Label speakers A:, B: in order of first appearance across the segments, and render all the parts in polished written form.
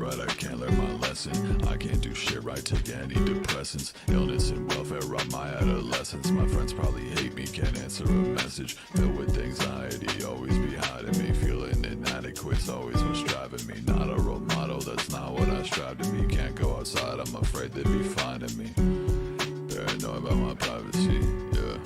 A: right, I can't learn my lesson. I can't do shit right, take antidepressants. Illness and welfare robbed my adolescence. My friends probably hate me, can't answer a message. Filled with anxiety, always be hiding me. Feeling inadequate's always what's driving me. Not a role model, that's not what I strive to be. Can't go outside, I'm afraid they'd be finding me. Paranoid about my privacy, yeah.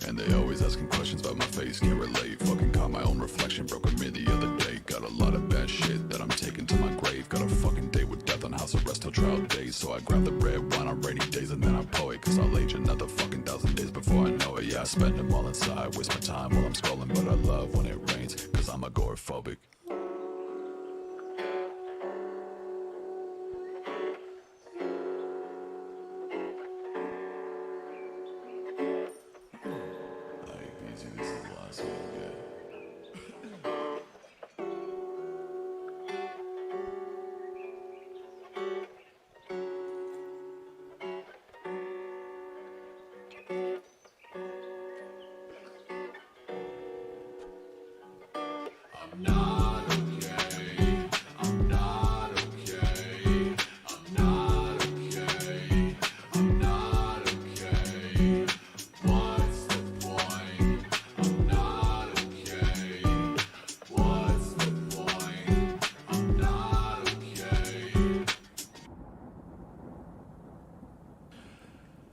A: And they always asking questions about my face, can't relate. Fucking caught my own reflection, broke a mirror the other day. Got a lot of bad shit that I'm taking to my grave. Got a fucking date with death on house arrest till trial days. So I grab the red wine on rainy days and then I pour it. Cause I'll age another fucking 1,000 days before I know it. Yeah, I spend them all inside, waste my time while I'm scrolling. But I love when it rains, cause I'm agoraphobic.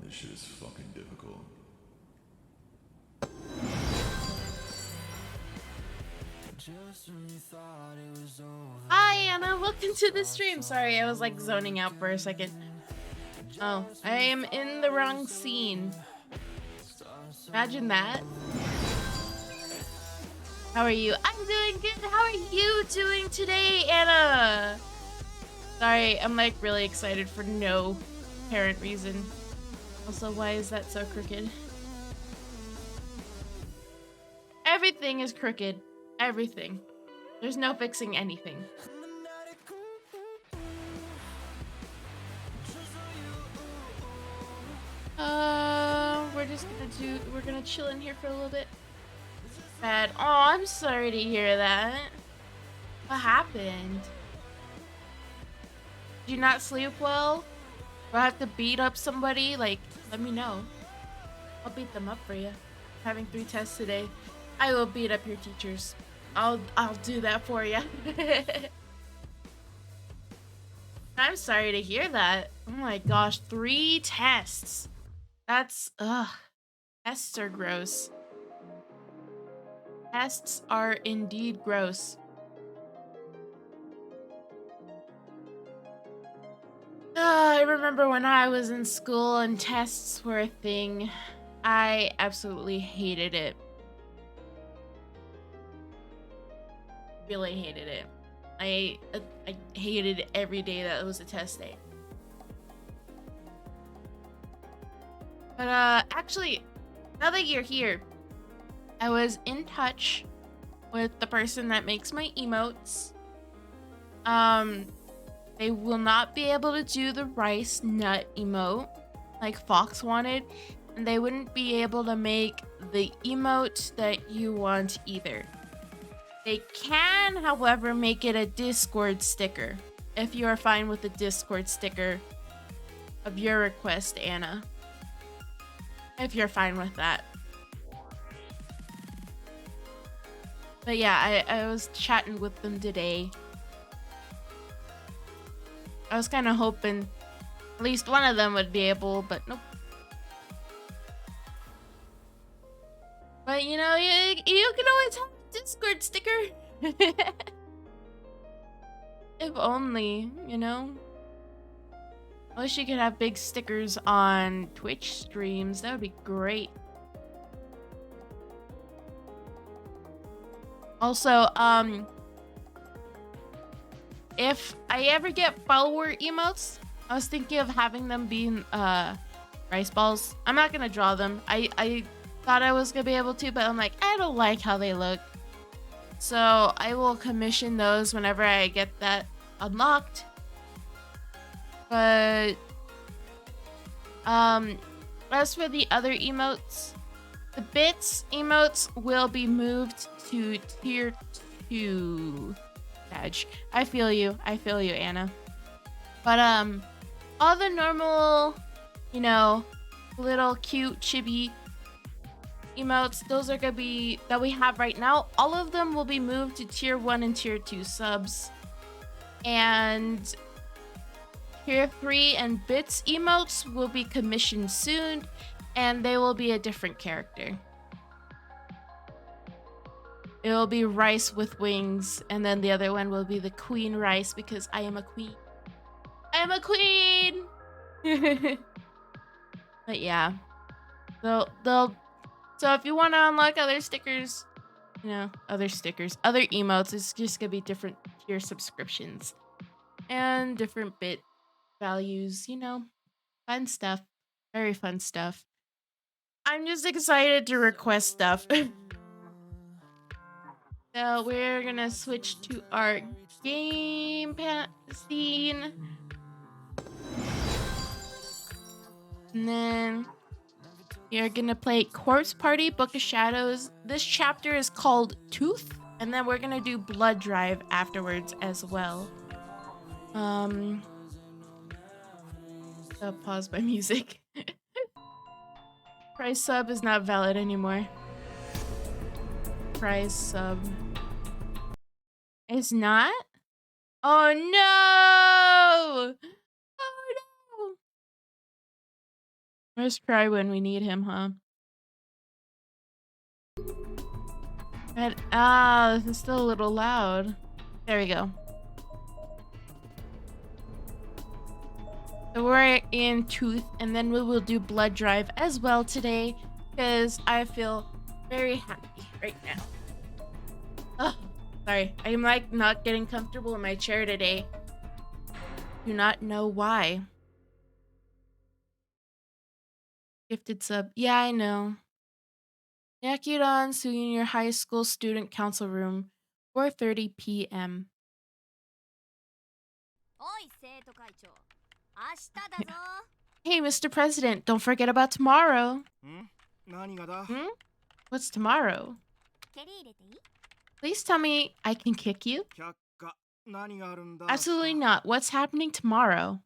A: This shit is fucking difficult.
B: Hi Anna, welcome to the stream. Sorry, I was like zoning out for a second. Oh, I am in the wrong scene. Imagine that. How are you? I'm doing good. How are you doing today, Anna? Sorry, I'm like really excited for no apparent reason. Also, why is that so crooked? Everything is crooked. Everything. There's no fixing anything. We're gonna chill in here for a little bit. Bad. Oh, I'm sorry to hear that. What happened? Did you not sleep well? Do I have to beat up somebody? Like, let me know. I'll beat them up for you. Having 3 tests today. I will beat up your teachers. I'll do that for you. I'm sorry to hear that. Oh my gosh, 3 tests. That's ugh. Tests are gross. Tests are indeed gross. I remember when I was in school and tests were a thing. I absolutely hated it. Really hated it. I hated every day that was a test day. But actually, now that you're here, I was in touch with the person that makes my emotes. They will not be able to do the rice nut emote like Fox wanted, and they wouldn't be able to make the emote that you want either. They can, however, make it a Discord sticker, if you are fine with the Discord sticker of your request, Anna. If you're fine with that. But yeah, I was chatting with them today. I was kind of hoping at least one of them would be able, but nope. But you know, you can always have a Discord sticker. If only, you know. I wish you could have big stickers on Twitch streams. That would be great. Also, if I ever get follower emotes, I was thinking of having them be rice balls. I'm not gonna draw them. I thought I was gonna be able to, but I'm like, I don't like how they look. So I will commission those whenever I get that unlocked. But as for the other emotes, the bits emotes will be moved to tier 2. badge. I feel you, Anna. But all the normal, you know, little cute chibi emotes, those are gonna be that we have right now. All of them will be moved to tier 1 and tier 2 subs, and tier 3 and bits emotes will be commissioned soon, and they will be a different character. It will be Rice with wings, and then the other one will be the Queen Rice, because I am a queen. I am a queen. But yeah, they'll so if you want to unlock other stickers, you know, other emotes, it's just gonna be different tier subscriptions and different bit values, you know. Fun stuff. Very fun stuff. I'm just excited to request stuff. So we're gonna switch to our game scene. And then you're gonna play Corpse Party, Book of Shadows. This chapter is called Tooth, and then we're gonna do Blood Drive afterwards as well. Pause my music. Price sub is not valid anymore. Price sub. It's not? Oh no! Oh no! Where's Cry when we need him, huh? This is still a little loud. There we go. So we're in Tooth, and then we will do Blood Drive as well today, because I feel very happy right now. Oh, sorry. I'm like not getting comfortable in my chair today. Do not know why. Gifted sub. Yeah, I know. Yakudan Senior High School Student Council Room, 4:30 p.m. Hey, Mr. President, don't forget about tomorrow. What's tomorrow? Please tell me I can kick you? Absolutely not. What's happening tomorrow?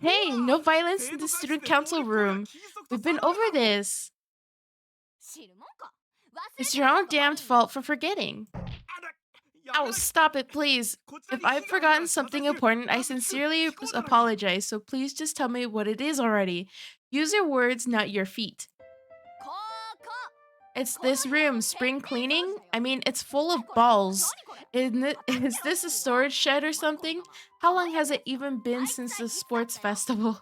B: Hey, no violence in the student council room. We've been over this. It's your own damned fault for forgetting. Oh, stop it, please. If I've forgotten something important, I sincerely apologize, so please just tell me what it is already. Use your words, not your feet. It's this room. Spring cleaning? I mean, it's full of balls. Is this a storage shed or something? How long has it even been since the sports festival?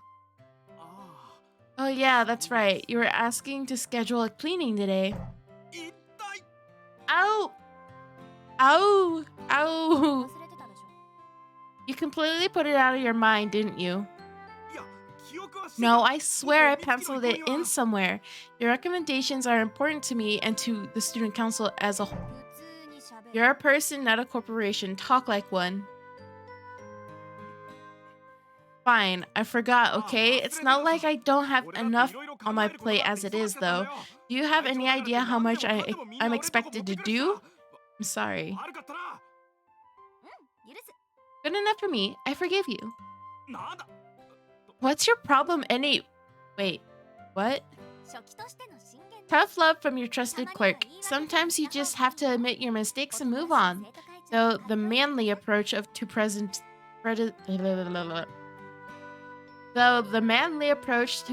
B: Oh yeah, that's right. You were asking to schedule a cleaning today. Ow! Ow! Ow! You completely put it out of your mind, didn't you? No, I swear I penciled it in somewhere. Your recommendations are important to me and to the student council as a whole. You're a person, not a corporation. Talk like one. Fine, I forgot, okay? It's not like I don't have enough on my plate as it is, though. Do you have any idea how much I'm expected to do? I'm sorry. Good enough for me. I forgive you. What's your problem Wait, what? Tough love from your trusted clerk. Sometimes you just have to admit your mistakes and move on. Though the manly approach to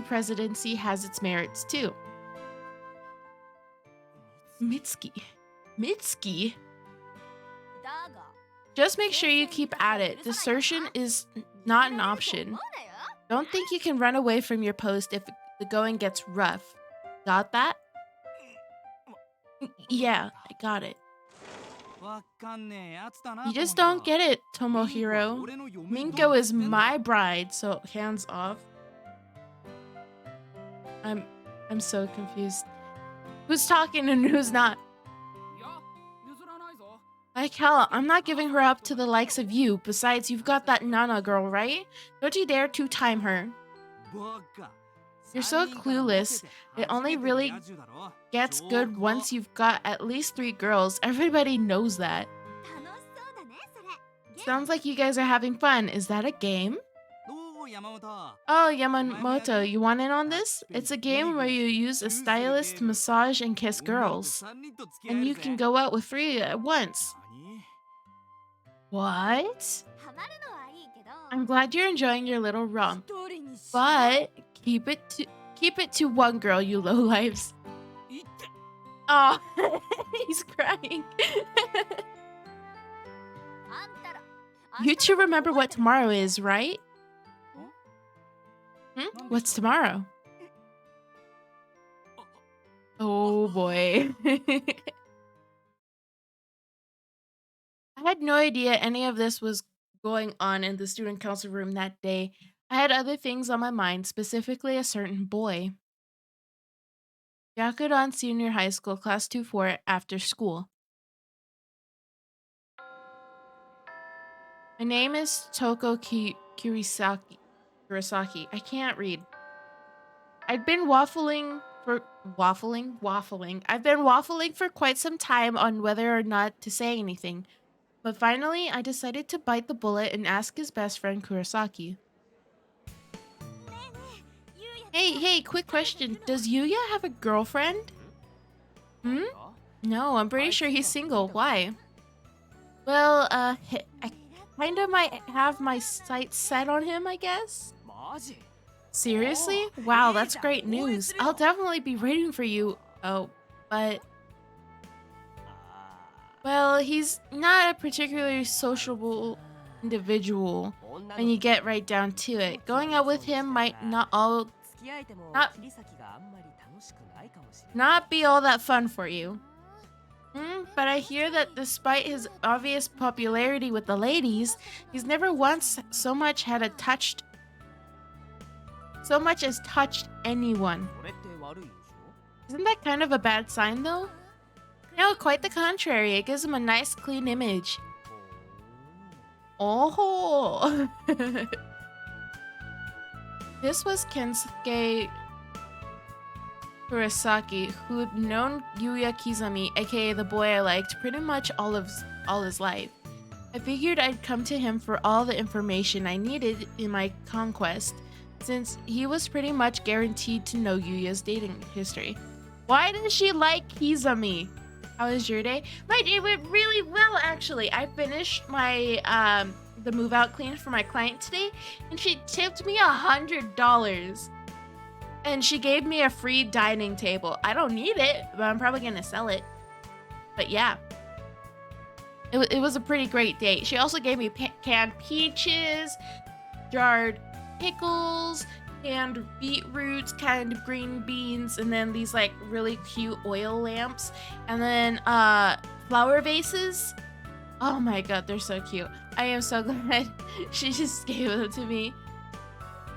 B: presidency has its merits too. Mitsuki? Just make sure you keep at it. Desertion is not an option. Don't think you can run away from your post if the going gets rough. Got that? Yeah, I got it. You just don't get it, Tomohiro. Minko is my bride, so hands off. I'm so confused. Who's talking and who's not? Like hell, I'm not giving her up to the likes of you. Besides, you've got that Nana girl, right? Don't you dare to time her. You're so clueless. It only really gets good once you've got at least 3 girls. Everybody knows that. Sounds like you guys are having fun. Is that a game? Oh, Yamamoto, you want in on this? It's a game where you use a stylist to massage and kiss girls. And you can go out with 3 at once. What? I'm glad you're enjoying your little romp. But keep it to 1 girl, you lowlifes. Oh, he's crying. You two remember what tomorrow is, right? What's tomorrow? Oh boy. I had no idea any of this was going on in the student council room that day. I had other things on my mind, specifically a certain boy. Yakudan Senior High School, Class 2-4, after school. My name is Toko Kurosaki. I can't read. I've been waffling. I've been waffling for quite some time on whether or not to say anything. But finally, I decided to bite the bullet and ask his best friend Kurosaki. Hey, quick question. Does Yuya have a girlfriend? No, I'm pretty sure he's single. Why? Well, I kinda might have my sights set on him, I guess. Seriously? Wow, that's great news. I'll definitely be rooting for you. Oh, but... Well, he's not a particularly sociable individual when you get right down to it. Going out with him might not be all that fun for you. But I hear that despite his obvious popularity with the ladies, he's never once so much as touched anyone. Isn't that kind of a bad sign, though? No, quite the contrary. It gives him a nice, clean image. Oh! This was Kensuke Kurosaki, who'd known Yuya Kizami, aka the boy I liked, pretty much all his life. I figured I'd come to him for all the information I needed in my conquest, since he was pretty much guaranteed to know Yuya's dating history. Why does she like Kizami? How was your day? My day went really well, actually. I finished my the move out clean for my client today, and she tipped me $100. And she gave me a free dining table. I don't need it, but I'm probably gonna sell it. But yeah, it was a pretty great date. She also gave me canned peaches, jarred pickles, canned beetroots, canned green beans, and then these like really cute oil lamps, and then flower vases. Oh my god, they're so cute. I am so glad she just gave them to me.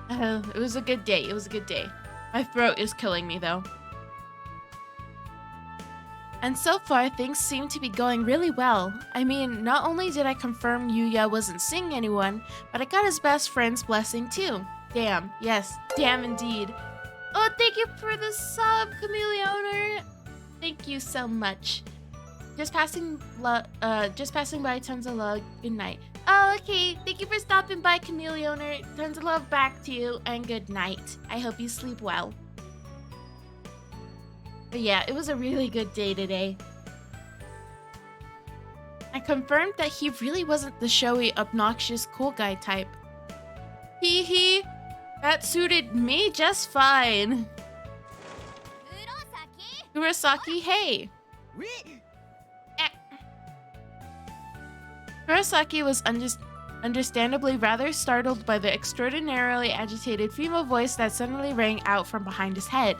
B: It was a good day. It was a good day. My throat is killing me though. And so far, things seem to be going really well. I mean, not only did I confirm Yuya wasn't seeing anyone, but I got his best friend's blessing too. Damn, yes, damn indeed. Oh, thank you for the sub, Chameleoner. Thank you so much. Just passing by, tons of love. Good night. Oh, okay. Thank you for stopping by, Chameleoner. Tons of love back to you, and good night. I hope you sleep well. But yeah, it was a really good day today. I confirmed that he really wasn't the showy, obnoxious, cool guy type. Hee hee. That suited me just fine. Kurosaki, hey. Kurosaki was understandably rather startled by the extraordinarily agitated female voice that suddenly rang out from behind his head.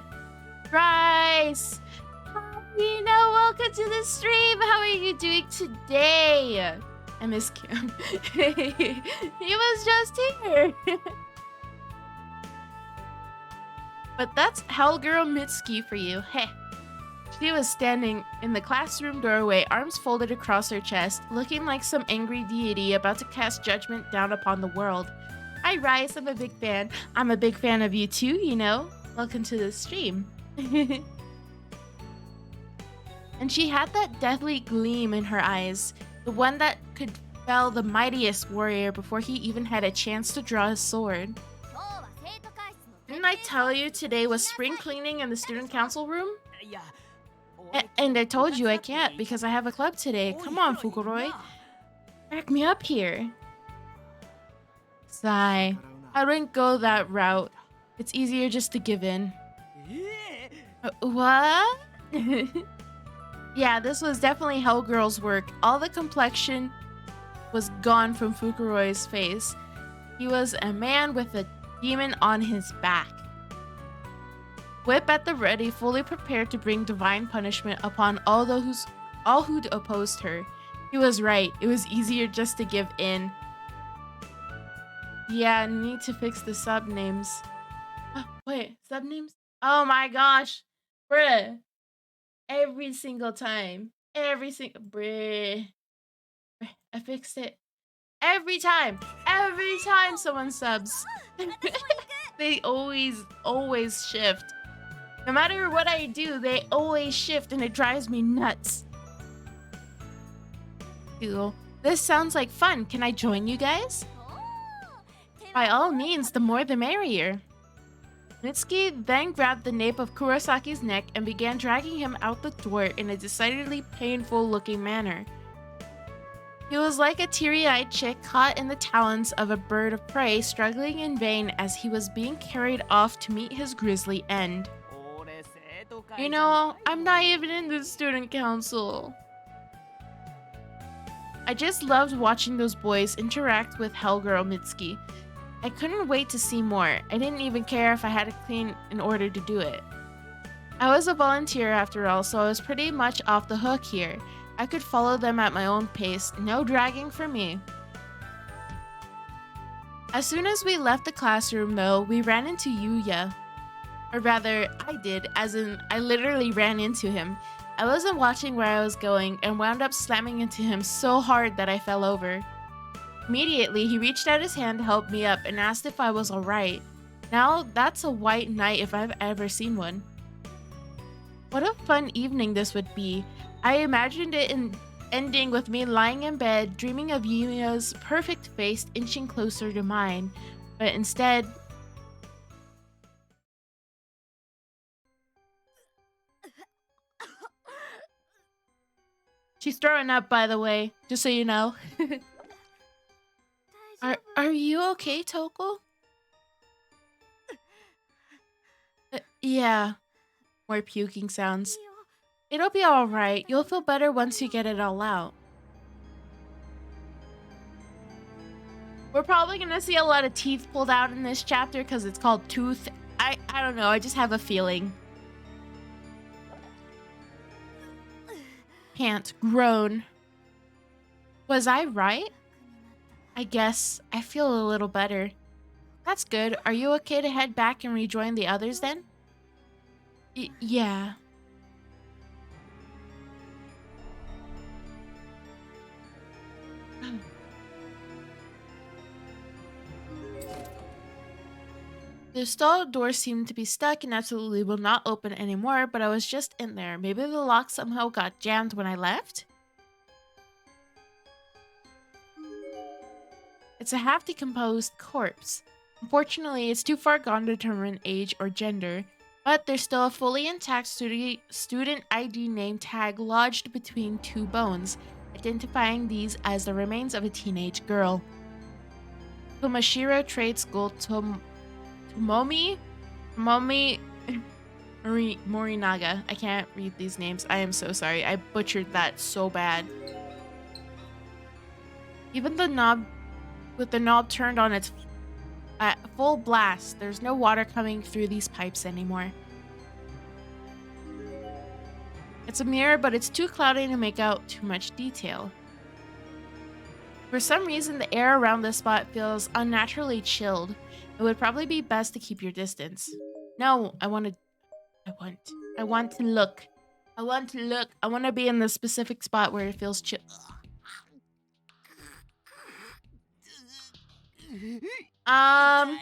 B: Bryce! Nina, welcome to the stream! How are you doing today? I miss Kim. He was just here! But that's Hellgirl Mitsuki for you. Heh. She was standing in the classroom doorway, arms folded across her chest, looking like some angry deity about to cast judgment down upon the world. Hi, Rice. I'm a big fan. I'm a big fan of you too, you know. Welcome to the stream. And she had that deathly gleam in her eyes, the one that could fell the mightiest warrior before he even had a chance to draw his sword. Didn't I tell you today was spring cleaning in the student council room? And I told you I can't because I have a club today. Come on, Fukuroi. Back me up here. Sigh. I wouldn't go that route. It's easier just to give in. What? Yeah, this was definitely Hellgirl's work. All the complexion was gone from Fukuroi's face. He was a man with a demon on his back. Whip at the ready, fully prepared to bring divine punishment upon all who'd opposed her. He was right. It was easier just to give in. Yeah, need to fix the sub names. Wait, sub names? Oh my gosh. Bruh. Every single time. Bruh. I fixed it. Every time someone subs. They always shift. No matter what I do, they always shift and it drives me nuts. Cool. This sounds like fun. Can I join you guys? By all means, the more the merrier. Mitsuki then grabbed the nape of Kurosaki's neck and began dragging him out the door in a decidedly painful-looking manner. He was like a teary-eyed chick caught in the talons of a bird of prey, struggling in vain as he was being carried off to meet his grisly end. You know, I'm not even in the student council. I just loved watching those boys interact with Hellgirl Mitsuki. I couldn't wait to see more. I didn't even care if I had to clean in order to do it. I was a volunteer after all, so I was pretty much off the hook here. I could follow them at my own pace, no dragging for me. As soon as we left the classroom though, we ran into Yuya. Or rather, I did, as in I literally ran into him. I wasn't watching where I was going and wound up slamming into him so hard that I fell over. Immediately, he reached out his hand to help me up and asked if I was alright. Now, that's a white knight if I've ever seen one. What a fun evening this would be. I imagined it ending with me lying in bed, dreaming of Yuya's perfect face inching closer to mine. But instead... She's throwing up, by the way, just so you know. Are you okay, Toko? Yeah. More puking sounds. It'll be alright. You'll feel better once you get it all out. We're probably gonna see a lot of teeth pulled out in this chapter because it's called Tooth. I don't know. I just have a feeling. Can't groan. Was I right? I guess. I feel a little better. That's good. Are you okay to head back and rejoin the others then? Yeah. The stall door seemed to be stuck and absolutely will not open anymore, but I was just in there. Maybe the lock somehow got jammed when I left? It's a half-decomposed corpse. Unfortunately, it's too far gone to determine age or gender, but there's still a fully intact student ID name tag lodged between two bones, identifying these as the remains of a teenage girl. Tomashiro Trade School Tomomi Morinaga. I can't read these names. I am so sorry. I butchered that so bad. Even the knob, with the knob turned on its at full blast, there's no water coming through these pipes anymore. It's a mirror, but it's too cloudy to make out too much detail. For some reason, the air around this spot feels unnaturally chilled. It would probably be best to keep your distance. No, I want to look. I want to be in the specific spot where it feels chill. Hold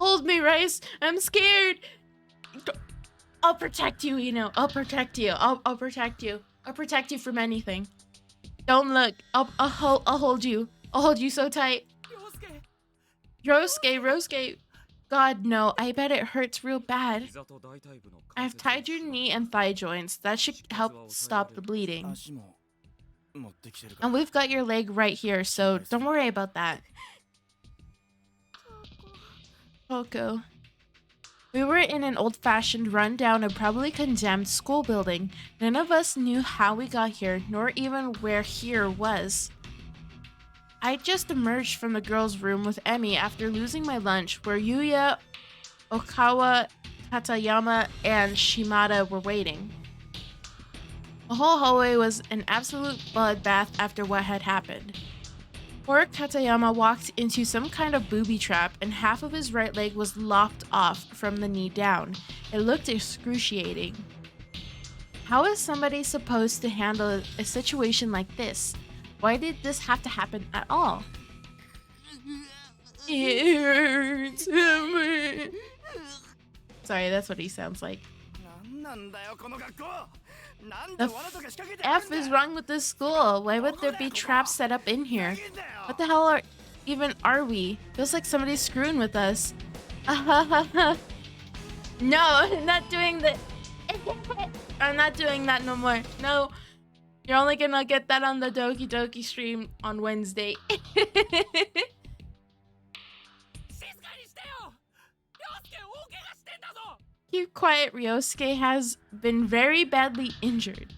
B: Hold me, Rice. I'm scared. I'll protect you, I'll protect you. I'll protect you. I'll protect you from anything. Don't look. I'll hold you. I'll hold you so tight. Ryosuke. God, no. I bet it hurts real bad. I've tied your knee and thigh joints. That should help stop the bleeding. And we've got your leg right here, so don't worry about that. Coco. We were in an old-fashioned, run-down, and probably condemned school building. None of us knew how we got here, nor even where here was. I just emerged from the girls' room with Emmy after losing my lunch, where Yuya, Okawa, Katayama, and Shimada were waiting. The whole hallway was an absolute bloodbath after what had happened. Poor Katayama walked into some kind of booby trap, and half of his right leg was lopped off from the knee down. It looked excruciating. How is somebody supposed to handle a situation like this? Why did this have to happen at all? It hurts. Sorry, that's what he sounds like. The F is wrong with this school? Why would there be traps set up in here? What the hell are we? Feels like somebody's screwing with us. No, I'm not doing that. I'm not doing that no more. No, you're only gonna get that on the Doki Doki stream on Wednesday. Keep quiet, Ryosuke has been very badly injured.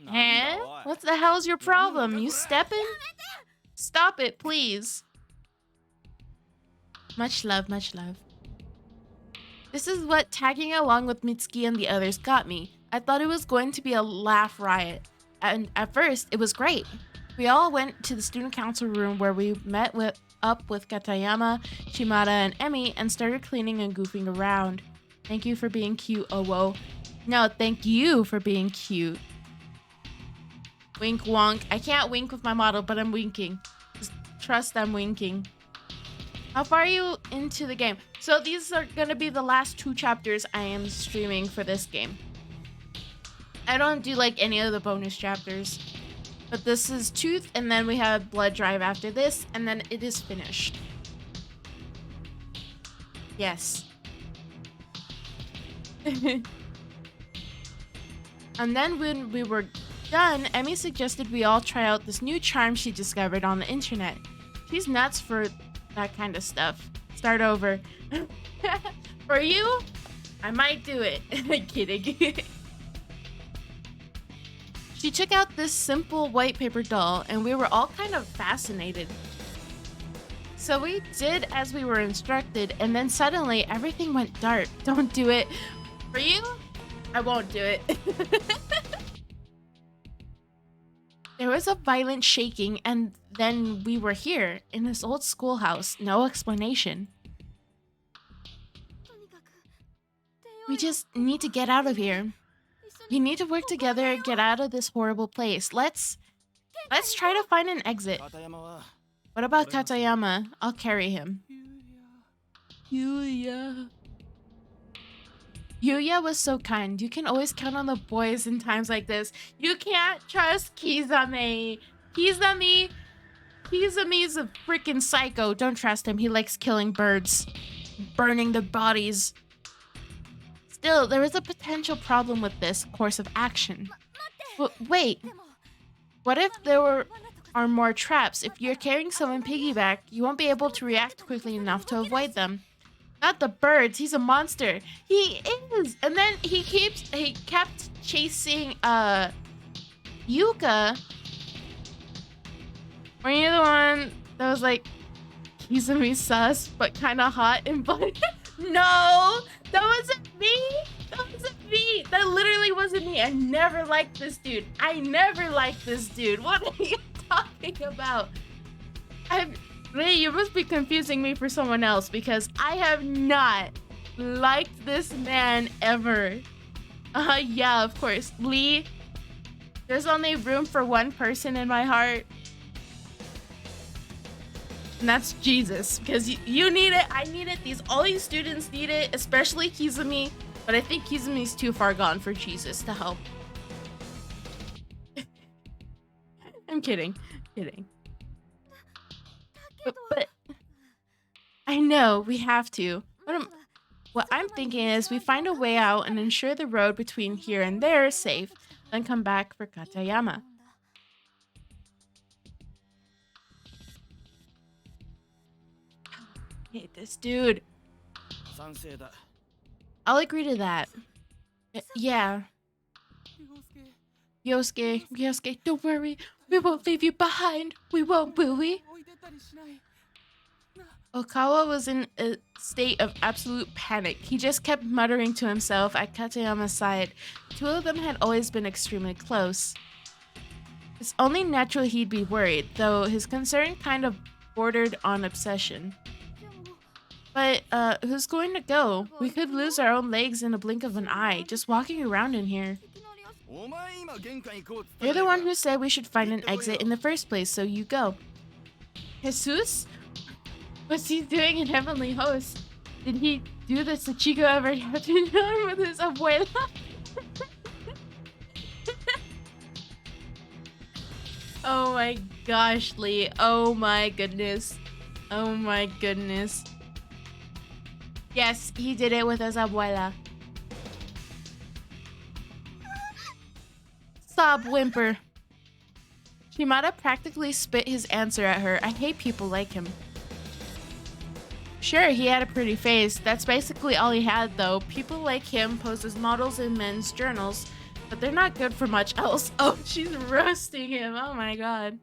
B: Eh? What the hell's your problem? You stepping? Stop it, please. Much love, much love. This is what tagging along with Mitsuki and the others got me. I thought it was going to be a laugh riot. And at first, it was great. We all went to the student council room where we met up with Katayama, Shimada, and Emmy and started cleaning and goofing around. Thank you for being cute, Owo. No, thank you for being cute. Wink wonk. I can't wink with my model, but I'm winking. Just trust I'm winking. How far are you into the game? So these are going to be the last 2 chapters I am streaming for this game. I don't do like any of the bonus chapters. But this is Tooth, and then we have Blood Drive after this, and then it is finished. Yes. And then when we were done, Emmy suggested we all try out this new charm she discovered on the internet. She's nuts for that kind of stuff. Start over. For you, I might do it. Kidding. She took out this simple white paper doll, and we were all kind of fascinated. So we did as we were instructed, and then suddenly everything went dark. Don't do it. For you, I won't do it. There was a violent shaking, and then we were here, in this old schoolhouse. No explanation. We just need to get out of here. You need to work together and get out of this horrible place. Let's try to find an exit. What about Katayama? I'll carry him. Yuya was so kind. You can always count on the boys in times like this. You can't trust Kizame. Kizame is a freaking psycho. Don't trust him. He likes killing birds, burning the bodies. Still, there is a potential problem with this course of action. Wait, what if there are more traps? If you're carrying someone piggyback, you won't be able to react quickly enough to avoid them. Not the birds, he's a monster. He is! And then he kept chasing, Yuka. Were you the one that was like, Kizumi sus, but kind of hot and bloody? No! That wasn't me! That wasn't me! That literally wasn't me. I never liked this dude. What are you talking about? You must be confusing me for someone else, because I have not liked this man ever. Yeah, of course. Lee, there's only room for one person in my heart. And that's Jesus, because you need it, I need it, all these students need it, especially Kizumi. But I think Kizumi's too far gone for Jesus to help. I'm kidding. Kidding. But I know we have to. What I'm thinking is we find a way out and ensure the road between here and there is safe, then come back for Katayama. I hate this dude. I'll agree to that. Yeah. Yosuke, don't worry. We won't leave you behind. We won't, will we? Okawa was in a state of absolute panic. He just kept muttering to himself at Katayama's side. Two of them had always been extremely close. It's only natural he'd be worried, though his concern kind of bordered on obsession. But, who's going to go? We could lose our own legs in a blink of an eye, just walking around in here. You're the one who said we should find an exit in the first place, so you go. Jesus? What's he doing in Heavenly Host? Did he do the Sachiko ever have to know with his abuela? Oh my gosh, Lee. Oh my goodness. Oh my goodness. Yes, he did it with his abuela. Sob whimper. Shimada practically spit his answer at her. I hate people like him. Sure, he had a pretty face. That's basically all he had, though. People like him pose as models in men's journals, but they're not good for much else. Oh, she's roasting him. Oh my god.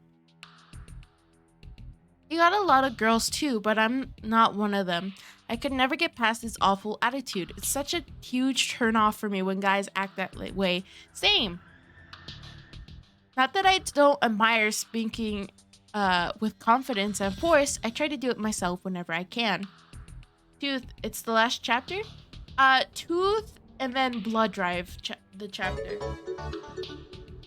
B: He got a lot of girls too, but I'm not one of them. I could never get past his awful attitude. It's such a huge turn-off for me when guys act that way. Same. Not that I don't admire speaking with confidence and force. I try to do it myself whenever I can. Tooth, it's the last chapter? Tooth and then Blood Drive, the chapter.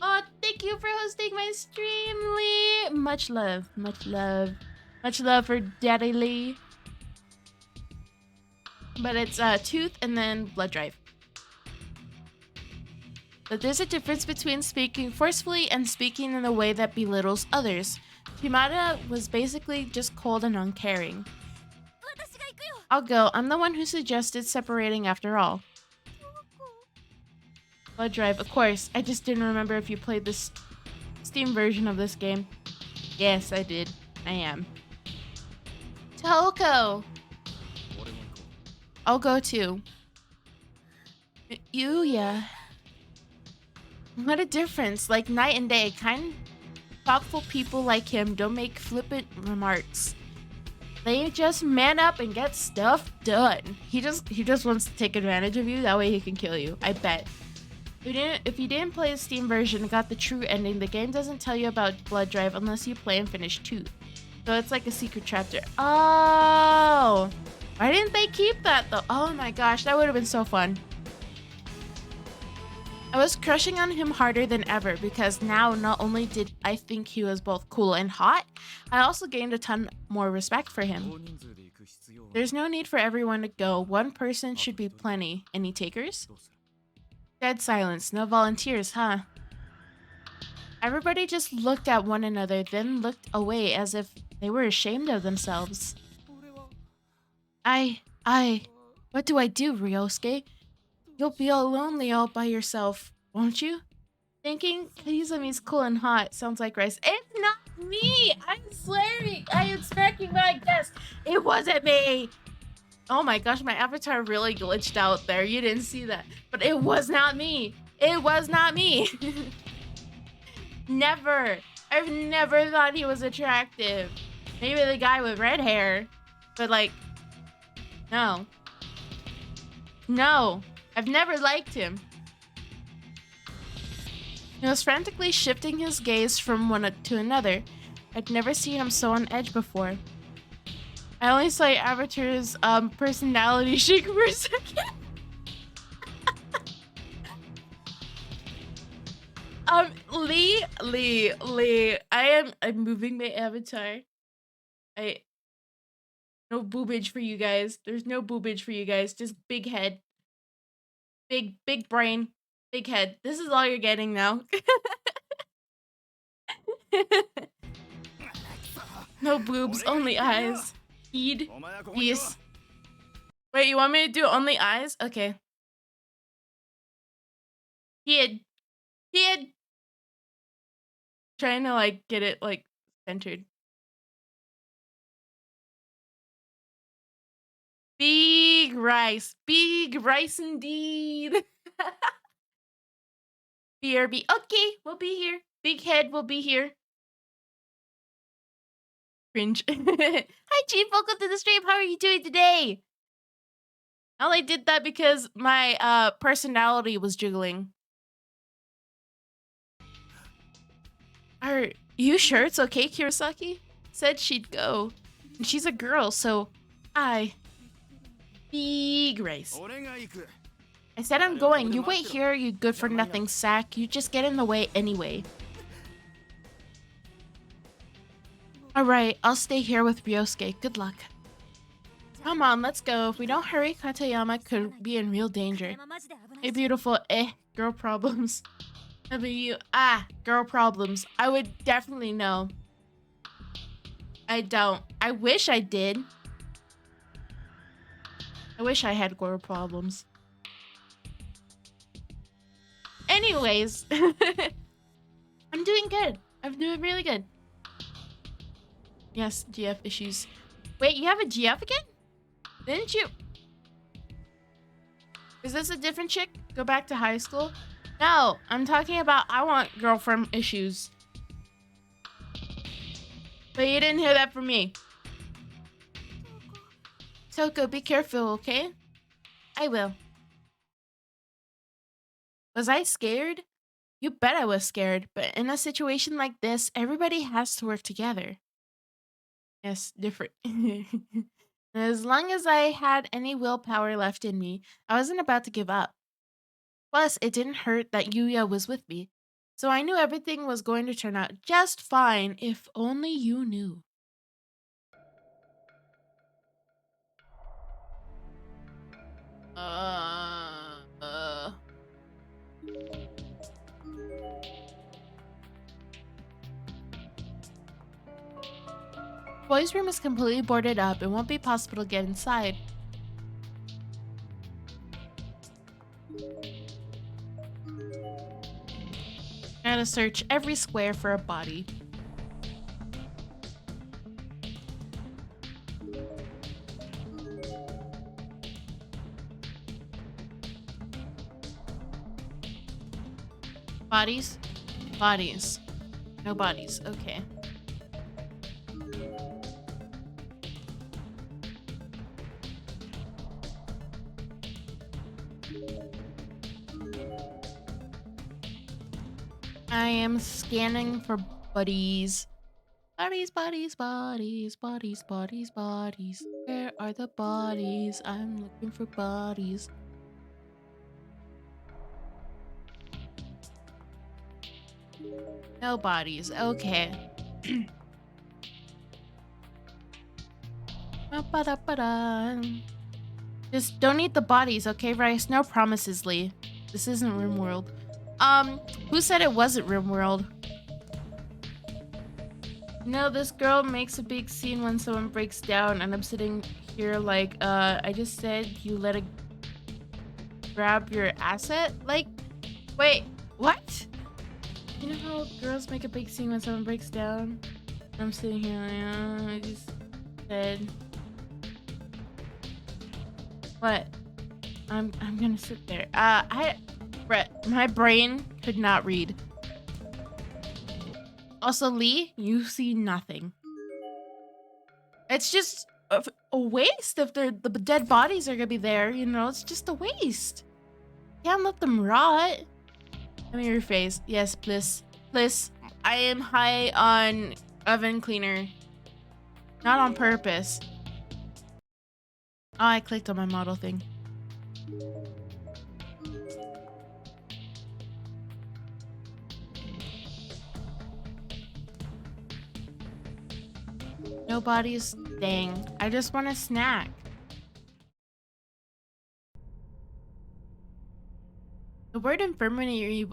B: Oh, thank you for hosting my stream, Lee. Much love, much love. Much love for Daddy Lee. But it's Tooth and then Blood Drive. But there's a difference between speaking forcefully and speaking in a way that belittles others. Shimada was basically just cold and uncaring. I'll go. I'm the one who suggested separating after all. Blood Drive, of course. I just didn't remember if you played this Steam version of this game. Yes, I did. I am. Toko! I'll go too. Yuya. What a difference. Like night and day. Kind, thoughtful people like him don't make flippant remarks. They just man up and get stuff done. He just wants to take advantage of you. That way he can kill you. I bet. If you didn't play the Steam version and got the true ending, the game doesn't tell you about Blood Drive unless you play and finish 2. So it's like a secret chapter. Oh! Why didn't they keep that though? Oh my gosh, that would have been so fun. I was crushing on him harder than ever because now not only did I think he was both cool and hot, I also gained a ton more respect for him. There's no need for everyone to go. One person should be plenty. Any takers? Dead silence. No volunteers, huh? Everybody just looked at one another, then looked away as if they were ashamed of themselves. What do I do, Ryosuke? You'll be all lonely all by yourself, won't you? Thinking Kizumi's cool and hot sounds like rice. It's not me! I'm swearing! I am smacking my chest! It wasn't me! Oh my gosh, my avatar really glitched out there. You didn't see that. But it was not me! It was not me! Never! I've never thought he was attractive. Maybe the guy with red hair. But like, no. No. I've never liked him. He was frantically shifting his gaze from one to another. I'd never seen him so on edge before. I only saw Avatar's personality shake for a second. Lee. I'm moving my avatar. No boobage for you guys. There's no boobage for you guys. Just big head. Big brain. Big head. This is all you're getting now. No boobs, only eyes. Heed. Peace. Wait, you want me to do only eyes? Okay. Heed. Heed. Trying to like get it like centered. Big rice. Big rice indeed. BRB. Okay, we'll be here. Big head will be here. Cringe. Hi, Chief. Welcome to the stream. How are you doing today? I only did that because my personality was jiggling. Are you sure it's okay, Kurosaki? Said she'd go. And she's a girl, so big rice. I said I'm going. You wait here, you good for nothing sack. You just get in the way anyway. Alright, I'll stay here with Ryosuke. Good luck. Come on, let's go. If we don't hurry, Katayama could be in real danger. Hey, beautiful. Girl problems. W. Girl problems. I would definitely know. I don't. I wish I did. I wish I had girl problems. Anyways. I'm doing good. I'm doing really good. Yes, GF issues. Wait, you have a GF again? Didn't you? Is this a different chick? Go back to high school? No, I'm talking about I want girlfriend issues. But you didn't hear that from me. Toko, be careful, okay? I will. Was I scared? You bet I was scared, but in a situation like this, everybody has to work together. Yes, different. As long as I had any willpower left in me, I wasn't about to give up. Plus, it didn't hurt that Yuya was with me, so I knew everything was going to turn out just fine if only you knew. Boys' room is completely boarded up. It won't be possible to get inside. I gotta search every square for a body. Bodies? Bodies. No bodies. Okay. I am scanning for bodies. Bodies, bodies, bodies, bodies, bodies, bodies. Where are the bodies? I'm looking for bodies. No bodies. Okay. Just don't eat the bodies, okay, Rice? No promises, Lee. This isn't RimWorld. Who said it wasn't RimWorld? No, this girl makes a big scene when someone breaks down, and I'm sitting here like, I just said you let it grab your asset? Like, wait, what? You know how girls make a big scene when someone breaks down? I'm sitting here like, I just said... What? I'm gonna sit there. Brett, my brain could not read. Also, Lee, you see nothing. It's just a waste if the dead bodies are gonna be there, you know? It's just a waste. Can't let them rot. Let me rephrase. Yes, please. Please. I am high on oven cleaner. Not on purpose. Oh, I clicked on my model thing. Nobody's staying. I just want a snack. The word infirmary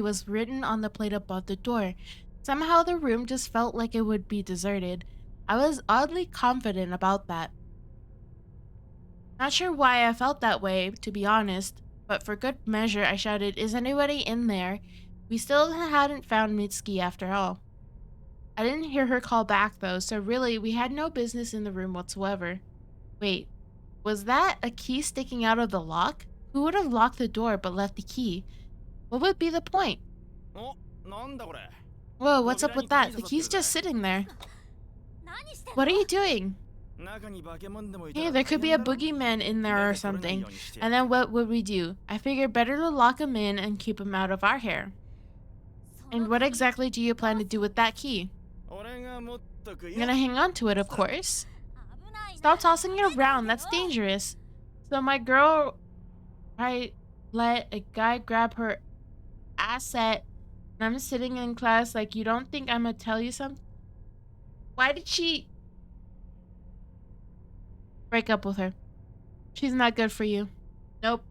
B: was written on the plate above the door. Somehow the room just felt like it would be deserted. I was oddly confident about that. Not sure why I felt that way, to be honest, but for good measure I shouted, "Is anybody in there?" We still hadn't found Mitsuki after all. I didn't hear her call back though, so really we had no business in the room whatsoever. Wait, was that a key sticking out of the lock? Who would have locked the door but left the key? What would be the point? Whoa, what's up with that? The key's just sitting there. What are you doing? Hey, there could be a boogeyman in there or something. And then what would we do? I figured better to lock him in and keep him out of our hair. And what exactly do you plan to do with that key? I'm gonna hang on to it, of course. Stop tossing it around, that's dangerous. So my girl, I let a guy grab her asset, and I'm sitting in class like, you don't think I'm gonna tell you something? Why did she break up with her? She's not good for you. Nope.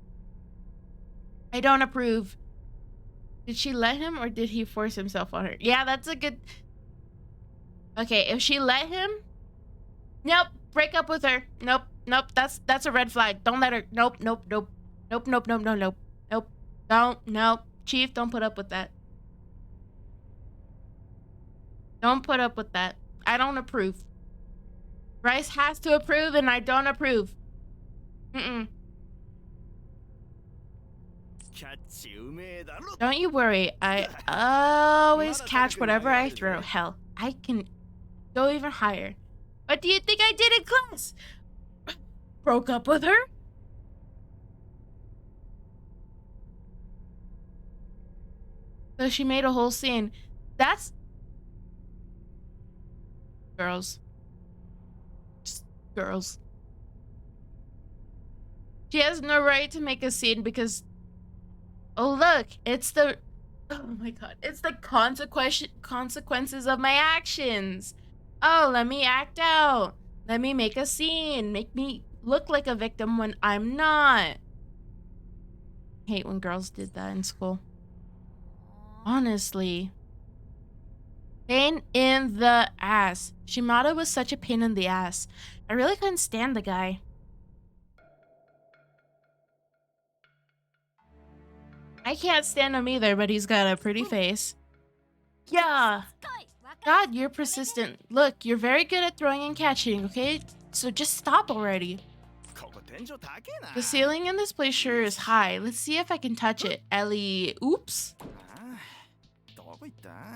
B: I don't approve. Did she let him or did he force himself on her? Yeah, that's a good... Okay, if she let him... Nope, break up with her. Nope, nope, that's a red flag. Don't let her... Nope, nope, nope. Nope, nope, nope, nope, nope. Nope. Don't, nope. Chief, don't put up with that. Don't put up with that. I don't approve. Rice has to approve and I don't approve. Mm-mm. Don't you worry, I always catch whatever I throw. Hell, I can go even higher. What do you think I did in class? Broke up with her? So she made a whole scene. That's... Girls. Just girls. She has no right to make a scene because... Oh look, it's the... Oh my god, it's the consequences of my actions. Oh, let me act out. Let me make a scene. Make me look like a victim when I'm not. I hate when girls did that in school. Honestly. Pain in the ass. Shimada was such a pain in the ass. I really couldn't stand the guy. I can't stand him either, but he's got a pretty face. Yeah. God, you're persistent. Look, you're very good at throwing and catching, okay? So just stop already. The ceiling in this place sure is high. Let's see if I can touch it. Ellie, oops.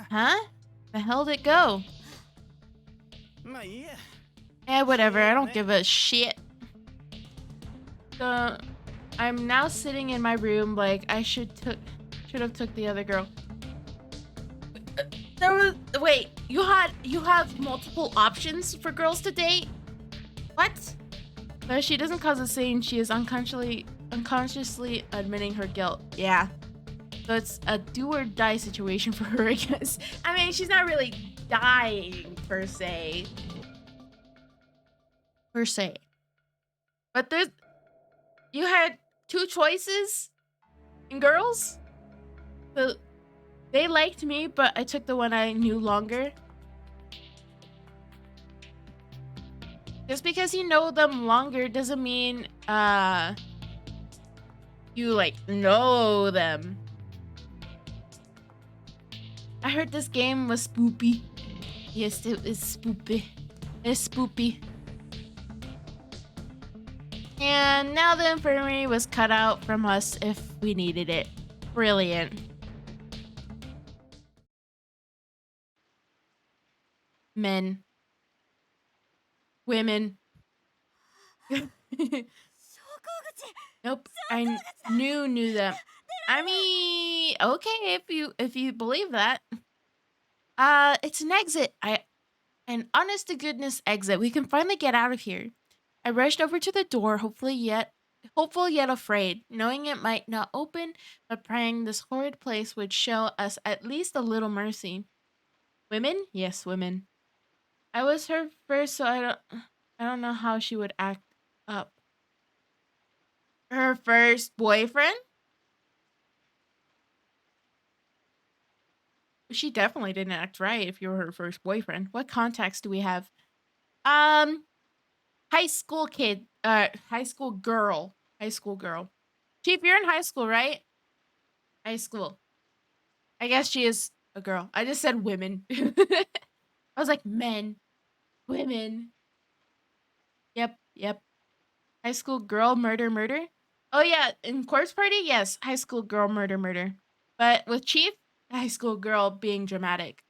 B: Huh? The hell did it go? Eh, whatever. I don't give a shit. So, I'm now sitting in my room like I should have took the other girl. Wait, you have multiple options for girls to date? What? But she doesn't cause a scene, she is unconsciously admitting her guilt. Yeah. So it's a do or die situation for her, I guess. I mean, she's not really dying per se. But you had two choices in girls? So they liked me, but I took the one I knew longer. Just because you know them longer doesn't mean you like know them. I heard this game was spoopy. Yes, it is spoopy. It's spoopy. And now the infirmary was cut out from us if we needed it. Brilliant. Men. Women. Nope. I knew them. I mean, okay, if you believe that. It's an exit. An honest to goodness exit. We can finally get out of here. I rushed over to the door, hopeful yet afraid, knowing it might not open, but praying this horrid place would show us at least a little mercy. Women? Yes, women. I was her first, so I don't know how she would act up. Her first boyfriend? She definitely didn't act right if you were her first boyfriend. What context do we have? Um, high school kid, high school girl. High school girl. Chief, you're in high school, right? High school. I guess she is a girl. I just said women. I was like, men, women. Yep, yep. High school girl murder, murder. Oh yeah, in corpse party, yes. High school girl murder, murder. But with Chief, high school girl being dramatic.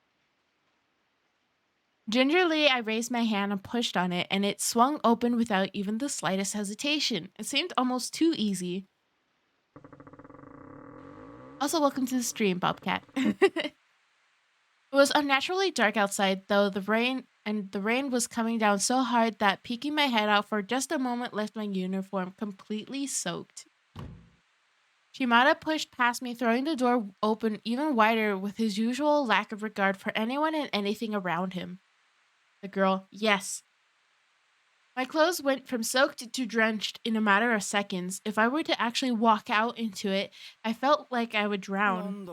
B: Gingerly, I raised my hand and pushed on it, and it swung open without even the slightest hesitation. It seemed almost too easy. Also, welcome to the stream, Bobcat. It was unnaturally dark outside, though the rain was coming down so hard that peeking my head out for just a moment left my uniform completely soaked. Shimada pushed past me, throwing the door open even wider with his usual lack of regard for anyone and anything around him. The girl, yes. My clothes went from soaked to drenched in a matter of seconds. If I were to actually walk out into it, I felt like I would drown.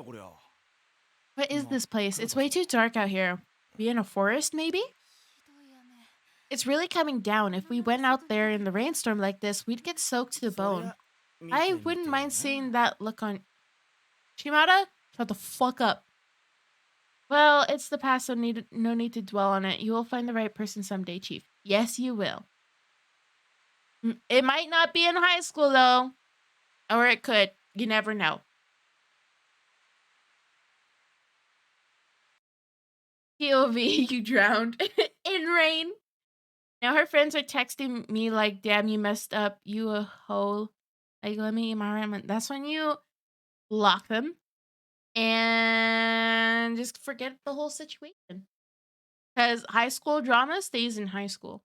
B: What is this place? It's way too dark out here. We in a forest, maybe? It's really coming down. If we went out there in the rainstorm like this, we'd get soaked to the bone. I wouldn't mind seeing that look on... Shimada? Shut the fuck up. Well, it's the past, so no need to dwell on it. You will find the right person someday, Chief. Yes, you will. It might not be in high school, though. Or it could. You never know. POV, you drowned in rain. Now her friends are texting me like, damn, you messed up. You a hoe. Like, let me eat my ramen. That's when you block them and just forget the whole situation. Because high school drama stays in high school.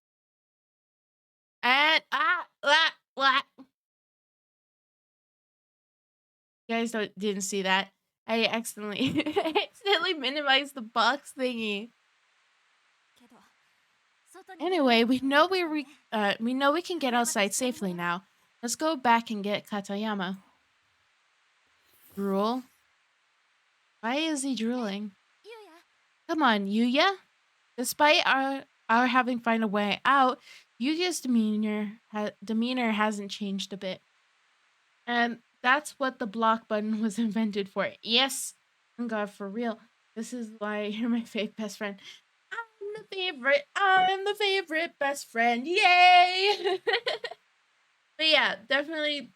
B: And, you guys didn't see that. I accidentally minimized the box thingy. Anyway, we know we can get outside safely now. Let's go back and get Katayama. Drool? Why is he drooling? Come on, Yuya. Despite our having find a way out, Yuya's demeanor hasn't changed a bit. And that's what the block button was invented for. Yes, God, for real. This is why you're my fake best friend. I'm the favorite best friend. Yay! But yeah, definitely.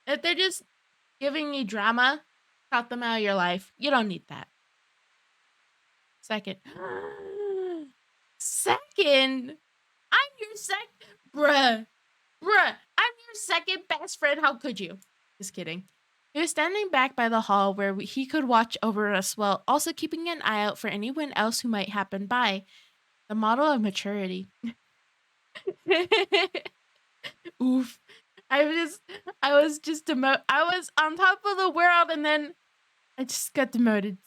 B: If they're just giving you drama, cut them out of your life. You don't need that. Second. Second? I'm your Bruh. I'm your second best friend. How could you? Just kidding. He was standing back by the hall where he could watch over us while also keeping an eye out for anyone else who might happen by. The model of maturity. Oof. I was on top of the world and then I just got demoted.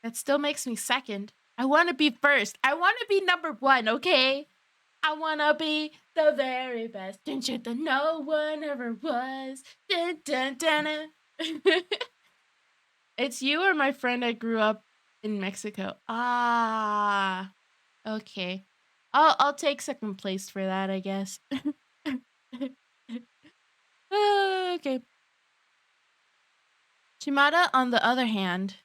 B: That still makes me second. I want to be first. I want to be number one, okay? I want to be the very best. No one ever was. Dun, dun, dun, dun. It's you or my friend I grew up in Mexico. Ah, okay. I'll take second place for that, I guess. Okay. Shimada, on the other hand.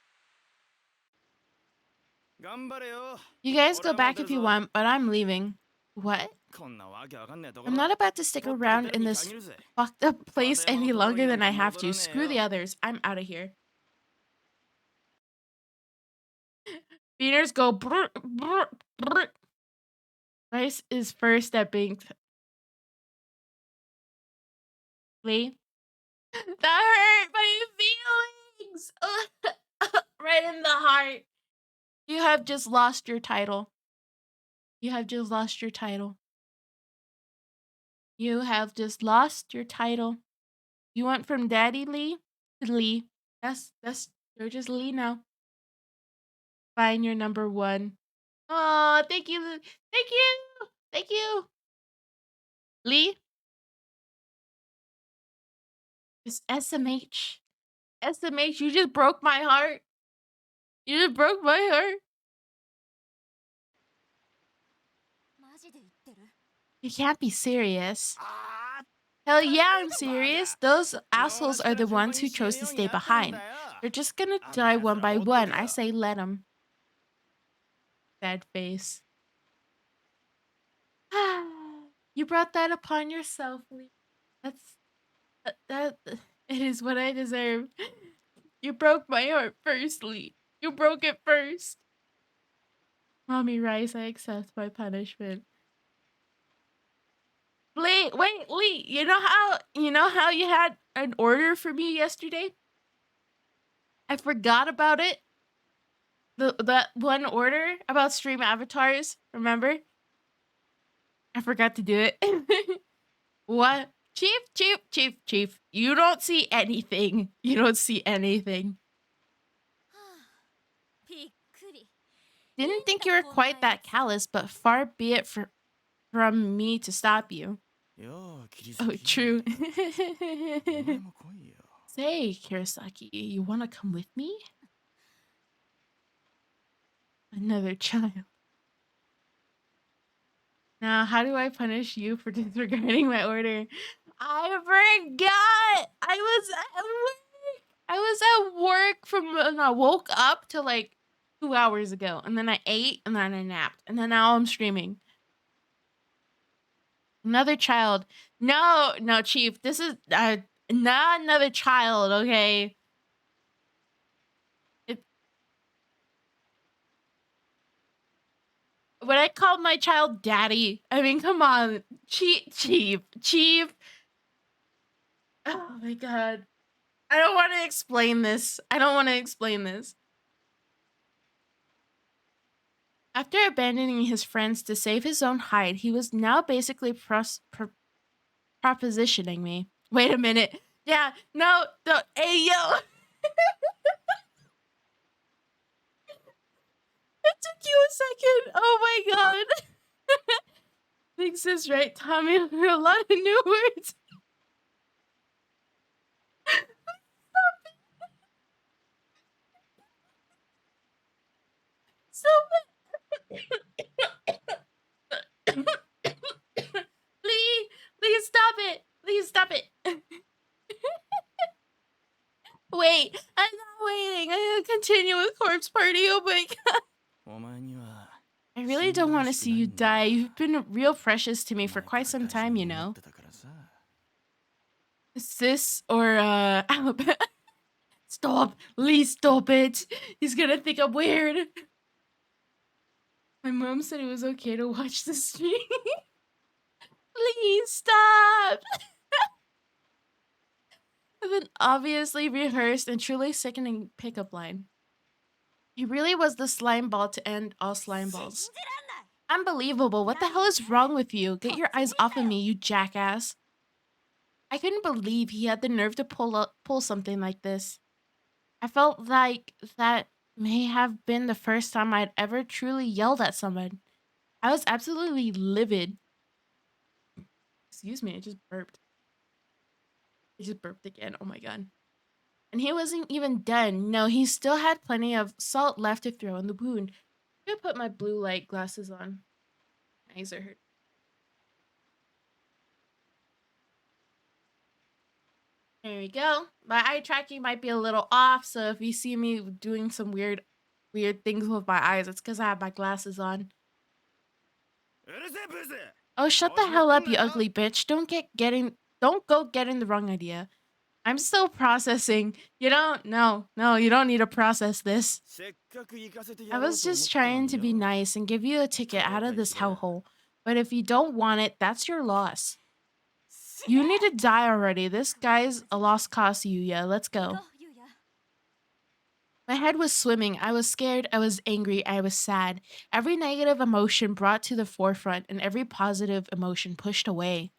B: You guys go back if you want, but I'm leaving. What? I'm not about to stick around in this fucked up place any longer than I have to. Screw the others. I'm out of here. Beaners go brr, brr, brr. Rice is first at being Lee. That hurt my feelings. Right in the heart. You have just lost your title. You have just lost your title. You have just lost your title. You went from Daddy Lee to Lee. You're just Lee now. Fine, you're number one. Oh, thank you. Thank you. Thank you. Lee, it's SMH. SMH, you just broke my heart. You just broke my heart. You can't be serious. Hell yeah, I'm serious. Those assholes are the ones who chose to stay behind. They're just gonna die one by one. I say let them. Sad face. You brought that upon yourself, Lee. That it is what I deserve. You broke my heart first, Lee. You broke it first. Mommy Rice, I accept my punishment. Lee, wait, Lee. You know how you had an order for me yesterday? I forgot about it. That one order about stream avatars, remember? I forgot to do it. What? Chief. You don't see anything. You don't see anything. Didn't think you were quite that callous, but far be it from me to stop you. Oh, true. Say, Kirasaki, you want to come with me? Another child. Now, how do I punish you for disregarding my order? I forgot. I was at work from when I woke up to like 2 hours ago, and then I ate, and then I napped, and then now I'm streaming. Another child. No, Chief. This is not another child. Okay. When I called my child daddy, I mean, come on, Chief. Oh my god. I don't want to explain this. After abandoning his friends to save his own hide, he was now basically propositioning me. Wait a minute. Yeah, no, hey, yo. It took you a second. Oh my god. Thanks is right, Tommy. A lot of new words. Stop it. Please stop it. Please stop it. Wait, I'm not waiting. I'm gonna continue with Corpse Party. Oh my god. I really don't want to see you die. You've been real precious to me for quite some time, you know. Sis or Alabama. Stop. Lee, stop it. He's gonna think I'm weird. My mom said it was okay to watch the stream. Please stop. With an obviously rehearsed and truly sickening pickup line. He really was the slime ball to end all slime balls. Unbelievable. What the hell is wrong with you? Get your eyes off of me, you jackass. I couldn't believe he had the nerve to pull something like this. I felt like that may have been the first time I'd ever truly yelled at someone. I was absolutely livid. Excuse me, I just burped. Again. Oh my god. And he wasn't even done. No, he still had plenty of salt left to throw in the wound. I'm gonna put my blue light glasses on. My eyes are hurt. There we go. My eye tracking might be a little off, so if you see me doing some weird things with my eyes, it's because I have my glasses on. Oh, shut the hell up, you ugly bitch. Don't go getting the wrong idea. I'm still processing. You don't need to process this. I was just trying to be nice and give you a ticket out of this hellhole. But if you don't want it, that's your loss. You need to die already. This guy's a lost cause, Yuya. Let's go. My head was swimming. I was scared. I was angry. I was sad. Every negative emotion brought to the forefront and every positive emotion pushed away.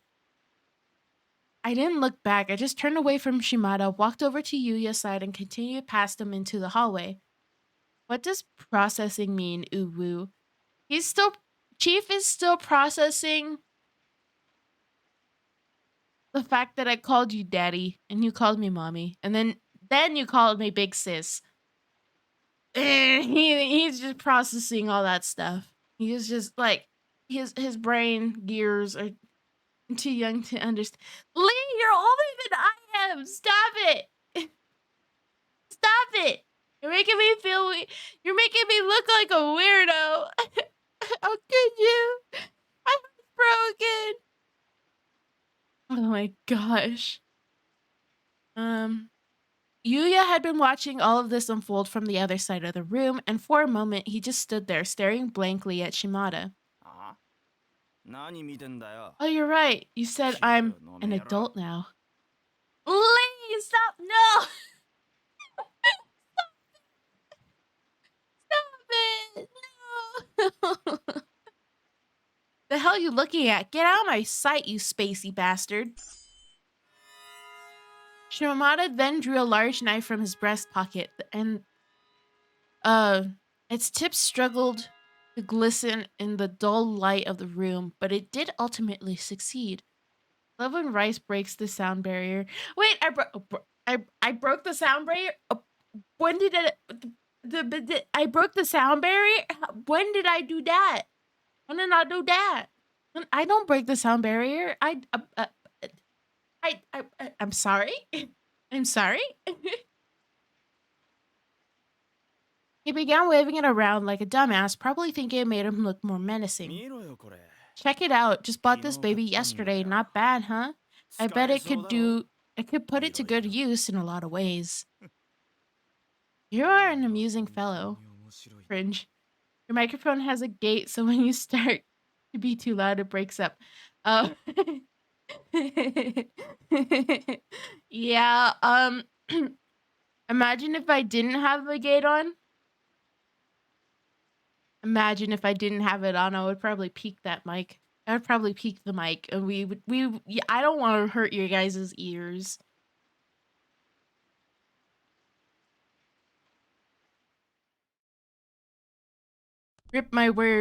B: I didn't look back. I just turned away from Shimada, walked over to Yuya's side, and continued past him into the hallway. What does processing mean, Uwu? He's still Chief is still processing the fact that I called you daddy and you called me mommy. And then you called me big sis. He's just processing all that stuff. He's just like his brain gears are too young to understand. Lee, you're older than I am. Stop it. Stop it. You're making me feel you're making me look like a weirdo. How could you? I'm broken. Oh my gosh. Yuya had been watching all of this unfold from the other side of the room, and for a moment he just stood there staring blankly at Shimada. Oh, you're right. You said I'm an adult now. Lee, stop! No! Stop it! No! The hell you looking at? Get out of my sight, you spacey bastard. Shimada then drew a large knife from his breast pocket, and its tip struggled to glisten in the dull light of the room, but it did ultimately succeed. Love when Rice breaks the sound barrier. Wait, I broke the sound barrier. When did I broke the sound barrier? When did I do that? When did I do that? I don't break the sound barrier. I'm sorry. I'm sorry. He began waving it around like a dumbass, probably thinking it made him look more menacing. Check it out. Just bought this baby yesterday. Not bad, huh? I bet it could put it to good use in a lot of ways. You are an amusing fellow. Cringe. Your microphone has a gate, so when you start to be too loud, it breaks up. Yeah, imagine if I didn't have the gate on. Imagine if I didn't have it on, I would probably peak that mic. I would probably peak the mic, and I don't want to hurt your guys' ears. Rip my rip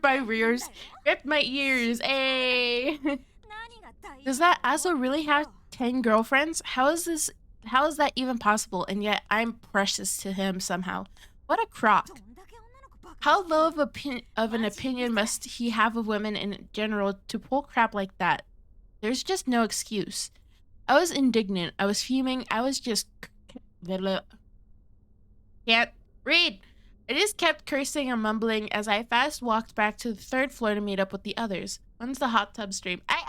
B: my rears, rip my ears. Hey, does that Aso really have 10 girlfriends? How is that even possible? And yet I'm precious to him somehow. What a crock. How low of an opinion must he have of women in general to pull crap like that? There's just no excuse. I was indignant. I was fuming. I was just can't read. I just kept cursing and mumbling as I fast walked back to the 3rd floor to meet up with the others. When's the hot tub stream? I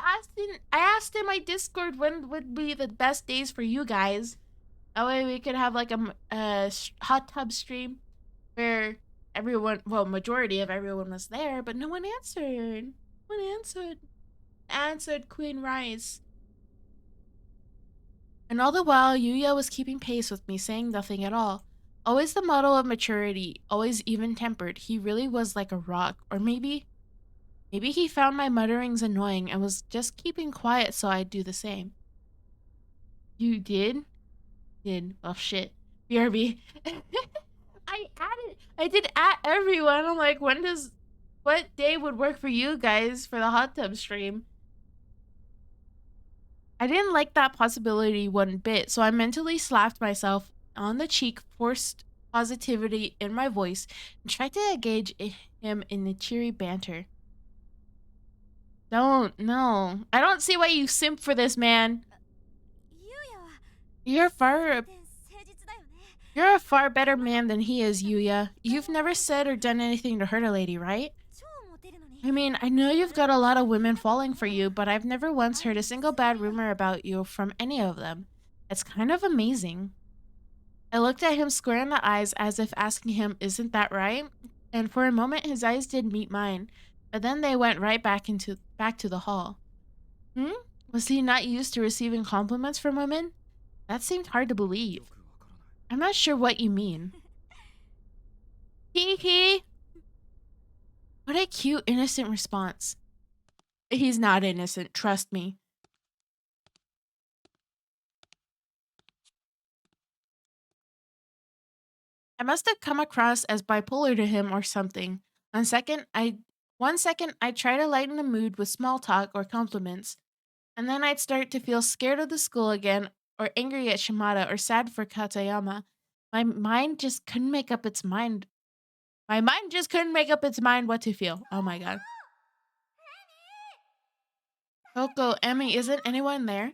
B: asked in my Discord when would be the best days for you guys. That way we could have like a hot tub stream where majority of everyone was there, but no one answered. No one answered Queen Rice. And all the while, Yuya was keeping pace with me, saying nothing at all. Always the model of maturity, always even-tempered. He really was like a rock. Or maybe he found my mutterings annoying and was just keeping quiet so I'd do the same. You did? Oh shit. BRB. I did at everyone. I'm like, what day would work for you guys for the hot tub stream? I didn't like that possibility one bit, so I mentally slapped myself on the cheek, forced positivity in my voice, and tried to engage him in the cheery banter. No. I don't see why you simp for this, man. You're a far better man than he is, Yuya. You've never said or done anything to hurt a lady, right? I mean, I know you've got a lot of women falling for you, but I've never once heard a single bad rumor about you from any of them. It's kind of amazing. I looked at him square in the eyes as if asking him, isn't that right? And for a moment his eyes did meet mine, but then they went right back to the hall. Was he not used to receiving compliments from women? That seemed hard to believe. I'm not sure what you mean. Hee hee. What a cute, innocent response. He's not innocent, trust me. I must have come across as bipolar to him or something. On second, I one second I'd try to lighten the mood with small talk or compliments, and then I'd start to feel scared of the school again, or angry at Shimada, or sad for Katayama. My mind just couldn't make up its mind. My mind just couldn't make up its mind what to feel. Oh my god. Coco, Emmy, isn't anyone there?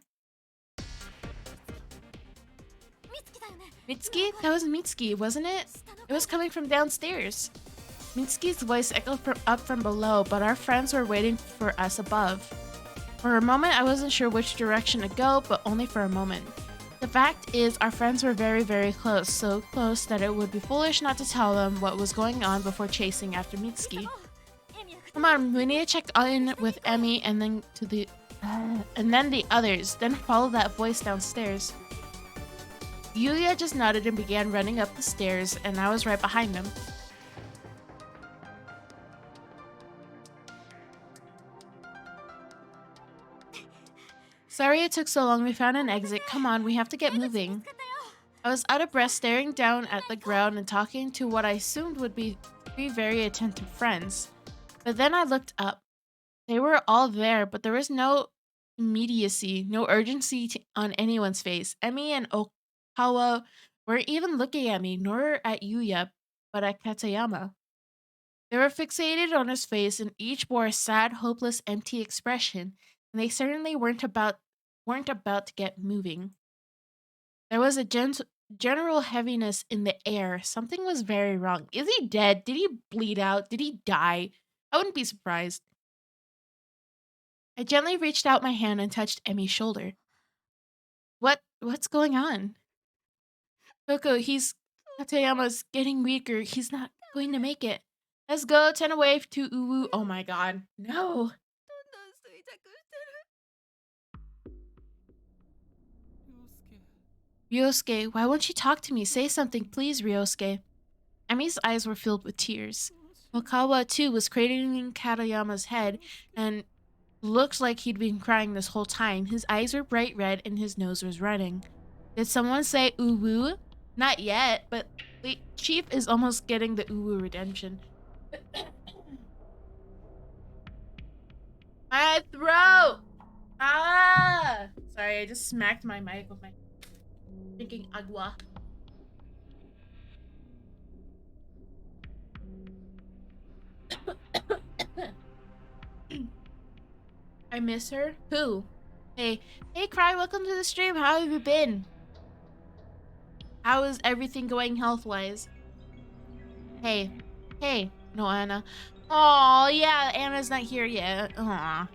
B: Mitsuki? That was Mitsuki, wasn't it? It was coming from downstairs. Mitsuki's voice echoed from up from below, but our friends were waiting for us above. For a moment, I wasn't sure which direction to go, but only for a moment. The fact is, our friends were very, very close, so close that it would be foolish not to tell them what was going on before chasing after Mitsuki. Come on, we need to check in with Emmy and then the others, then follow that voice downstairs. Yuya just nodded and began running up the stairs, and I was right behind him. Sorry it took so long. We found an exit. Come on, we have to get moving. I was out of breath, staring down at the ground and talking to what I assumed would be three very attentive friends. But then I looked up. They were all there, but there was no immediacy, no urgency on anyone's face. Emmy and Okawa weren't even looking at me, nor at Yuya, but at Katayama. They were fixated on his face, and each bore a sad, hopeless, empty expression, and they certainly weren't about to get moving. There was a general heaviness in the air. Something was very wrong. Is he dead? Did he bleed out? Did he die? I wouldn't be surprised. I gently reached out my hand and touched Emmy's shoulder. What's going on? Coco, Katayama's getting weaker. He's not going to make it. Let's go, 10 away to Uwu. Oh my god. No. Ryosuke, why won't you talk to me? Say something, please, Ryosuke. Emmy's eyes were filled with tears. Okawa, too, was cradling Katayama's head and looked like he'd been crying this whole time. His eyes were bright red and his nose was running. Did someone say uwu? Not yet, but the chief is almost getting the uwu redemption. My throat! Ah! Sorry, I just smacked my mic with my drinking agua. I miss her? Who? Hey, Cry, welcome to the stream. How have you been? How is everything going health-wise? Hey, no, Anna. Oh, yeah, Anna's not here yet. Aw.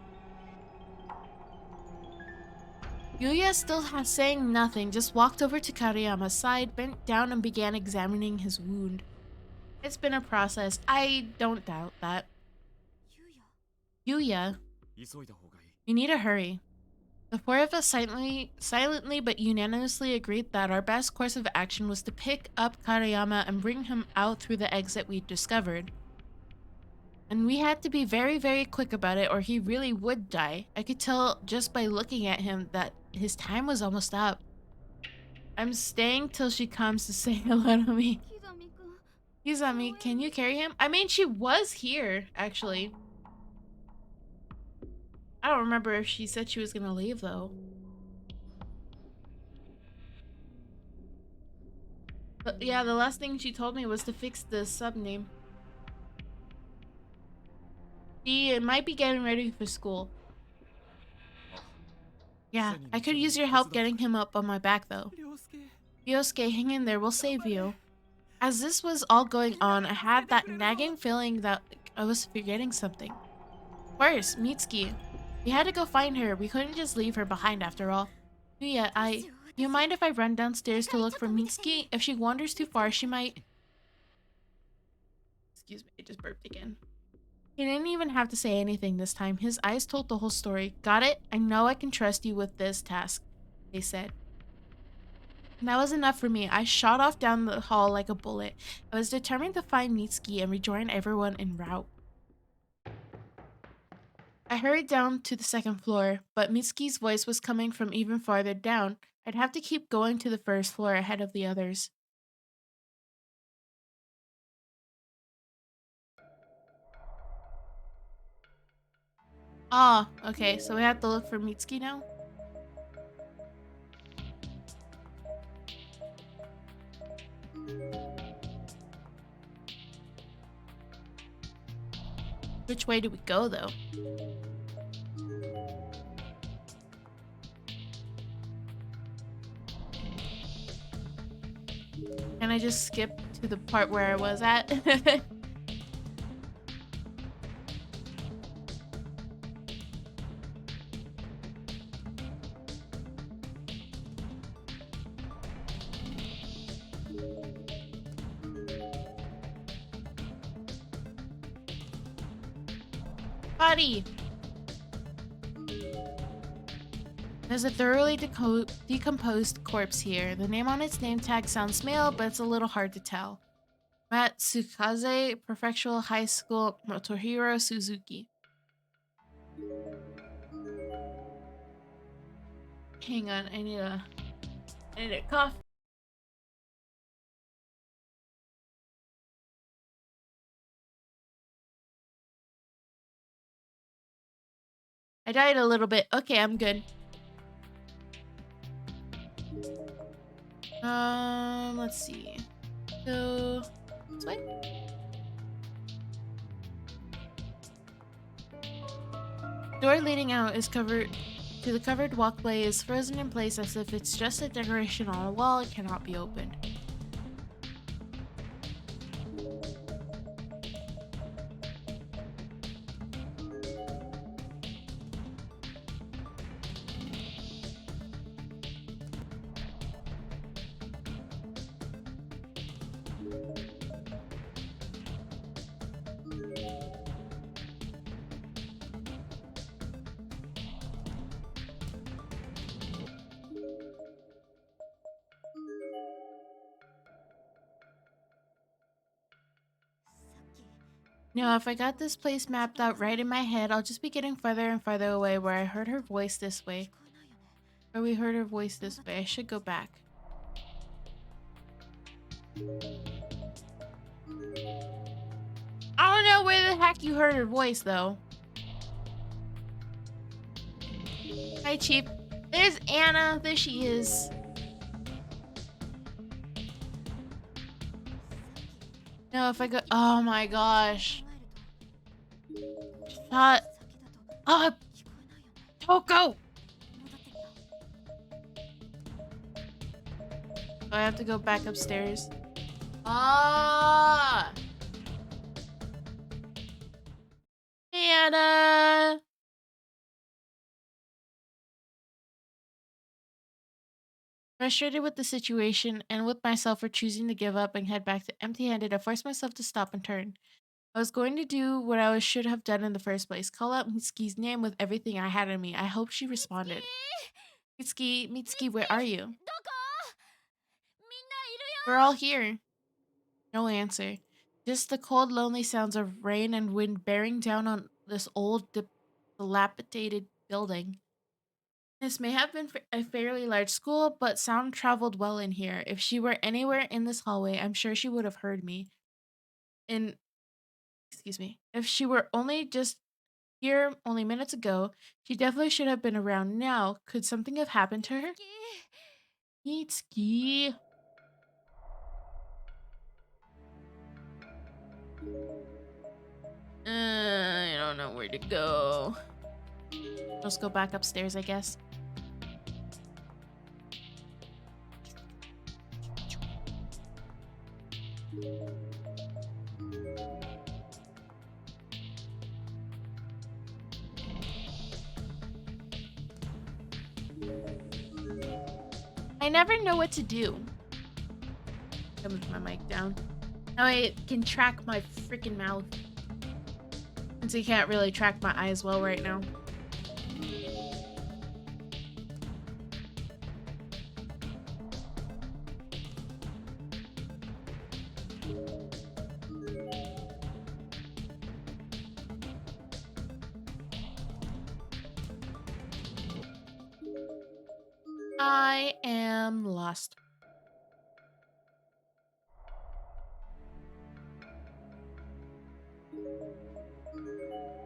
B: Yuya still saying nothing, just walked over to Kariyama's side, bent down and began examining his wound. It's been a process. I don't doubt that. Yuya, you need to hurry. The four of us silently but unanimously agreed that our best course of action was to pick up Kariyama and bring him out through the exit we'd discovered. And we had to be very, very quick about it or he really would die. I could tell just by looking at him that his time was almost up. I'm staying till she comes to say hello to me. Kizami, can you carry him? I mean, she was here, actually. I don't remember if she said she was gonna leave, though. But yeah, the last thing she told me was to fix the sub name. She might be getting ready for school. Yeah, I could use your help getting him up on my back, though. Ryosuke, hang in there, we'll save you. As this was all going on, I had that nagging feeling that I was forgetting something. Where's Mitsuki? We had to go find her. We couldn't just leave her behind after all. Yuya, do you mind if I run downstairs to look for Mitsuki? If she wanders too far, she might... Excuse me, I just burped again. He didn't even have to say anything this time. His eyes told the whole story. Got it? I know I can trust you with this task, they said. And that was enough for me. I shot off down the hall like a bullet. I was determined to find Mitsuki and rejoin everyone en route. I hurried down to the second floor, but Mitsuki's voice was coming from even farther down. I'd have to keep going to the first floor ahead of the others. Ah, okay, so we have to look for Mitsuki now? Which way do we go, though? Can I just skip to the part where I was at? Buddy! There's a thoroughly decomposed corpse here. The name on its name tag sounds male, but it's a little hard to tell. Matsukaze Prefectural High School, Motohiro Suzuki. Hang on, I need a cough. I died a little bit. Okay, I'm good. Let's see. So, this way? Door leading out is covered to the covered walkway is frozen in place as if it's just a decoration on a wall. It cannot be opened. Now, if I got this place mapped out right in my head, I'll just be getting further and further away where I heard her voice this way. Where we heard her voice this way. I should go back. I don't know where the heck you heard her voice, though. Hi, Chief. There's Anna. There she is. No, if I go... Oh, my gosh. Shut up. Toko! Do I have to go back upstairs? Ah! Anna! Frustrated with the situation and with myself for choosing to give up and head back to empty-handed, I forced myself to stop and turn. I was going to do what I should have done in the first place, call out Mitsuki's name with everything I had in me. I hope she responded. Mitsuki, where are you? We're all here. No answer. Just the cold, lonely sounds of rain and wind bearing down on this old, dilapidated building. This may have been a fairly large school, but sound traveled well in here. If she were anywhere in this hallway, I'm sure she would have heard me. And, excuse me, if she were only just here only minutes ago, she definitely should have been around now. Could something have happened to her? Mitsuki. I don't know where to go. Let's go back upstairs, I guess. I never know what to do. I move my mic down. Now I can track my freaking mouth. Since I can't really track my eyes well right now. I am lost.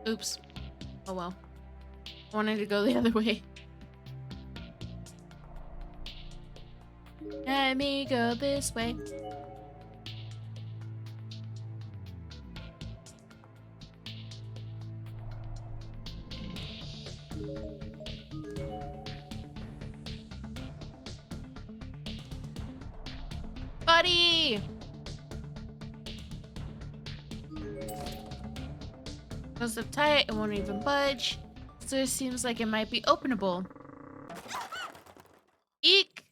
B: Oops. Oh well. I wanted to go the other way. Let me go this way. Buddy! Closed up tight, it won't even budge. So it seems like it might be openable. Eek!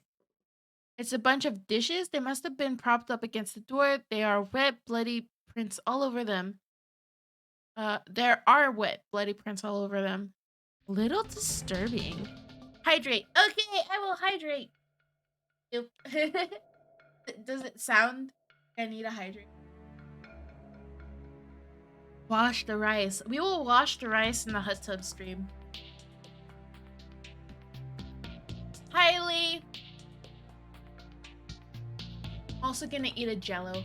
B: It's a bunch of dishes. They must have been propped up against the door. They are wet, bloody prints all over them. There are wet, bloody prints all over them. Little disturbing. Hydrate. Okay, I will hydrate. Nope. Does it sound I need a hydrate? Wash the rice. We will wash the rice in the hot tub stream. Highly. Also gonna eat a Jello.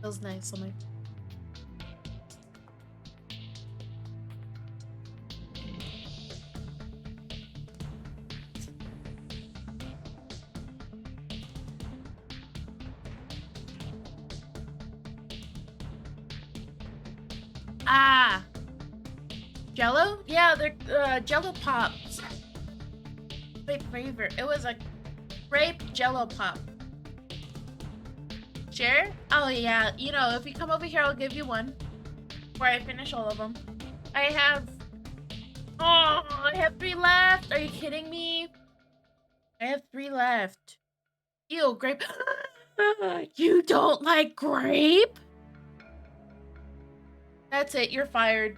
B: Feels nice on my. Ah, Jello? Yeah, they're Jello pops. Great flavor. It was a grape Jello pop. Share? Oh yeah, you know, if you come over here, I'll give you one. Before I finish all of them. I have 3 left. Are you kidding me? I have 3 left. Ew, grape. You don't like grape? That's it. You're fired.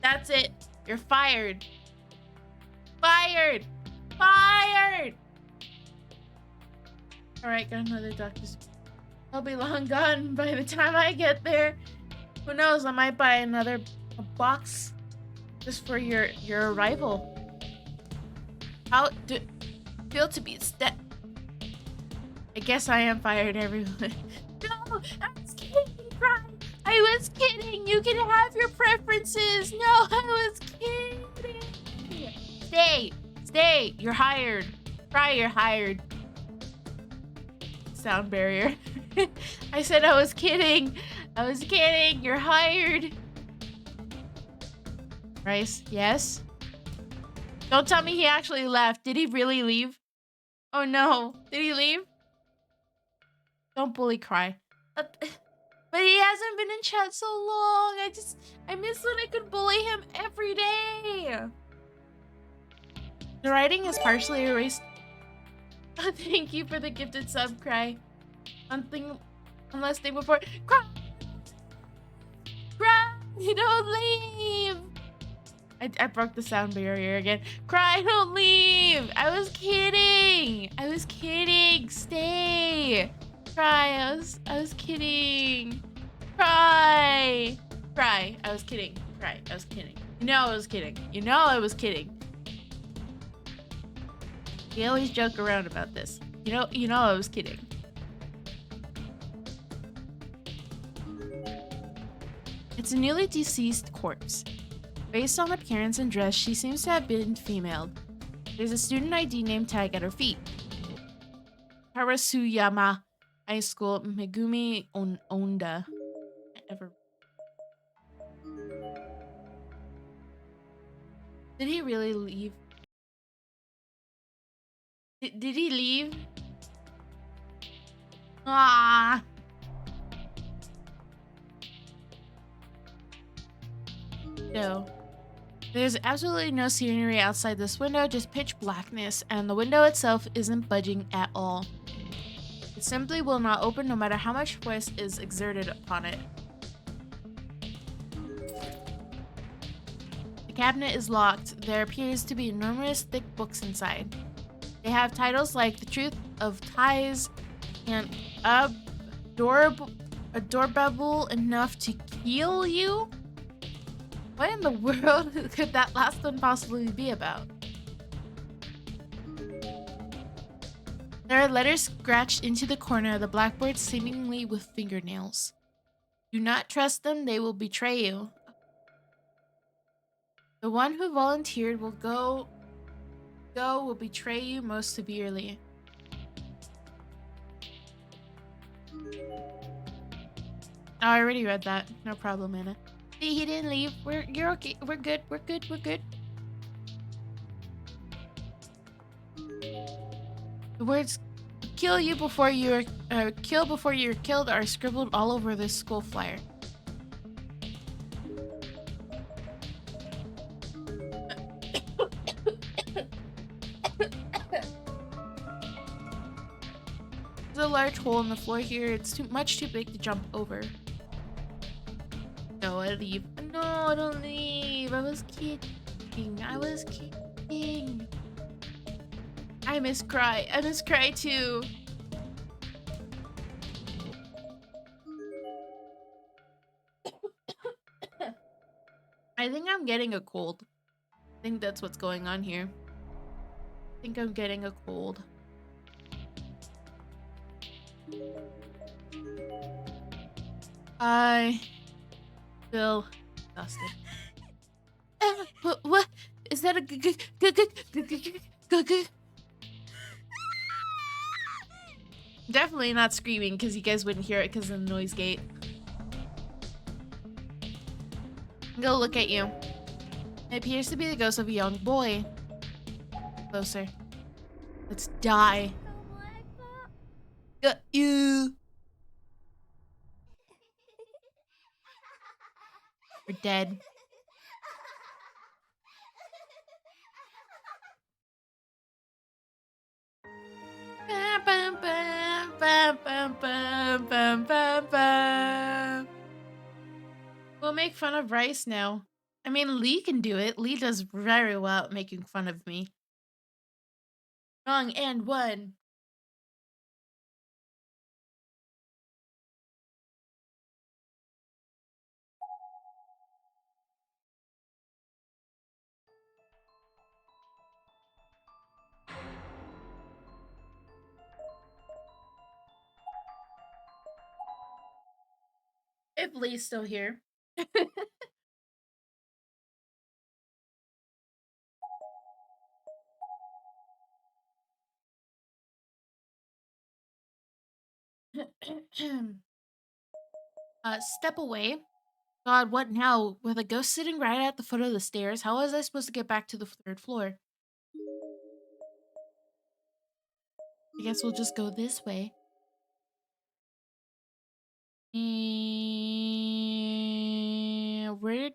B: That's it. You're fired. Fired. Fired. All right, got another doctor's. I'll be long gone by the time I get there. Who knows? I might buy another box just for your arrival. How do feel to be step? I guess I am fired, everyone. No, I was kidding, Brian. I was kidding. You can have your preferences. No, I was kidding. Stay. Stay. You're hired. Try, you're hired. Sound barrier. I said I was kidding. I was kidding. You're hired. Rice, yes? Don't tell me he actually left. Did he really leave? Oh no. Did he leave? Don't bully Cry. But he hasn't been in chat so long. I miss when I could bully him every day. The writing is partially erased. Oh, thank you for the gifted sub, Cry. One last thing before. Cry! Cry! Don't leave! I broke the sound barrier again. Cry, don't leave! I was kidding! I was kidding! Stay! Cry, I was kidding. Cry! Cry, I was kidding. Cry, I was kidding. You know I was kidding. You know I was kidding. We always joke around about this. You know I was kidding. It's a newly deceased corpse. Based on appearance and dress, she seems to have been female. There's a student ID name tag at her feet. Karasuyama High School, Megumi Onda. Did he really leave? Did he leave? Ah. No. There's absolutely no scenery outside this window, just pitch blackness, and the window itself isn't budging at all. It simply will not open no matter how much force is exerted upon it. The cabinet is locked. There appears to be numerous thick books inside. They have titles like The Truth of Ties and Adorable Enough to Kill You? What in the world could that last one possibly be about? There are letters scratched into the corner of the blackboard, seemingly with fingernails. Do not trust them, they will betray you. The one who volunteered will betray you most severely. Oh, I already read that. No problem, Anna. See, he didn't leave. You're okay. We're good. We're good. We're good. The words "kill you before you're kill before you're killed" are scribbled all over this school flyer. There's a large hole in the floor here. It's too big to jump over. No, I leave. No, don't leave. I was kidding. I was kidding. I miss Cry. I miss Cry too. I think I'm getting a cold. I think that's what's going on here. I think I'm getting a cold. I feel exhausted. What? Is that a Definitely not screaming because you guys wouldn't hear it because of the noise gate. Go look at you. It appears to be the ghost of a young boy. Closer. Let's die. Got you. We're dead. We'll make fun of Rice now. I mean, Lee can do it. Lee does very well at making fun of me. Wrong and one. If Lee's still here. Step away. God, what now? With a ghost sitting right at the foot of the stairs, how was I supposed to get back to the third floor? I guess we'll just go this way. Where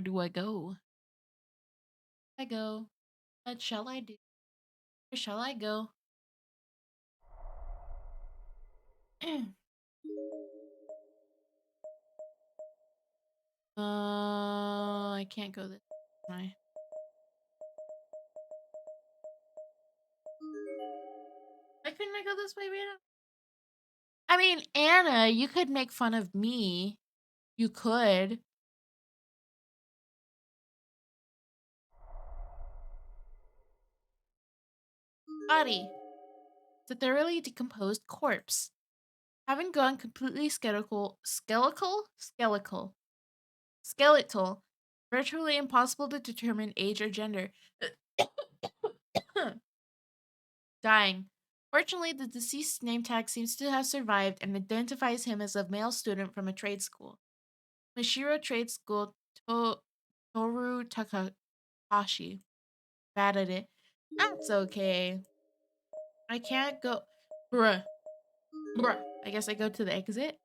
B: do I go? I go. What shall I do? Where shall I go? I can't go this way. Why couldn't I go this way, Rita? I mean, Anna, you could make fun of me. You could. Body. It's a thoroughly decomposed corpse. Having gone completely skeletal, virtually impossible to determine age or gender. Dying. Fortunately, the deceased's name tag seems to have survived and identifies him as a male student from a trade school. Mishiro Trade School Toru Takahashi. Bad at it. That's okay. I can't go. Bruh. Bruh. I guess I go to the exit.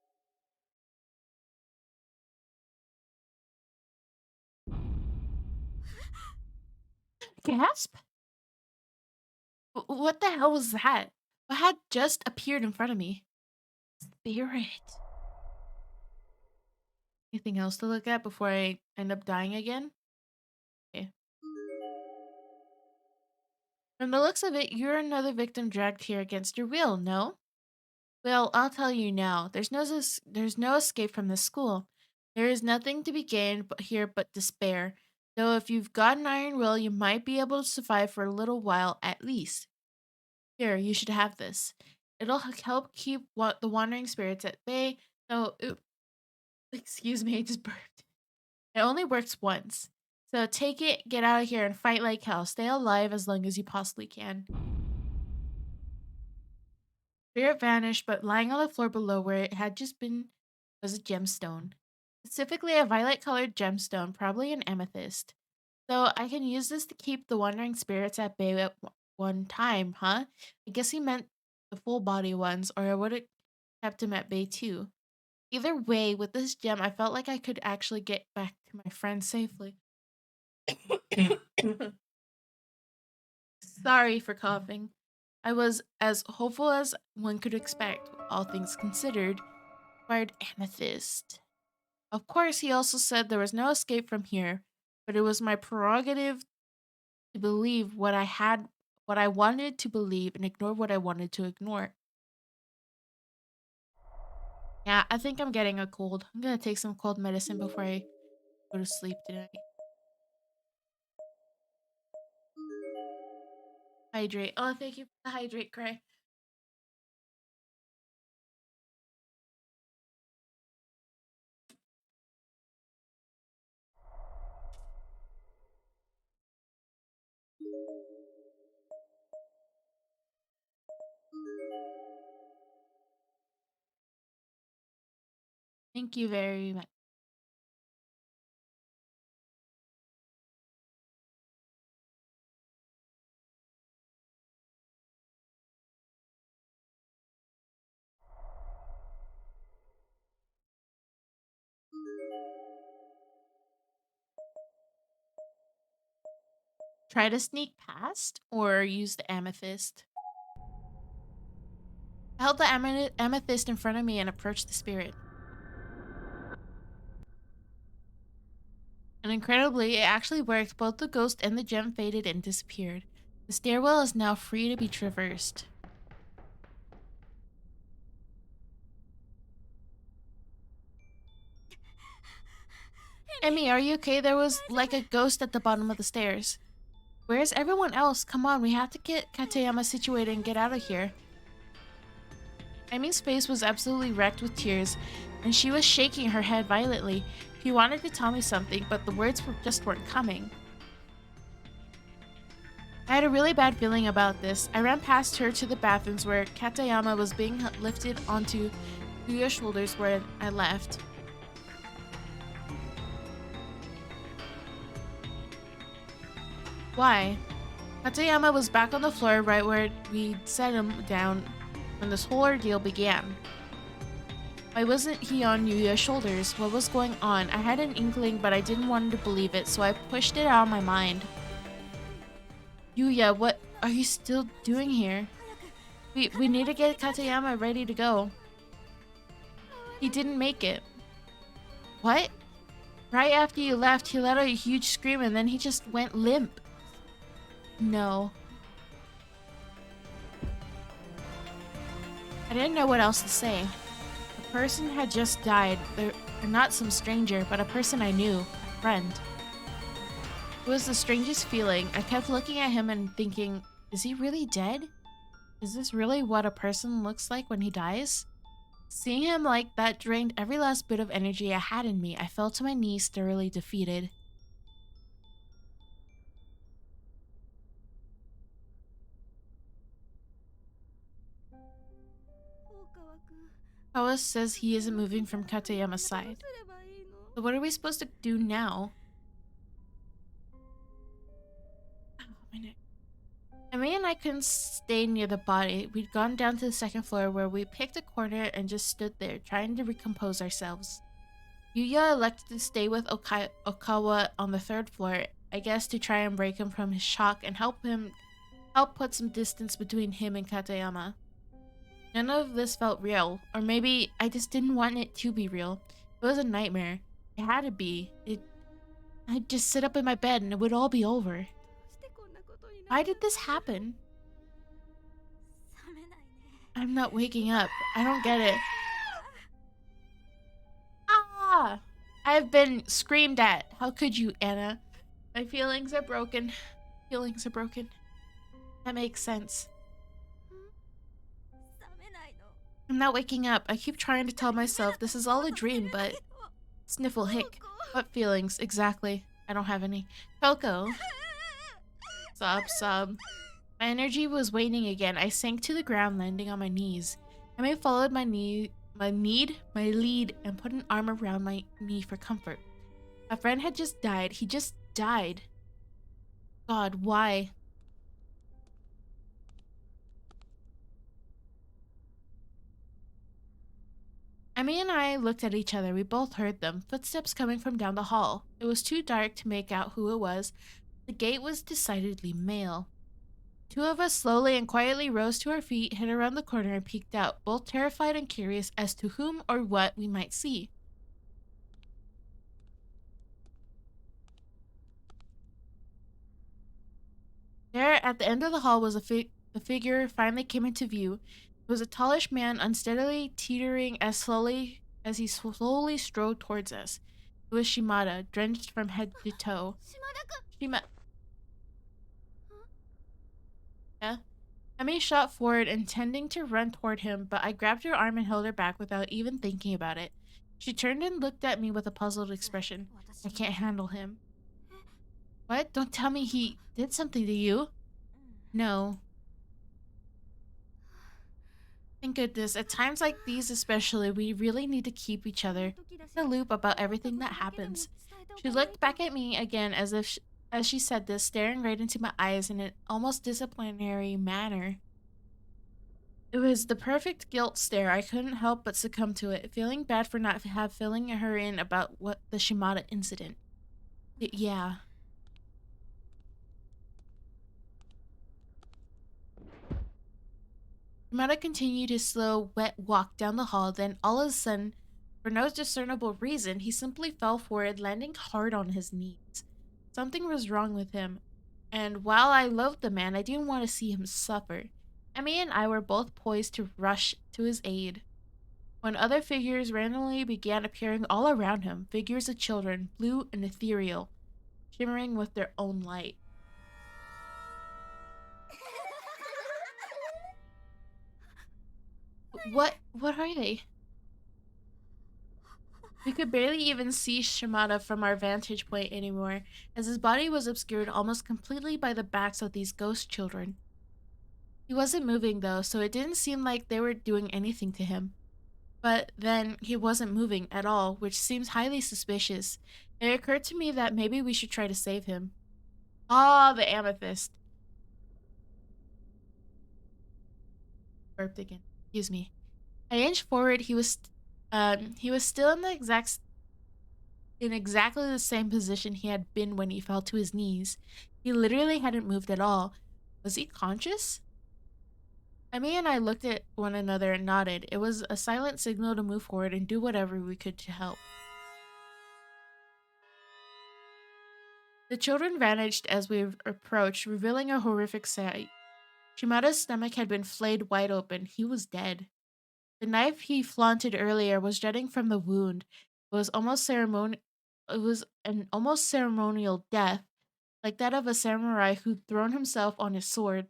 B: Gasp? What the hell was that? What had just appeared in front of me? Spirit. Anything else to look at before I end up dying again? Okay. From the looks of it, you're another victim dragged here against your will, no? Well, I'll tell you now. There's no escape from this school. There is nothing to be gained here but despair. Though if you've got an iron will, you might be able to survive for a little while at least. Here, you should have this. It'll help keep the wandering spirits at bay. So, excuse me, I just burped. It only works once. So take it, get out of here, and fight like hell. Stay alive as long as you possibly can. Spirit vanished, but lying on the floor below where it had just been was a gemstone. Specifically, a violet colored gemstone, probably an amethyst. So I can use this to keep the wandering spirits at bay at one time, huh? I guess he meant the full body ones, or I would have kept him at bay too. Either way, with this gem, I felt like I could actually get back to my friends safely. Sorry for coughing. I was as hopeful as one could expect, all things considered. Required amethyst. Of course, he also said there was no escape from here, but it was my prerogative to believe what I wanted to believe, and ignore what I wanted to ignore. Yeah, I think I'm getting a cold. I'm gonna take some cold medicine before I go to sleep tonight. Hydrate. Oh, thank you for the hydrate, Cray. Thank you very much. Try to sneak past or use the amethyst. I held the amethyst in front of me and approached the spirit. And incredibly, it actually worked. Both the ghost and the gem faded and disappeared. The stairwell is now free to be traversed. Emmy, are you okay? There was like a ghost at the bottom of the stairs. Where's everyone else? Come on, we have to get Katayama situated and get out of here. Emmy's face was absolutely wrecked with tears, and she was shaking her head violently. She wanted to tell me something, but the words just weren't coming. I had a really bad feeling about this. I ran past her to the bathrooms where Katayama was being lifted onto Yuya's shoulders where I left. Why? Katayama was back on the floor right where we set him down when this whole ordeal began. Why wasn't he on Yuya's shoulders? What was going on? I had an inkling, but I didn't want to believe it, so I pushed it out of my mind. Yuya, what are you still doing here? We need to get Katayama ready to go. He didn't make it. What? Right after you left, he let out a huge scream and then he just went limp. No. I didn't know what else to say. The person had just died. They're not some stranger, but a person I knew, a friend. It was the strangest feeling. I kept looking at him and thinking, is he really dead? Is this really what a person looks like when he dies? Seeing him like that drained every last bit of energy I had in me. I fell to my knees, thoroughly defeated. Kawa says he isn't moving from Katayama's side. So what are we supposed to do now? Oh, my neck. Emi and I couldn't stay near the body. We'd gone down to the second floor where we picked a corner and just stood there, trying to recompose ourselves. Yuya elected to stay with Okawa on the third floor, I guess to try and break him from his shock and help put some distance between him and Katayama. None of this felt real, or maybe I just didn't want it to be real. It was a nightmare. It had to be. I'd just sit up in my bed and it would all be over. Why did this happen? I'm not waking up. I don't get it. Ah! I've been screamed at. How could you, Anna? My feelings are broken. Feelings are broken. That makes sense. I'm not waking up. I keep trying to tell myself this is all a dream, but... Sniffle hick. What feelings? Exactly. I don't have any. Coco. Sob. My energy was waning again. I sank to the ground, landing on my knees. Emma followed my lead, and put an arm around my knee for comfort. A friend had just died. He just died. God, why? Emmy and I looked at each other. We both heard them, footsteps coming from down the hall. It was too dark to make out who it was. The gate was decidedly male. Two of us slowly and quietly rose to our feet, hid around the corner, and peeked out, both terrified and curious as to whom or what we might see. There, at the end of the hall, was a figure finally came into view. It was a tallish man, unsteadily teetering as he slowly strode towards us. It was Shimada, drenched from head to toe. Shimada. Yeah? Emi shot forward, intending to run toward him, but I grabbed her arm and held her back without even thinking about it. She turned and looked at me with a puzzled expression. I can't handle him. What? Don't tell me he did something to you. No. Thank goodness. At times like these especially, we really need to keep each other in the loop about everything that happens. She looked back at me again as she said this, staring right into my eyes in an almost disciplinary manner. It was the perfect guilt stare. I couldn't help but succumb to it, feeling bad for not filling her in about what the Shimada incident. Yeah. Shimada continued his slow, wet walk down the hall, then all of a sudden, for no discernible reason, he simply fell forward, landing hard on his knees. Something was wrong with him, and while I loved the man, I didn't want to see him suffer. Emmy and I were both poised to rush to his aid, when other figures randomly began appearing all around him, figures of children, blue and ethereal, shimmering with their own light. What are they? We could barely even see Shimada from our vantage point anymore, as his body was obscured almost completely by the backs of these ghost children. He wasn't moving though, so it didn't seem like they were doing anything to him. But then he wasn't moving at all, which seems highly suspicious. It occurred to me that maybe we should try to save him. Ah, the amethyst. Burped again. Excuse me. I inched forward. He was still in exactly the same position he had been when he fell to his knees. He literally hadn't moved at all. Was he conscious? Emmy and I looked at one another and nodded. It was a silent signal to move forward and do whatever we could to help. The children vanished as we approached, revealing a horrific sight. Shimada's stomach had been flayed wide open. He was dead. The knife he flaunted earlier was jutting from the wound. It was an almost ceremonial death, like that of a samurai who'd thrown himself on his sword.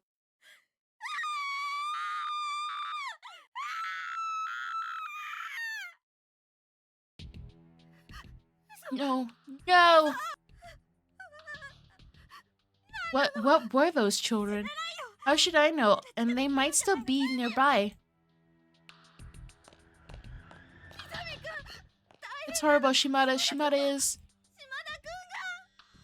B: No. What were those children? How should I know? And they might still be nearby. It's horrible. Shimada is...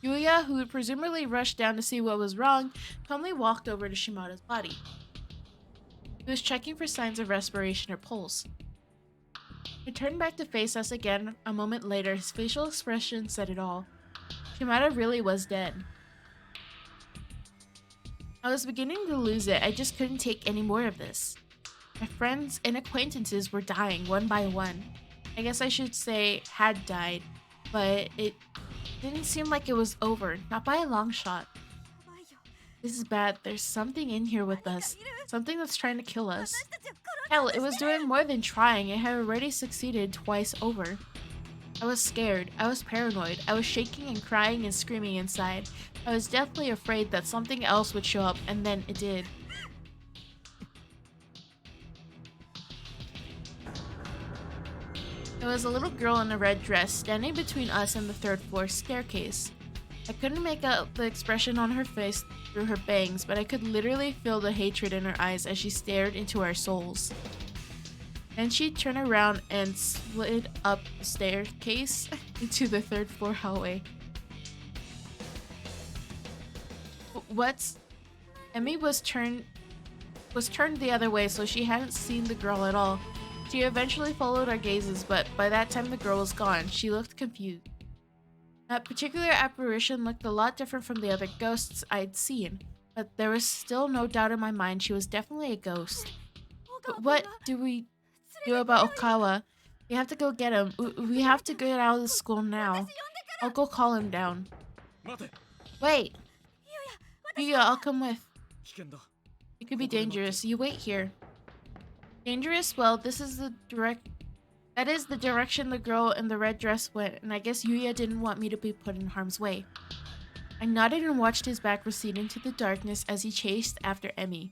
B: Yuya, who had presumably rushed down to see what was wrong, calmly walked over to Shimada's body. He was checking for signs of respiration or pulse. He turned back to face us again a moment later. His facial expression said it all. Shimada really was dead. I was beginning to lose it. I just couldn't take any more of this. My friends and acquaintances were dying one by one. I guess I should say had died, but it didn't seem like it was over, not by a long shot. This is bad. There's something in here with us. Something that's trying to kill us. Hell, it was doing more than trying. It had already succeeded twice over. I was scared. I was paranoid. I was shaking and crying and screaming inside. I was deathly afraid that something else would show up, and then it did. There was a little girl in a red dress standing between us and the third floor staircase. I couldn't make out the expression on her face through her bangs, but I could literally feel the hatred in her eyes as she stared into our souls. Then she turned around and slid up the staircase into the third floor hallway. Emmy was turned the other way, so she hadn't seen the girl at all. She eventually followed our gazes, but by that time the girl was gone. She looked confused. That particular apparition looked a lot different from the other ghosts I'd seen, but there was still no doubt in my mind she was definitely a ghost. But what do we do about Okawa? We have to go get him. We have to get out of the school now. I'll go call him down. Wait! Yuya, I'll come with. It could be dangerous. You wait here. Dangerous? Well, that is the direction the girl in the red dress went, and I guess Yuya didn't want me to be put in harm's way. I nodded and watched his back recede into the darkness as he chased after Emmy.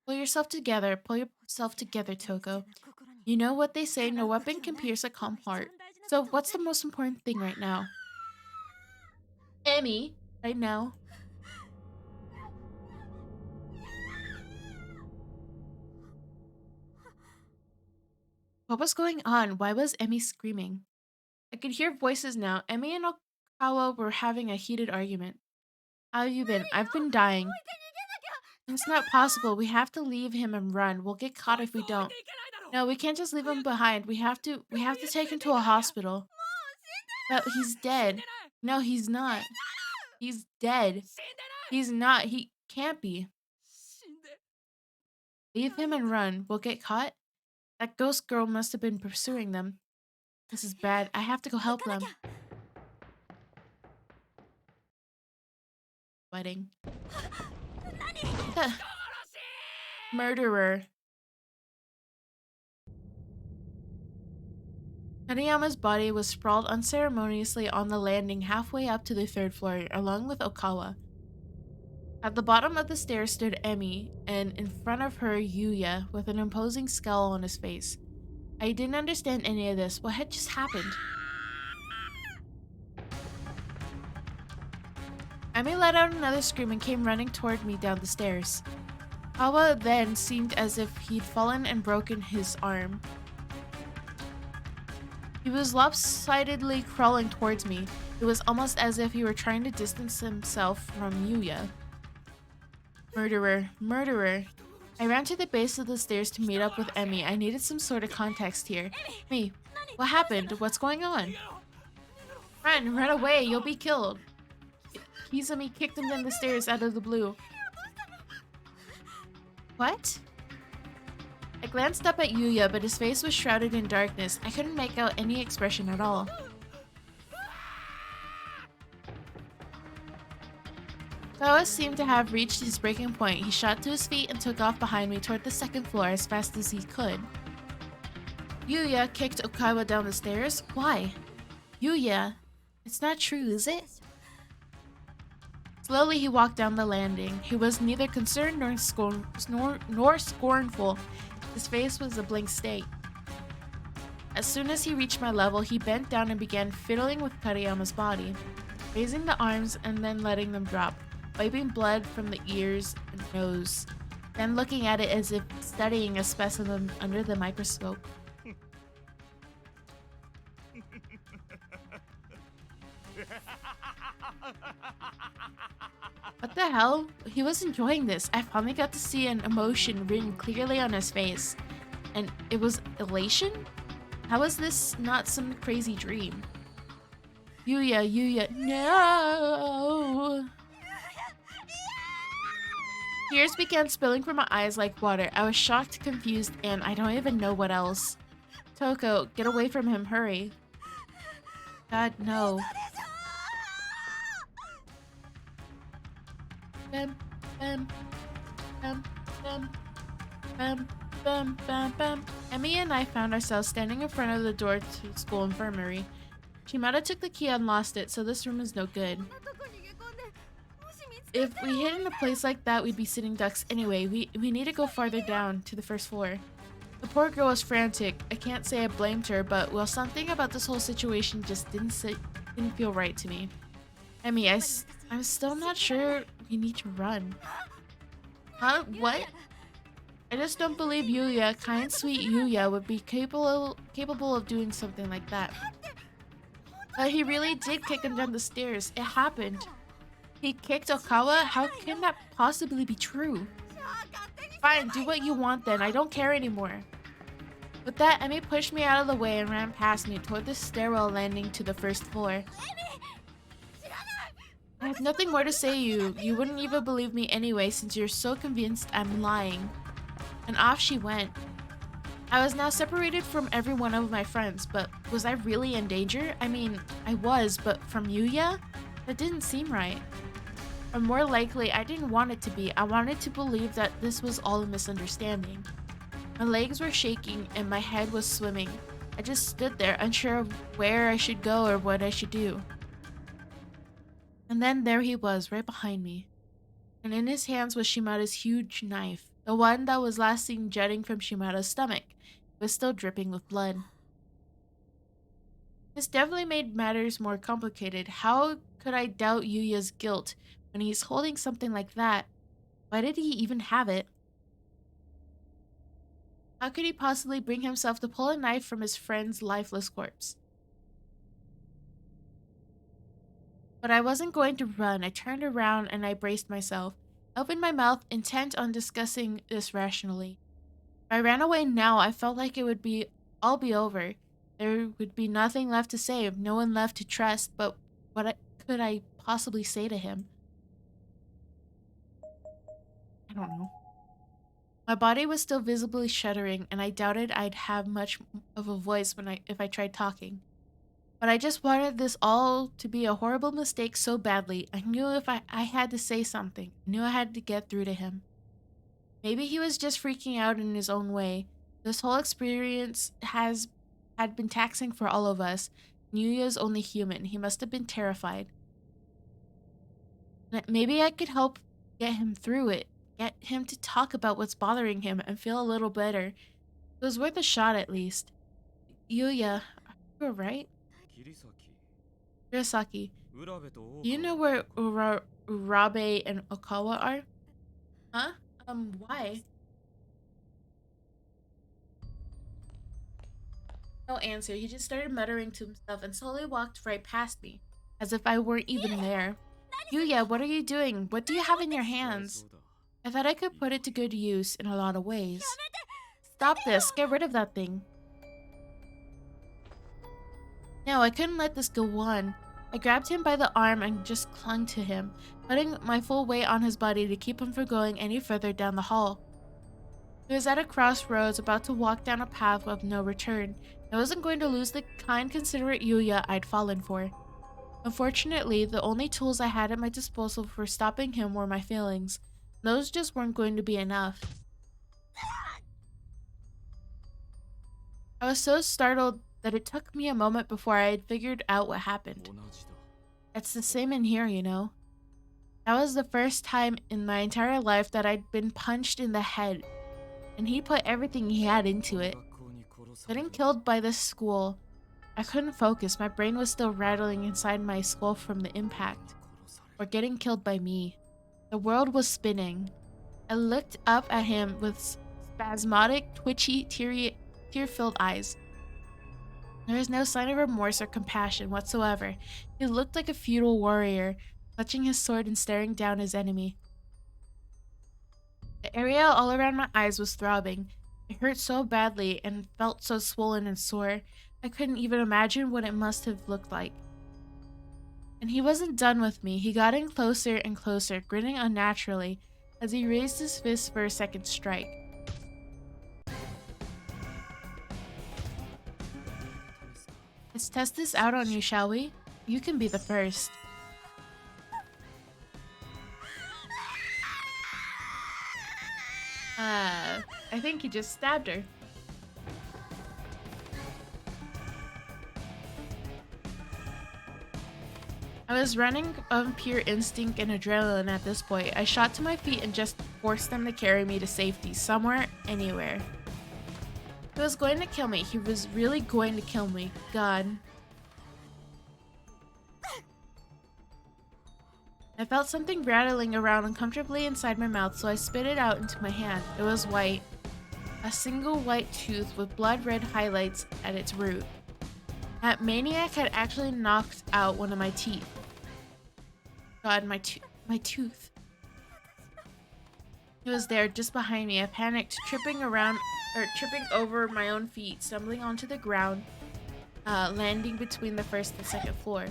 B: Pull yourself together, Toko. You know what they say, no weapon can pierce a calm heart. So what's the most important thing right now? Emmy, right now. What was going on? Why was Emmy screaming? I could hear voices now. Emmy and Okawa were having a heated argument. How have you been? I've been dying. It's not possible. We have to leave him and run. We'll get caught if we don't. No, we can't just leave him behind. We have to take him to a hospital. But he's dead. No, he's not. He's dead. He's not. He can't be. Leave him and run. We'll get caught. That ghost girl must have been pursuing them. This is bad. I have to go help them. Wedding. Murderer. Kaneyama's body was sprawled unceremoniously on the landing halfway up to the third floor, along with Okawa. At the bottom of the stairs stood Emmy, and in front of her Yuya, with an imposing scowl on his face. I didn't understand any of this. What had just happened? Emmy let out another scream and came running toward me down the stairs. Kawa then seemed as if he'd fallen and broken his arm. He was lopsidedly crawling towards me. It was almost as if he were trying to distance himself from Yuya. Murderer. Murderer. I ran to the base of the stairs to meet up with Emmy. I needed some sort of context here. Me. What happened? What's going on? Run away. You'll be killed. Kizumi kicked him down the stairs out of the blue. What? I glanced up at Yuya, but his face was shrouded in darkness. I couldn't make out any expression at all. Kawa seemed to have reached his breaking point. He shot to his feet and took off behind me toward the second floor as fast as he could. Yuya kicked Okawa down the stairs. Why? Yuya, it's not true, is it? Slowly he walked down the landing. He was neither concerned nor scornful. His face was a blank state. As soon as he reached my level, he bent down and began fiddling with Kariyama's body, raising the arms and then letting them drop, wiping blood from the ears and nose, then looking at it as if studying a specimen under the microscope. What the hell? He was enjoying this. I finally got to see an emotion written clearly on his face. And it was elation? How is this not some crazy dream? Yuya, no! Tears began spilling from my eyes like water. I was shocked, confused, and I don't even know what else. Toko, get away from him, hurry. God, no. Bam, bam, bam, bam, bam, bam, bam, bam. Emmy and I found ourselves standing in front of the door to the school infirmary. Shimada took the key and lost it, so this room is no good. If we hid in a place like that, we'd be sitting ducks anyway. We need to go farther down to the first floor. The poor girl was frantic. I can't say I blamed her, but well, something about this whole situation just didn't feel right to me. I mean, I'm still not sure we need to run. Huh? What? I just don't believe Yuya, kind sweet Yuya, would be capable of doing something like that. But he really did kick him down the stairs. It happened. He kicked Okawa? How can that possibly be true? Fine, do what you want then. I don't care anymore. With that, Emmy pushed me out of the way and ran past me toward the stairwell landing to the first floor. I have nothing more to say you. You wouldn't even believe me anyway since you're so convinced I'm lying. And off she went. I was now separated from every one of my friends, but was I really in danger? I mean, I was, but from Yuya? That didn't seem right. Or more likely, I didn't want it to be. I wanted to believe that this was all a misunderstanding. My legs were shaking and my head was swimming. I just stood there, unsure of where I should go or what I should do. And then there he was, right behind me. And in his hands was Shimada's huge knife, the one that was last seen jutting from Shimada's stomach. It was still dripping with blood. This definitely made matters more complicated. How could I doubt Yuya's guilt when he's holding something like that? Why did he even have it? How could he possibly bring himself to pull a knife from his friend's lifeless corpse? But I wasn't going to run. I turned around and I braced myself. I opened my mouth, intent on discussing this rationally. If I ran away now, I felt like it would all be over. There would be nothing left to say, no one left to trust, but what could I possibly say to him? I don't know. My body was still visibly shuddering, and I doubted I'd have much of a voice if I tried talking. But I just wanted this all to be a horrible mistake so badly. I knew if I had to say something. I knew I had to get through to him. Maybe he was just freaking out in his own way. This whole experience had been taxing for all of us. Yuya's only human. He must have been terrified. Maybe I could help get him through it. Get him to talk about what's bothering him and feel a little better. It was worth a shot at least. Yuya, you were right? Hirosaki, do you know where Urabe and Okawa are? Huh? Why? No answer. He just started muttering to himself and slowly walked right past me, as if I weren't even there. Yuya, what are you doing? What do you have in your hands? I thought I could put it to good use in a lot of ways. Stop this. Get rid of that thing. No, I couldn't let this go on. I grabbed him by the arm and just clung to him, putting my full weight on his body to keep him from going any further down the hall. He was at a crossroads, about to walk down a path of no return. I wasn't going to lose the kind, considerate Yuya I'd fallen for. Unfortunately, the only tools I had at my disposal for stopping him were my feelings. Those just weren't going to be enough. I was so startled that it took me a moment before I had figured out what happened. It's the same in here, you know. That was the first time in my entire life that I'd been punched in the head, and he put everything he had into it. Getting killed by this school, I couldn't focus. My brain was still rattling inside my skull from the impact. Or getting killed by me. The world was spinning. I looked up at him with spasmodic, twitchy, tear-filled eyes. There was no sign of remorse or compassion whatsoever. He looked like a feudal warrior, clutching his sword and staring down his enemy. The area all around my eyes was throbbing. It hurt so badly and felt so swollen and sore. I couldn't even imagine what it must have looked like. And he wasn't done with me. He got in closer and closer, grinning unnaturally, as he raised his fist for a second strike. Let's test this out on you, shall we? You can be the first. I think he just stabbed her. I was running on pure instinct and adrenaline at this point. I shot to my feet and just forced them to carry me to safety, somewhere, anywhere. He was going to kill me. He was really going to kill me. God. I felt something rattling around uncomfortably inside my mouth, so I spit it out into my hand. It was white. A single white tooth with blood red highlights at its root. That maniac had actually knocked out one of my teeth. God, my tooth. It was there, just behind me. I panicked, tripping over my own feet, stumbling onto the ground, landing between the first and second floor.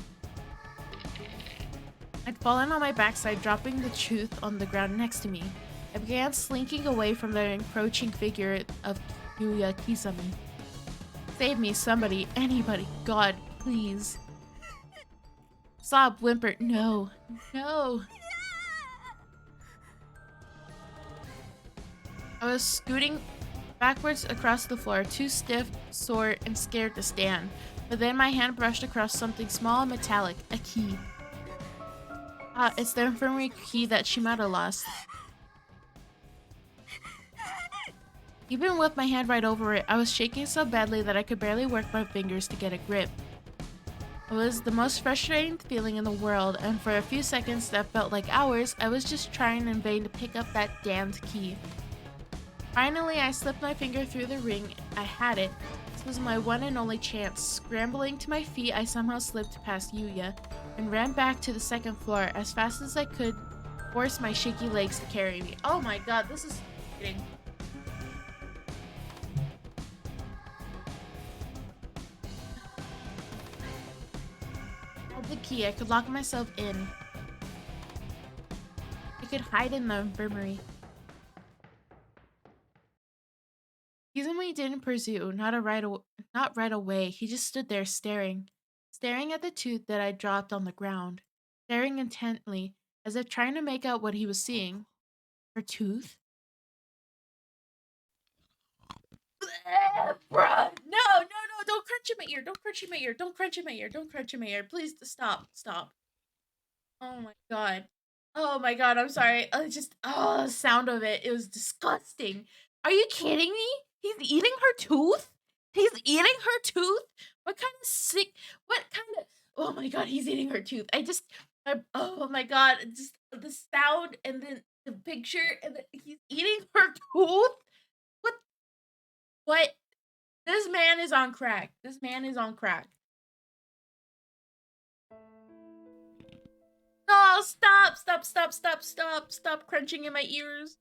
B: I'd fallen on my backside, dropping the tooth on the ground next to me. I began slinking away from the encroaching figure of Yuya Kisame. Save me, somebody, anybody, God, please. Sob, whimper, no, no. I was scooting backwards across the floor, too stiff, sore, and scared to stand. But then my hand brushed across something small and metallic, a key. Ah, it's the infirmary key that Shimada lost. Even with my hand right over it, I was shaking so badly that I could barely work my fingers to get a grip. It was the most frustrating feeling in the world, and for a few seconds that felt like hours, I was just trying in vain to pick up that damned key. Finally, I slipped my finger through the ring. I had it. This was my one and only chance. Scrambling to my feet, I somehow slipped past Yuya and ran back to the second floor as fast as I could, force my shaky legs to carry me. Oh my god, this is kidding. The key, I could lock myself in. I could hide in the infirmary. Kizumi didn't pursue, not right away. He just stood there staring at the tooth that I dropped on the ground, staring intently, as if trying to make out what he was seeing. Her tooth? Bruh! No, don't crunch in my ear, don't crunch in my ear, don't crunch in my ear, don't crunch in my ear. Please stop. Oh my god, I'm sorry. The sound of it. It was disgusting. Are you kidding me? He's eating her tooth? What kind of, oh my god, he's eating her tooth. Oh my god, just the sound and then the picture and he's eating her tooth? What? This man is on crack. No, stop crunching in my ears.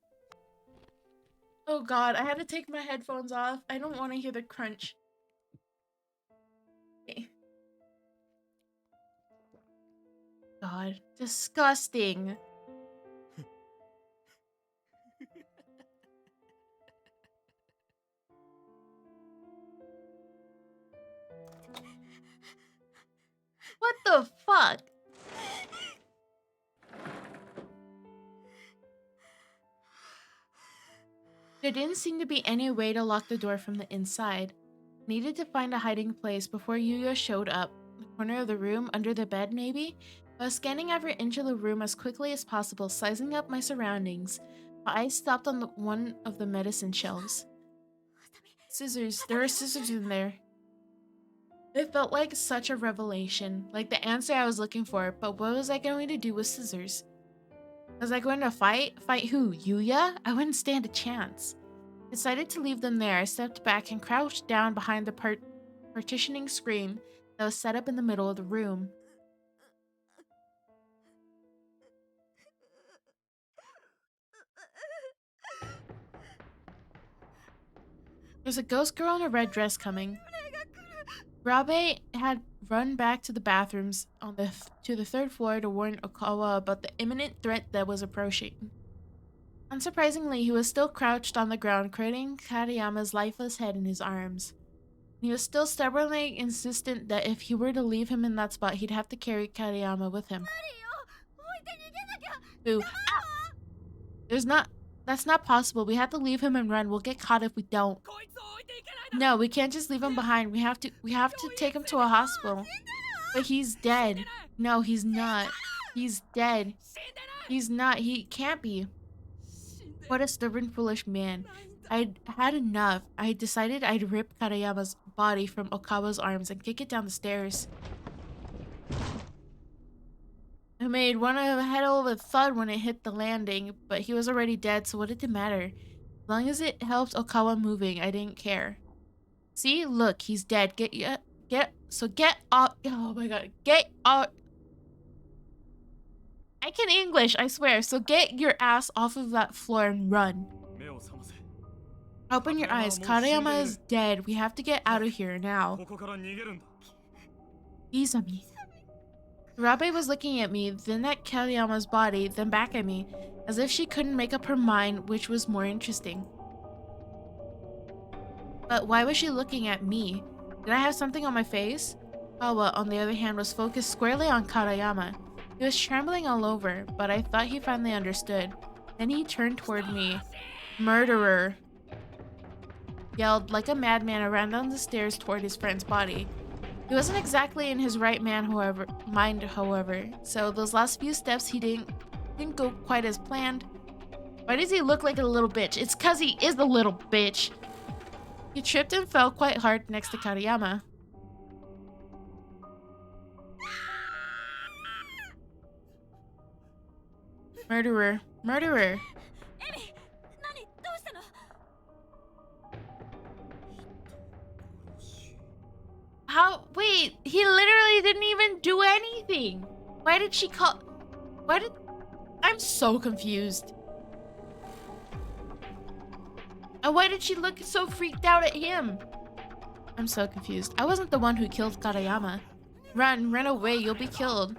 B: Oh god, I had to take my headphones off. I don't want to hear the crunch. Okay. God, disgusting. What the fuck? There didn't seem to be any way to lock the door from the inside. Needed to find a hiding place before Yuya showed up. The corner of the room, under the bed maybe? I was scanning every inch of the room as quickly as possible, sizing up my surroundings. My eyes stopped on one of the medicine shelves. Scissors. There were scissors in there. It felt like such a revelation, like the answer I was looking for, but what was I going to do with scissors? Was I going to fight? Fight who? Yuya? I wouldn't stand a chance. Decided to leave them there. I stepped back and crouched down behind the partitioning screen that was set up in the middle of the room. There's a ghost girl in a red dress coming. Rabe had run back to the bathrooms to the third floor to warn Okawa about the imminent threat that was approaching. Unsurprisingly, he was still crouched on the ground, cradling Katayama's lifeless head in his arms. He was still stubbornly insistent that if he were to leave him in that spot, he'd have to carry Katayama with him. Boo. Ah! That's not possible. We have to leave him and run. We'll get caught if we don't. No, we can't just leave him behind. We have to take him to a hospital. But he's dead. No, he's not. He's dead. He's not. He can't be. What a stubborn, foolish man. I'd had enough. I decided I'd rip Karayama's body from Okawa's arms and kick it down the stairs. It made one hell of a thud when it hit the landing, but he was already dead, so what did it matter? As long as it helped Okawa moving, I didn't care. See? Look, he's dead. Get off. Oh my god. Get off. I can English, I swear. So get your ass off of that floor and run. Open your eyes. Karayama is dead. We have to get out of here now. Izami. Rabe was looking at me, then at Karayama's body, then back at me, as if she couldn't make up her mind which was more interesting. But why was she looking at me? Did I have something on my face? Kawa, on the other hand, was focused squarely on Karayama. He was trembling all over, but I thought he finally understood. Then he turned toward me. Murderer! Yelled like a madman and ran down the stairs toward his friend's body. He wasn't exactly in his right mind, however, so those last few steps he didn't go quite as planned. Why does he look like a little bitch? It's 'cause he is a little bitch. He tripped and fell quite hard next to Karayama. Murderer. Murderer. How? Wait, he literally didn't even do anything. Why did she call? Why did? I'm so confused. And why did she look so freaked out at him? I'm so confused. I wasn't the one who killed Karayama. Run away, you'll be killed.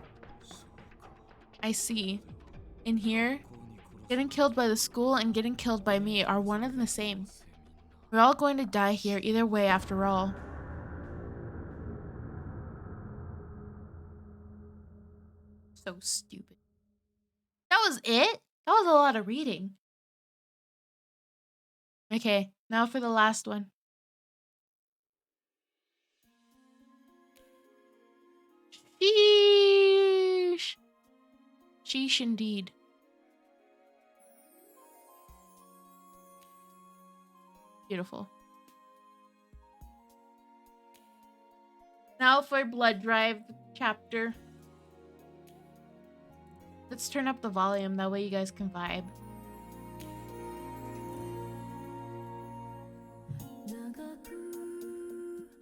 B: I see. In here, getting killed by the school and getting killed by me are one and the same. We're all going to die here either way after all. So stupid. That was it? That was a lot of reading. Okay, now for the last one. Sheesh. Sheesh indeed. Beautiful. Now for Blood Drive chapter. Let's turn up the volume, that way you guys can vibe.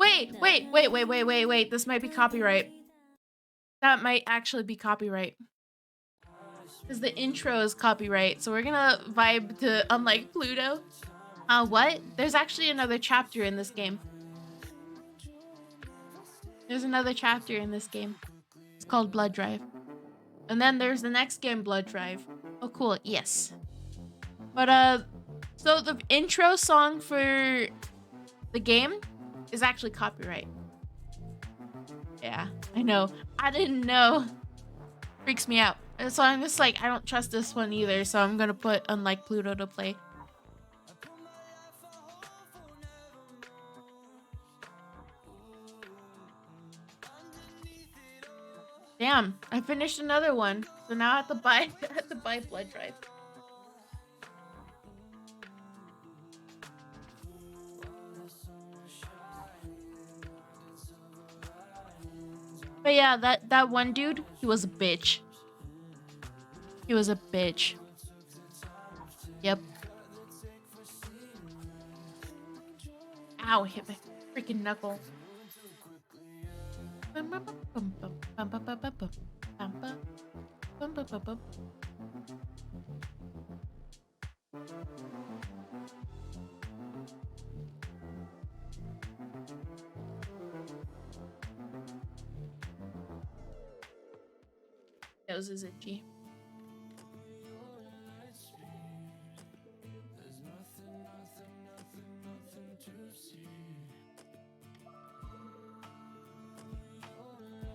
B: Wait. This might be copyright. That might actually be copyright. Because the intro is copyright, so we're gonna vibe to Unlike Pluto. What? There's actually another chapter in this game. There's another chapter in this game. It's called Blood Drive. And then there's the next game, Blood Drive. Oh, cool. Yes. But, so the intro song for the game is actually copyright. Yeah, I know. I didn't know. Freaks me out. And so I'm just like, I don't trust this one either, so I'm gonna put Unlike Pluto to play. Damn, I finished another one. So now I have to buy Blood Drive. But yeah, that one dude, he was a bitch. He was a bitch. Yep. Ow, hit my freaking knuckle. Nose is itchy.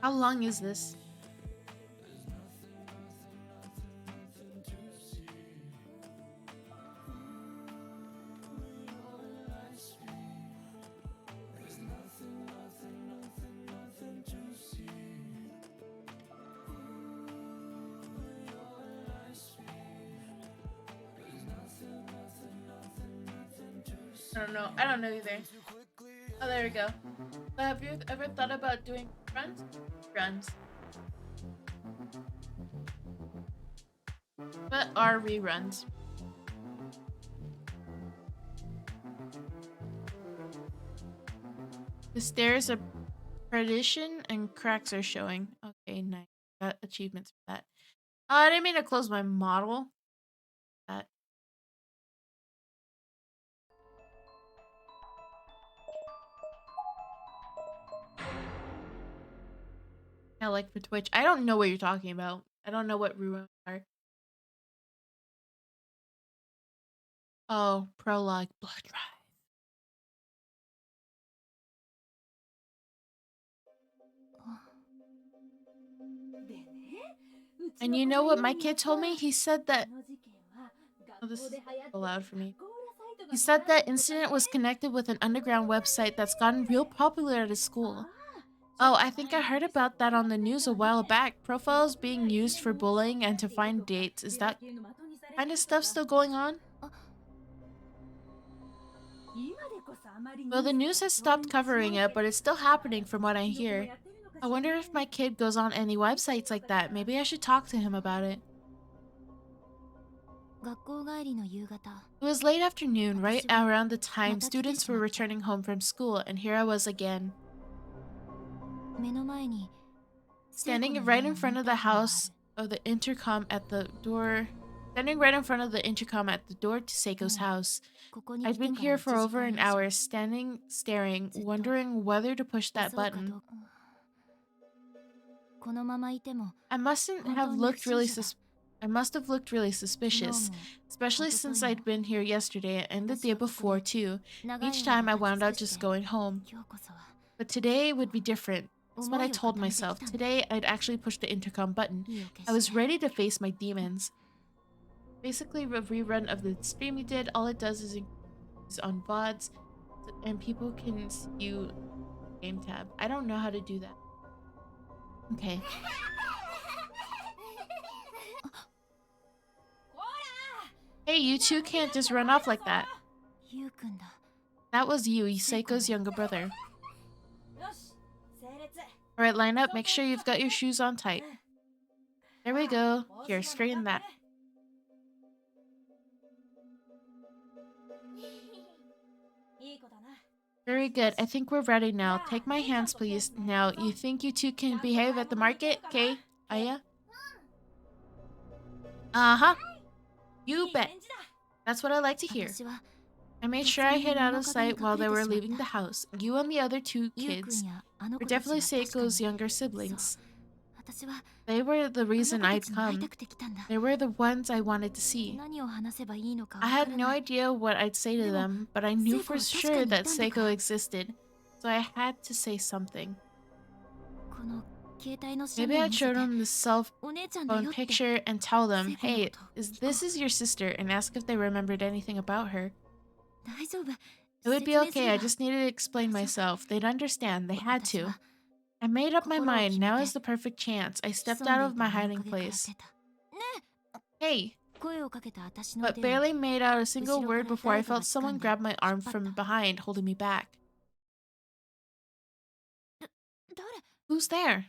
B: How long is this? I don't know. I don't know either. Oh, there we go. So have you ever thought about doing runs? Runs. What are reruns? The stairs are perdition and cracks are showing. Okay, nice. Got achievements for that. Oh, I didn't mean to close my model. That. Yeah, like for Twitch. I don't know what you're talking about. I don't know what reruns are. Oh, prologue, blood drive. And you know what my kid told me? He said that. Oh, this is so loud for me. He said that incident was connected with an underground website that's gotten real popular at his school. Oh, I think I heard about that on the news a while back. Profiles being used for bullying and to find dates. Is that kind of stuff still going on? Well, the news has stopped covering it, but it's still happening from what I hear. I wonder if my kid goes on any websites like that. Maybe I should talk to him about it. It was late afternoon, right around the time students were returning home from school, and here I was again. Standing right in front of the house of the intercom at the door. Standing right in front of the intercom at the door to Seiko's house. I'd been here for over an hour, standing, staring, wondering whether to push that button. I must have looked really suspicious, especially since I'd been here yesterday and the day before too. Each time I wound up just going home. But today would be different. That's what I told myself. Today I'd actually push the intercom button. I was ready to face my demons. Basically a rerun of the stream you did. All it does is on VODs and people can see you game tab. I don't know how to do that. Okay. Hey, you two can't just run off like that. That was you, Seiko's younger brother. Alright, line up. Make sure you've got your shoes on tight. There we go. Here, straighten that. Very good. I think we're ready now. Take my hands, please. Now, you think you two can behave at the market? Okay, Aya? Uh-huh. You bet. That's what I like to hear. I made sure I hid out of sight while they were leaving the house. You and the other two kids were definitely Seiko's younger siblings. They were the reason I'd come. They were the ones I wanted to see. I had no idea what I'd say to them, but I knew for sure that Seiko existed, so I had to say something. Maybe I'd show them the cell phone picture and tell them, hey, this is your sister, and ask if they remembered anything about her. It would be okay, I just needed to explain myself. They'd understand, they had to. I made up my mind, now is the perfect chance. I stepped out of my hiding place. Hey! But barely made out a single word before I felt someone grab my arm from behind, holding me back. Who's there?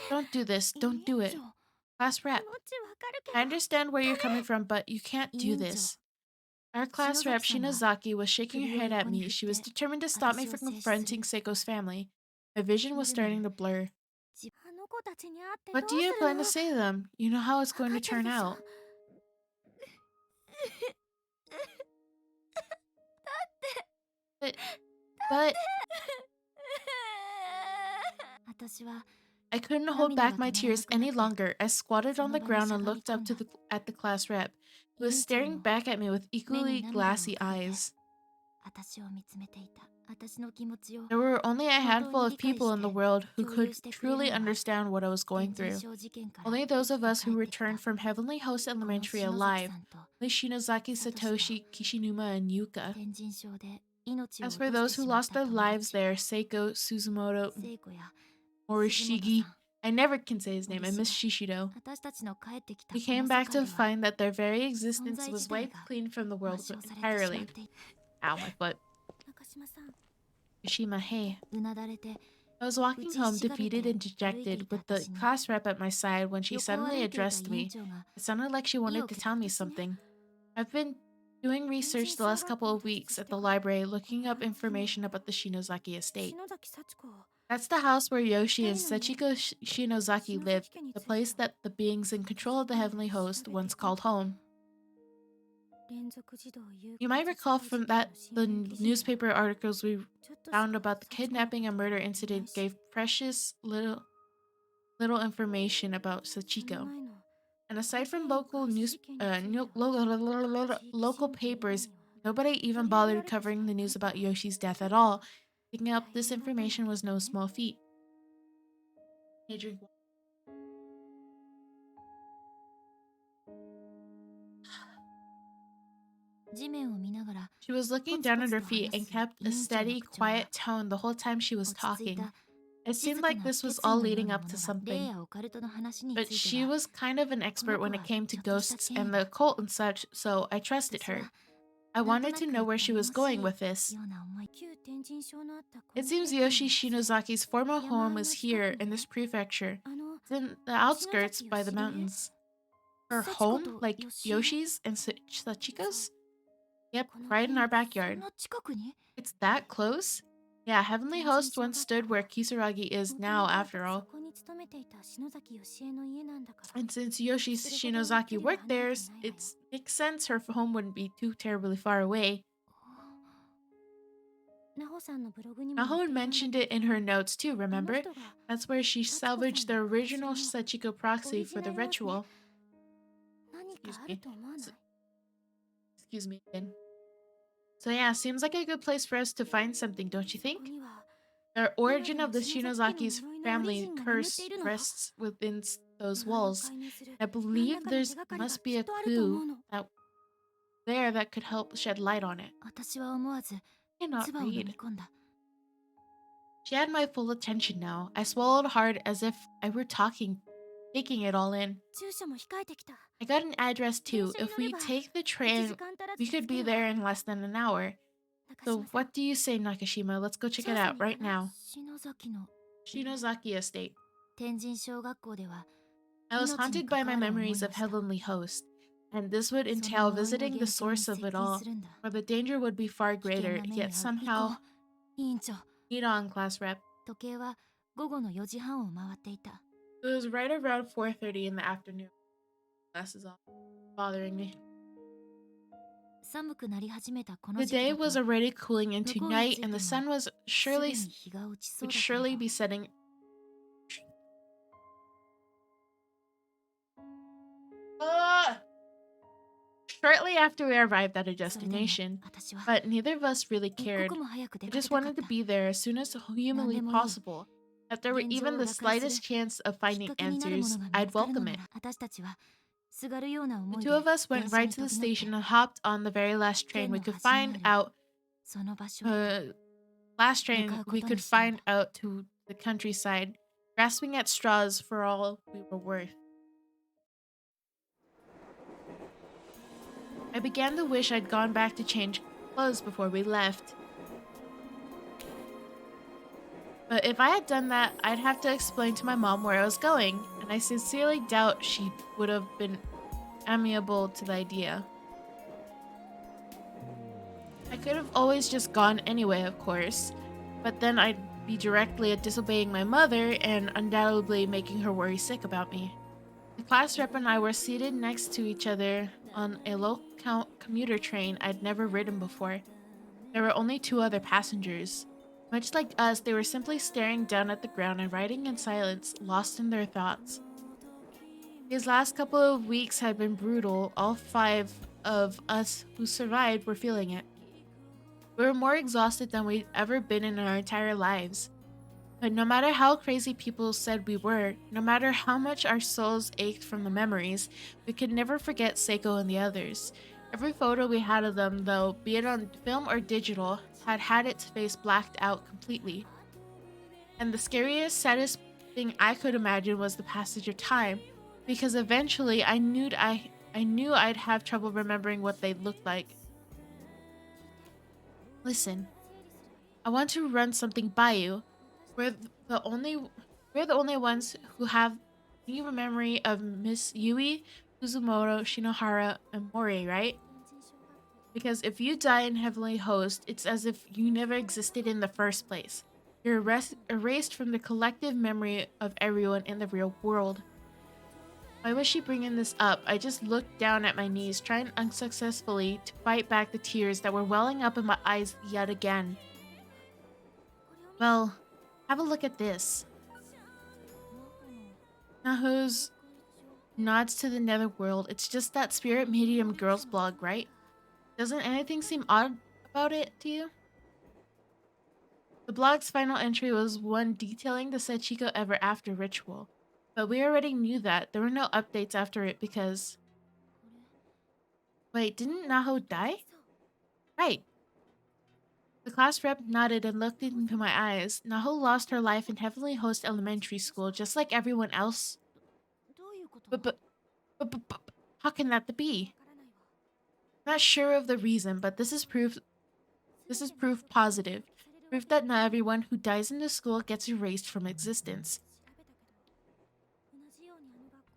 B: Don't do this, don't do it. Class rep. I understand where you're coming from, but you can't do this. Our class rep, Shinozaki, was shaking her head at me. She was determined to stop me from confronting Seiko's family. My vision was starting to blur. What do you plan to say to them? You know how it's going to turn out. But... I couldn't hold back my tears any longer. I squatted on the ground and looked up at the class rep, who was staring back at me with equally glassy eyes. There were only a handful of people in the world who could truly understand what I was going through. Only those of us who returned from Heavenly Host Elementary alive, only Shinozaki, Satoshi, Kishinuma, and Yuka. As for those who lost their lives there, Seiko, Suzumoto, Morishige, I never can say his name, I miss Shishido. We came back to find that their very existence was wiped clean from the world entirely. Ow, my foot.
C: 中島さん
B: Yoshima, hey.
C: うなだれて
B: I was walking home, defeated and dejected, with the class rep at my side when she suddenly addressed me. It sounded like she wanted to tell me something. I've been doing research the last couple of weeks at the library, looking up information about the Shinozaki estate.
C: 篠崎幸子
B: That's the house where Yoshi and Sachiko Shinozaki lived, the place that the beings in control of the heavenly host once called home.
C: 連続児童誘拐
B: You might recall from that the newspaper articles we
C: ちょっと
B: found about the kidnapping and murder incident gave precious little information about Sachiko.
C: 前の
B: And aside from local local papers, nobody even bothered covering the news about Yoshi's death at all. Picking up this information was no small feat. Hey, drink water. She was looking down at her feet and kept a steady, quiet tone the whole time she was talking. It seemed like this was all leading up to something. But she was kind of an expert when it came to ghosts and the occult and such, so I trusted her. I wanted to know where she was going with this. It seems Yoshi Shinozaki's former home is here in this prefecture. It's in the outskirts by the mountains. Her home, like Yoshi's and Sachiko's? Yep, right in our backyard. It's that close? Yeah, Heavenly Host once stood where Kisaragi is now, after all. And since Yoshi Shinozaki worked there, it makes sense her home wouldn't be too terribly far away. Nahon mentioned it in her notes too, remember? That's where she salvaged the original Sachiko proxy for the ritual. Excuse me again. So yeah, seems like a good place for us to find something, don't you think? The origin of the Shinozaki's family curse rests within those walls. I believe there must be a clue there that could help shed light on it. I cannot read. She had my full attention now. I swallowed hard as if I were taking it all in. I got an address too. If we take the train, we could be there in less than an hour. So what do you say, Nakashima? Let's go check it out right now. Shinozaki Estate. I was haunted by my memories of Heavenly Host, and this would entail visiting the source of it all, where the danger would be far greater, yet somehow... Meet on, class rep. It was right around 4:30 in the afternoon. Glasses off. Bothering me. The day was already cooling into night, and the sun would surely be setting. Shortly after we arrived at a destination, but neither of us really cared. I just wanted to be there as soon as humanly possible. If there were even the slightest chance of finding answers, I'd welcome it. The two of us went right to the station and hopped on the very last train we could find out. To the countryside, grasping at straws for all we were worth. I began to wish I'd gone back to change clothes before we left. But if I had done that, I'd have to explain to my mom where I was going, and I sincerely doubt she would have been amenable to the idea. I could have always just gone anyway, of course, but then I'd be directly disobeying my mother and undoubtedly making her worry sick about me. The class rep and I were seated next to each other on a low-count commuter train I'd never ridden before. There were only two other passengers. Much like us, they were simply staring down at the ground and riding in silence, lost in their thoughts. These last couple of weeks had been brutal. All five of us who survived were feeling it. We were more exhausted than we'd ever been in our entire lives. But no matter how crazy people said we were, no matter how much our souls ached from the memories, we could never forget Seiko and the others. Every photo we had of them, though, be it on film or digital, had its face blacked out completely. And the scariest, saddest thing I could imagine was the passage of time, because eventually I knew I'd have trouble remembering what they looked like. Listen, I want to run something by you. We're th- the only we're the only ones who have any memory of Miss Yui, Uzumoto, Shinohara, and Mori, right? Because if you die in Heavenly Host, it's as if you never existed in the first place. You're erased from the collective memory of everyone in the real world. Why was she bringing this up? I just looked down at my knees, trying unsuccessfully to fight back the tears that were welling up in my eyes yet again. Well, have a look at this. Naho's nods to the netherworld. It's just that Spirit Medium Girls blog, right? Doesn't anything seem odd about it to you? The blog's final entry was one detailing the Sachiko Ever After ritual, but we already knew that. There were no updates after it because... Wait, didn't Naho die? Right. The class rep nodded and looked into my eyes. Naho lost her life in Heavenly Host Elementary School, just like everyone else. But, but, but, how can that be? Not sure of the reason, but this is proof. This is proof positive. Proof that not everyone who dies in the school gets erased from existence.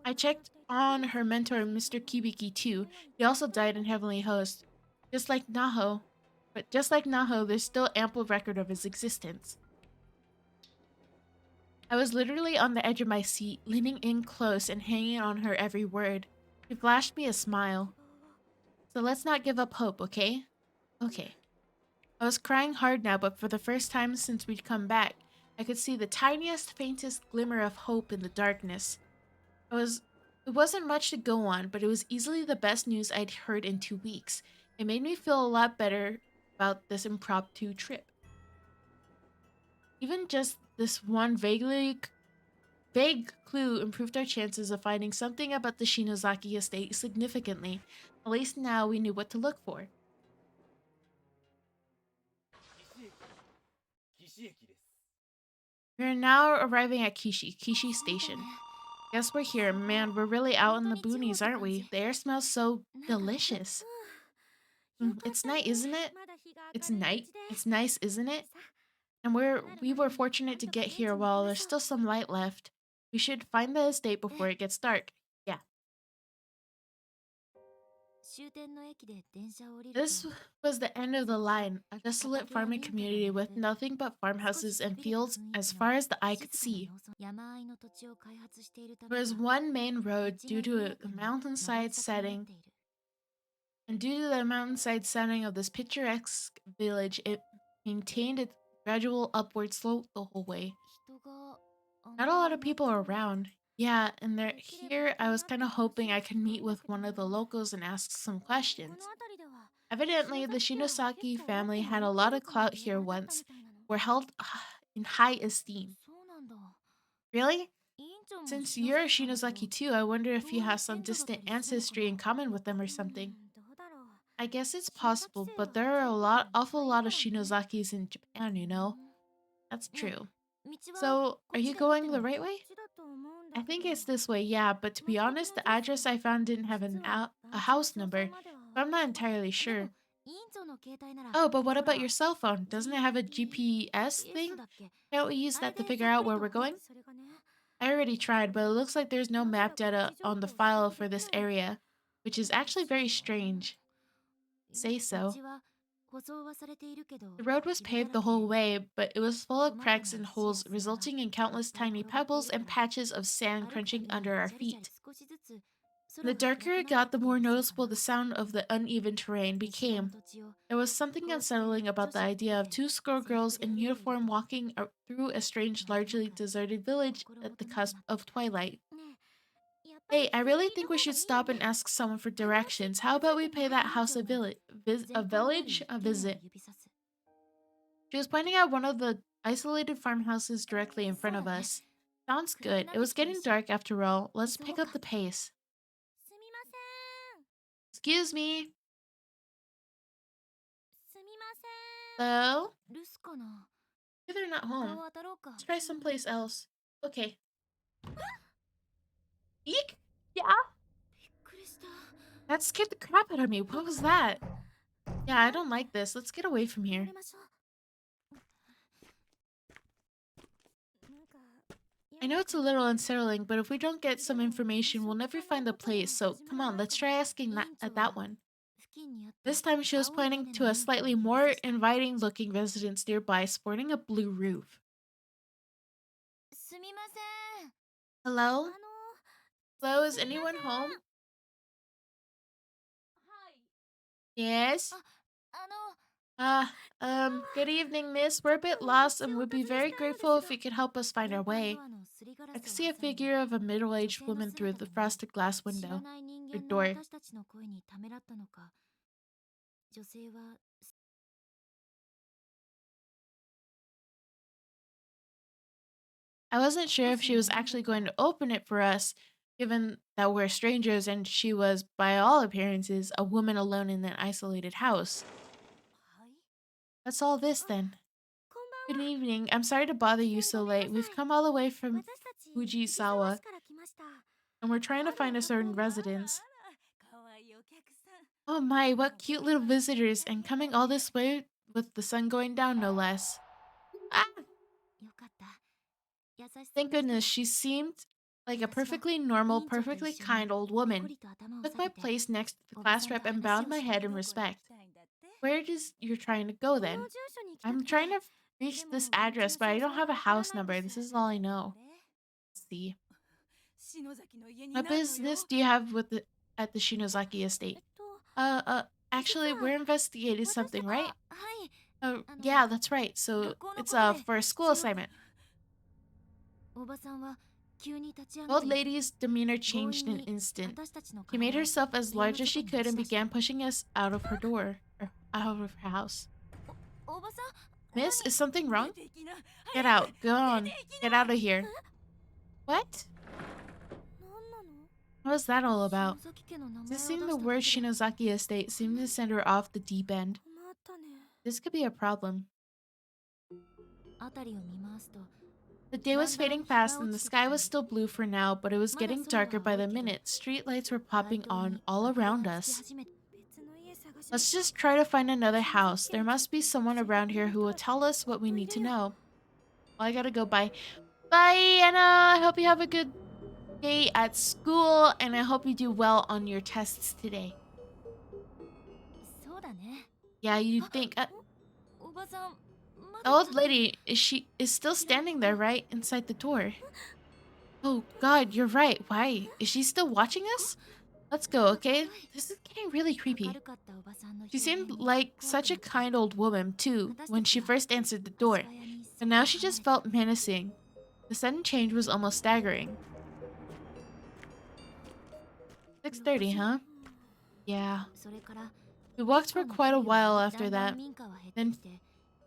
B: I checked on her mentor, Mr. Kibiki, too. He also died in Heavenly Host. Just like Naho. But just like Naho, there's still ample record of his existence. I was literally on the edge of my seat, leaning in close and hanging on her every word. She flashed me a smile. So let's not give up hope, okay? Okay. I was crying hard now, but for the first time since we'd come back, I could see the tiniest, faintest glimmer of hope in the darkness. It wasn't much to go on, but it was easily the best news I'd heard in 2 weeks. It made me feel a lot better about this impromptu trip. Even just this one vague clue improved our chances of finding something about the Shinozaki estate significantly. At least now we knew what to look for. We are now arriving at Kishi Station. Guess we're here. Man, we're really out in the boonies, aren't we? The air smells so delicious. It's night, isn't it? It's night. It's nice, isn't it? And we were fortunate to get here while there's still some light left. We should find the estate before it gets dark. Yeah. This was the end of the line, a desolate farming community with nothing but farmhouses and fields as far as the eye could see. There was one main road due to the mountainside setting, and due to the mountainside setting of this picturesque village, it maintained its gradual upward slope the whole way. Not a lot of people are around. Yeah, and here I was kind of hoping I could meet with one of the locals and ask some questions. Evidently, the Shinosaki family had a lot of clout here once, were held in high esteem. Really? Since you're a Shinosaki too, I wonder if you have some distant ancestry in common with them or something. I guess it's possible, but there are awful lot of Shinozakis in Japan, you know? That's true. So, are you going the right way? I think it's this way, yeah, but to be honest, the address I found didn't have a house number, so I'm not entirely sure. Oh, but what about your cell phone? Doesn't it have a GPS thing? Can't we use that to figure out where we're going? I already tried, but it looks like there's no map data on the file for this area, which is actually very strange. Say so. The road was paved the whole way, but it was full of cracks and holes, resulting in countless tiny pebbles and patches of sand crunching under our feet. The darker it got, the more noticeable the sound of the uneven terrain became. There was something unsettling about the idea of two schoolgirls in uniform walking through a strange, largely deserted village at the cusp of twilight. Hey, I really think we should stop and ask someone for directions. How about we pay that house a visit? She was pointing out one of the isolated farmhouses directly in front of us. Sounds good. It was getting dark after all. Let's pick up the pace. Excuse me. Hello? Maybe they're not home. Let's try someplace else. Okay. Eek? Yeah? That scared the crap out of me. What was that? Yeah, I don't like this. Let's get away from
C: や
B: here.
C: めましょう。なんか
B: I know it's a little unsettling, but if we don't get some information, we'll never find the place. So come on, let's try asking that at that one.
C: 付近にあった
B: This time she was
C: 青い屋
B: pointing
C: 根
B: to
C: の
B: a
C: 民家を
B: slightly
C: 指
B: more
C: さした
B: inviting looking residence nearby sporting a blue roof.
C: すみません。
B: Hello?
C: あの
B: Hello, is
C: すみま
B: anyone
C: せん。
B: home?
C: はい。
B: Yes?
C: あの
B: Good evening, miss. We're a bit lost and would be very grateful if you could help us find our
C: 玄関
B: way.
C: ドアのすりガラ
B: I
C: ス
B: could
C: を
B: see a
C: 挟んで
B: figure of a
C: 女
B: middle-aged
C: 性の
B: woman through
C: 姿
B: the
C: が見え
B: frosted glass
C: 知ら
B: window.
C: ない人
B: Or
C: 間の
B: door.
C: 私たちの声にためらったのか女性は
B: I wasn't sure if
C: 少し
B: she was
C: 悩ん
B: actually
C: だの
B: going
C: か
B: to open it for us, given that we're strangers and she was, by all appearances, a woman alone in an isolated house.
C: はい
B: What's all this then?
C: こんば
B: Good
C: んは
B: evening. I'm sorry to bother you so late. We've come all the way from
C: 私たち藤沢
B: Fujisawa,
C: 市から来ました
B: and we're trying to
C: あら
B: find a certain
C: あら
B: residence.
C: かわいいお客さん
B: Oh my, what cute little visitors, and coming all this way with the sun going down, no less. Ah!
C: よかった優しそう
B: Thank
C: な人
B: goodness, she seemed like a
C: 私は
B: perfectly normal,
C: 委員長と
B: perfectly
C: 一緒に
B: kind old
C: にっこ
B: woman.
C: りと頭を
B: Took
C: 下
B: my
C: げて
B: place next to the
C: おば
B: class
C: さんと
B: rep and
C: 話
B: bowed
C: を
B: my
C: し
B: head
C: て
B: in
C: どこに行
B: respect.
C: きたいんだって
B: Where does you're trying to go
C: この
B: then?
C: 住所に行きたく
B: I'm
C: て
B: trying to reach
C: でも
B: this
C: 道の
B: address, but I
C: 詳
B: don't
C: 細
B: have
C: が
B: a
C: わから
B: house
C: ないんで
B: number.
C: す
B: This is all I
C: あ
B: know.
C: れ
B: Let's see.
C: 篠崎の家に
B: What
C: なるのよ
B: business do you have with the at the Shinozaki estate?
C: 実
B: Actually,
C: は
B: we're investigating
C: 私た
B: something,
C: あ
B: right?
C: はい
B: Oh,
C: あの
B: yeah, that's right. So
C: 学校の
B: it's
C: ことで
B: for a school
C: 一応
B: assignment.
C: おばさんは急に立ち上
B: The
C: が
B: old
C: り
B: lady's demeanor
C: 強
B: changed
C: 引
B: in an
C: に
B: instant.
C: 私たちの
B: She
C: 体
B: made
C: を
B: herself as
C: 家の
B: large as
C: 外
B: she
C: に
B: could
C: 押し
B: and
C: 出した
B: began pushing us out of her door, or out of her house.
C: おばさん
B: Miss,
C: 何
B: is something
C: 出
B: wrong?
C: ていきな
B: Get
C: 早く
B: out. Go
C: 出
B: on.
C: ていき
B: Get
C: な
B: out of here. What?
C: 何なの
B: What was that all about?
C: 篠崎家の名前を出
B: Just
C: し
B: seeing
C: た
B: the
C: だけ
B: word
C: で
B: Shinozaki estate seemed to send her off the deep end.
C: 困ったね
B: This could be a problem.
C: 辺りを見回すと
B: The day was fading fast and the sky was still blue for now, but it was getting darker by the minute. Street lights were
C: 街
B: popping
C: 灯
B: on
C: に
B: all
C: 明かり
B: around
C: がつき
B: us.
C: 始め別の家探しま
B: Let's
C: しょう
B: just try to find another house. There must be someone around here who will tell us what we need to know. Well, I gotta go. Bye. Bye, Anna. I hope you have a good day at school, and I hope you do well on your tests today.
C: そうだね
B: Yeah, you'd think.
C: おばさんま
B: The
C: だ
B: old lady, is still standing there, right? Inside the door. Oh, God, you're right. Why? Is she still watching us? Let's go, okay? This is getting really
C: 明
B: creepy.
C: るかったおばさんの
B: She
C: 表現
B: seemed
C: に
B: like
C: 怖
B: such a
C: くなった
B: kind old woman, too,
C: 私
B: when
C: たち
B: she
C: は
B: first answered the
C: 足
B: door.
C: 早に
B: But
C: そ
B: now
C: こを
B: she
C: 離れ
B: just
C: た
B: felt menacing. The sudden change was almost staggering. 6:30, huh? Yeah.
C: それから
B: We walked for
C: 結構な
B: quite a
C: 距離を
B: while
C: だ
B: after
C: んだ
B: that.
C: ん民家は減って
B: Then
C: きて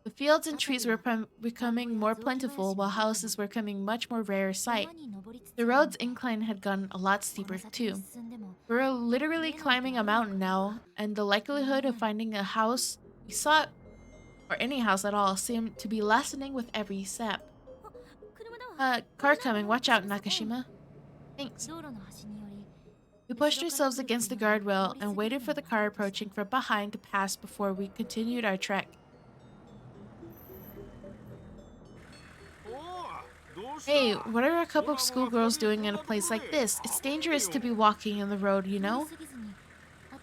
B: the fields and trees were becoming more plentiful, while houses were becoming much more rare sight.
C: 山に登りつつ
B: The
C: ある
B: road's
C: ので
B: incline had gotten a lot
C: この
B: steeper,
C: 先に
B: too.
C: 進んでも
B: We were literally climbing a mountain now, and the likelihood of finding a house we sought, or any house at all, seemed to be lessening with every step.
C: 車だわ
B: Car coming. Watch out, Nakashima. Thanks.
C: 道路の端により
B: We pushed ourselves against the guardrail and waited for the car approaching from behind to pass before we continued our trek. Hey, what are a couple of schoolgirls doing in a place like this? It's dangerous to be walking in the road, you
C: 通り
B: know?
C: 過ぎずに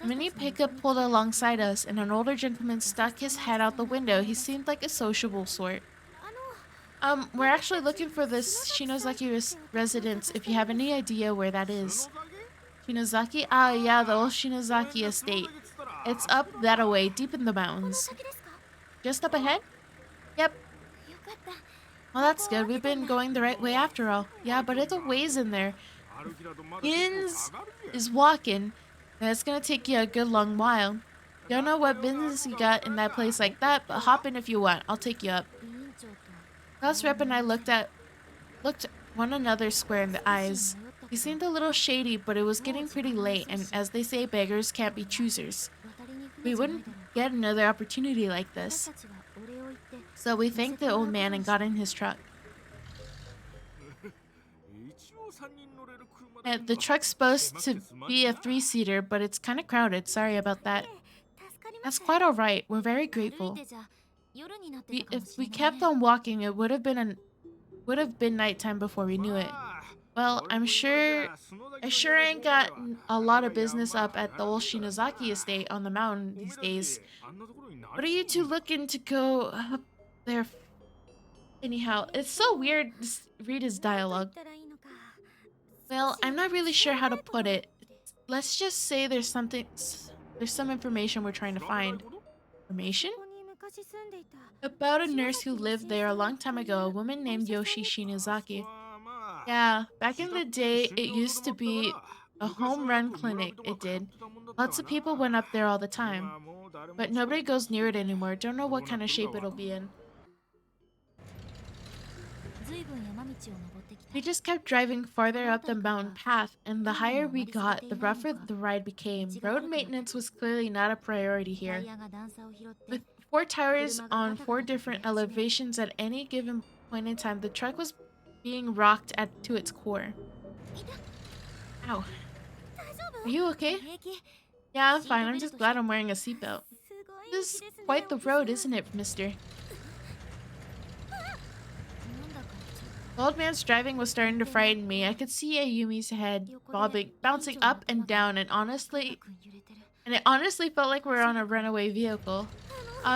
B: A mini
C: 私たちの横に
B: pickup pulled alongside us, and an older gentleman stuck his head out the window. He seemed like a sociable sort.
C: あの
B: We're actually looking for this Shinozaki residence, if you have any idea where that is. Shinozaki? Ah, yeah, the old Shinozaki estate. It's up that away, deep in the
C: この
B: mountains.
C: 先ですか
B: Just up ahead? Yep.
C: よかった
B: Well, that's good. We've been going the right way after all. Yeah, but it's a ways in there. Bins is walking, and it's gonna take you a good long while. Don't know what business you got in that place like that, but hop in if you want. I'll take you up.
C: 委員長と
B: Class rep and I looked one another square in the eyes. He seemed a little shady, but it was getting pretty late, and as they say, beggars can't be choosers.
C: 渡りに船
B: We
C: じゃない
B: wouldn't
C: だろう
B: get another opportunity like
C: 私
B: this.
C: たちはお礼を言って
B: So we thanked the old man and got in his truck. And the truck's supposed to be a 3-seater, but it's kind of crowded. Sorry about that. That's quite alright. We're very grateful. If we kept on walking, it would have been nighttime before we knew it. Well, I sure ain't got a lot of business up at the old Shinozaki estate on the mountain these days. What are you two looking to go up there? Anyhow, it's so weird to read his dialogue. Well, I'm not really sure how to put it. Let's just say there's some information we're trying to find. Information? About a nurse who lived there a long time ago, a woman named Yoshi Shinozaki. Yeah, back in the day, it used to be a home-run clinic, it did. Lots of people went up there all the time. But nobody goes near it anymore. Don't know what kind of shape it'll be in. We just kept driving farther up the mountain path, and the higher we got, the rougher the ride became. Road maintenance was clearly not a priority here. With 4 tires on 4 different elevations at any given point in time, the truck was being rocked to its core. Ow. Are you okay? Yeah, I'm fine. I'm just glad I'm wearing a seatbelt. This is quite the road, isn't it, mister? The old man's driving was starting to frighten me. I could see Ayumi's head bouncing up and down, and it honestly felt like we were on a runaway vehicle.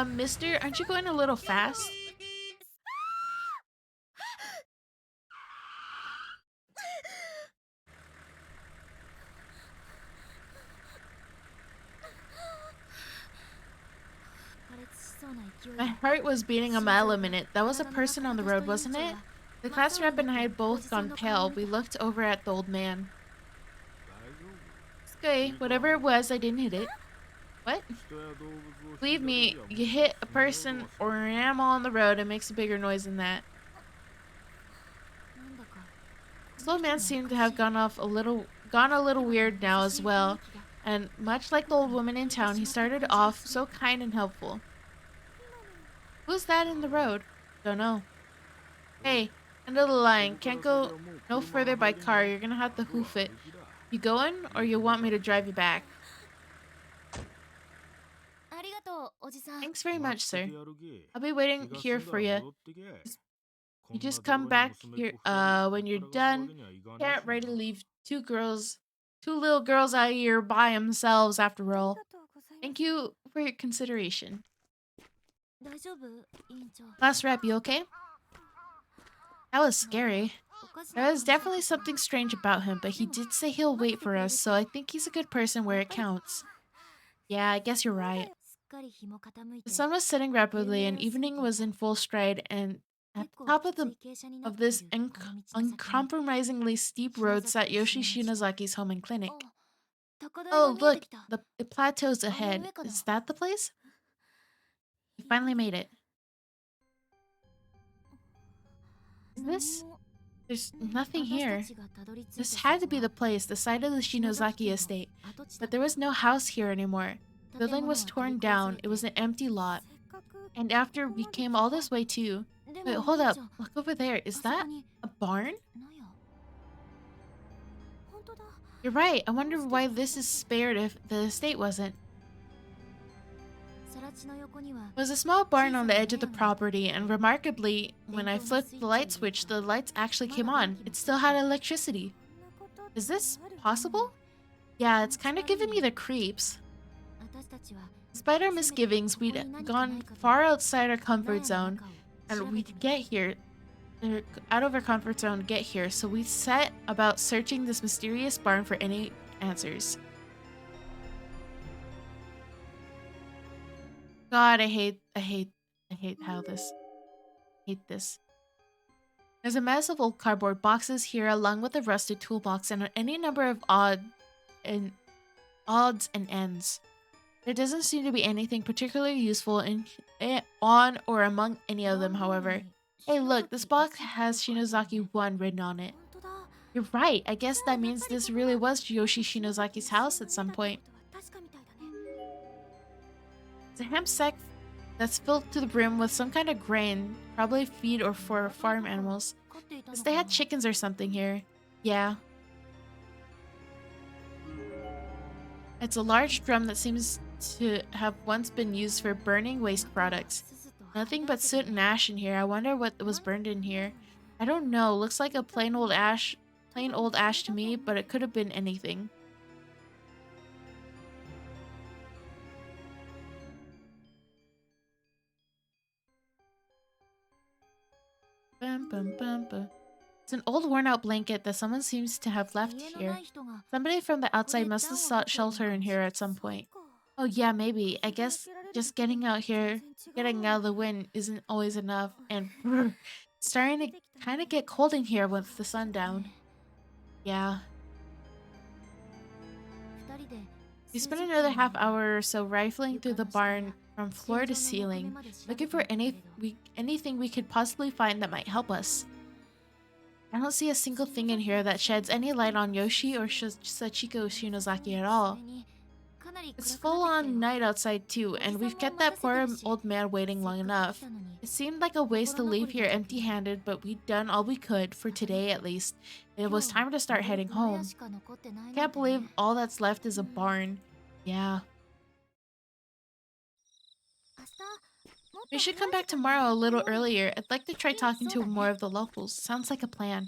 B: Mister, aren't you going a little fast? My heart was beating a mile a minute. That was a person on the road, wasn't it? The class rep and I had both gone pale. We looked over at the old man. It's okay. Whatever it was, I didn't hit it. What? Believe me, you hit a person or an animal on the road, it makes a bigger noise than that. This old man seemed to have gone a little weird now as well. And much like the old woman in town, he started off so kind and helpful. Who's that in the road? Don't know. Hey, end of the line. Can't go no further by car. You're gonna have to hoof it. You going, or you want me to drive you back? Thanks very much, sir. I'll be waiting here for you. You just come back here when you're done. Can't ready to leave two little girls out here by themselves after all. Thank you for your consideration. Class rep, you okay? That was scary. There was definitely something strange about him, but he did say he'll wait for us, so I think he's a good person where it counts. Yeah, I guess you're right. The sun was setting rapidly and evening was in full stride, and at the top of this uncompromisingly steep road sat Yoshi Shinozaki's home and clinic. Oh, look, the plateau's ahead. Is that the place? We finally made it. Is this? There's nothing here. This had to be the place, the site of the Shinozaki estate. But there was no house here anymore. The building was torn down. It was an empty lot. And after we came all this way too. Wait, hold up. Look over there. Is that a barn? You're right. I wonder why this is spared if the estate wasn't. It was a small barn on the edge of the property, and remarkably, when I flipped the light switch, the lights actually came on. It still had electricity. Is this possible? Yeah, it's kind of giving me the creeps. Despite our misgivings, we'd gone far outside our comfort zone, and we'd get here, out of our comfort zone to get here, so we set about searching this mysterious barn for any answers. God, I hate this. There's a mess of old cardboard boxes here, along with a rusted toolbox and any number of odds and ends. There doesn't seem to be anything particularly useful on or among any of them, however. Hey, look, this box has Shinozaki 1 written on it. You're right. I guess that means this really was Yoshi Shinozaki's house at some point. It's a hemp sack that's filled to the brim with some kind of grain, probably feed or for farm animals. Guess they had chickens or something here. Yeah. It's a large drum that seems to have once been used for burning waste products. Nothing but soot and ash in here. I wonder what was burned in here. I don't know. Looks like a plain old ash to me, but it could have been anything. Bum, bum, bum, bum. It's an old worn out blanket that someone seems to have left here. Somebody from the outside must have sought shelter in here at some point. Oh yeah, maybe. I guess just getting out of the wind isn't always enough. And it's starting to kind of get cold in here with the sun down. Yeah. We spent another half hour or so rifling through the barn from floor to ceiling, looking for anything we could possibly find that might help us. I don't see a single thing in here that sheds any light on Yoshi or Sachiko Shinozaki at all. It's full-on night outside too, and we've kept that poor old man waiting long enough. It seemed like a waste to leave here empty-handed, but we'd done all we could, for today at least. It was time to start heading home. Can't believe all that's left is a barn. Yeah. We should come back tomorrow a little earlier. I'd like to try talking to more of the locals. Sounds like a plan.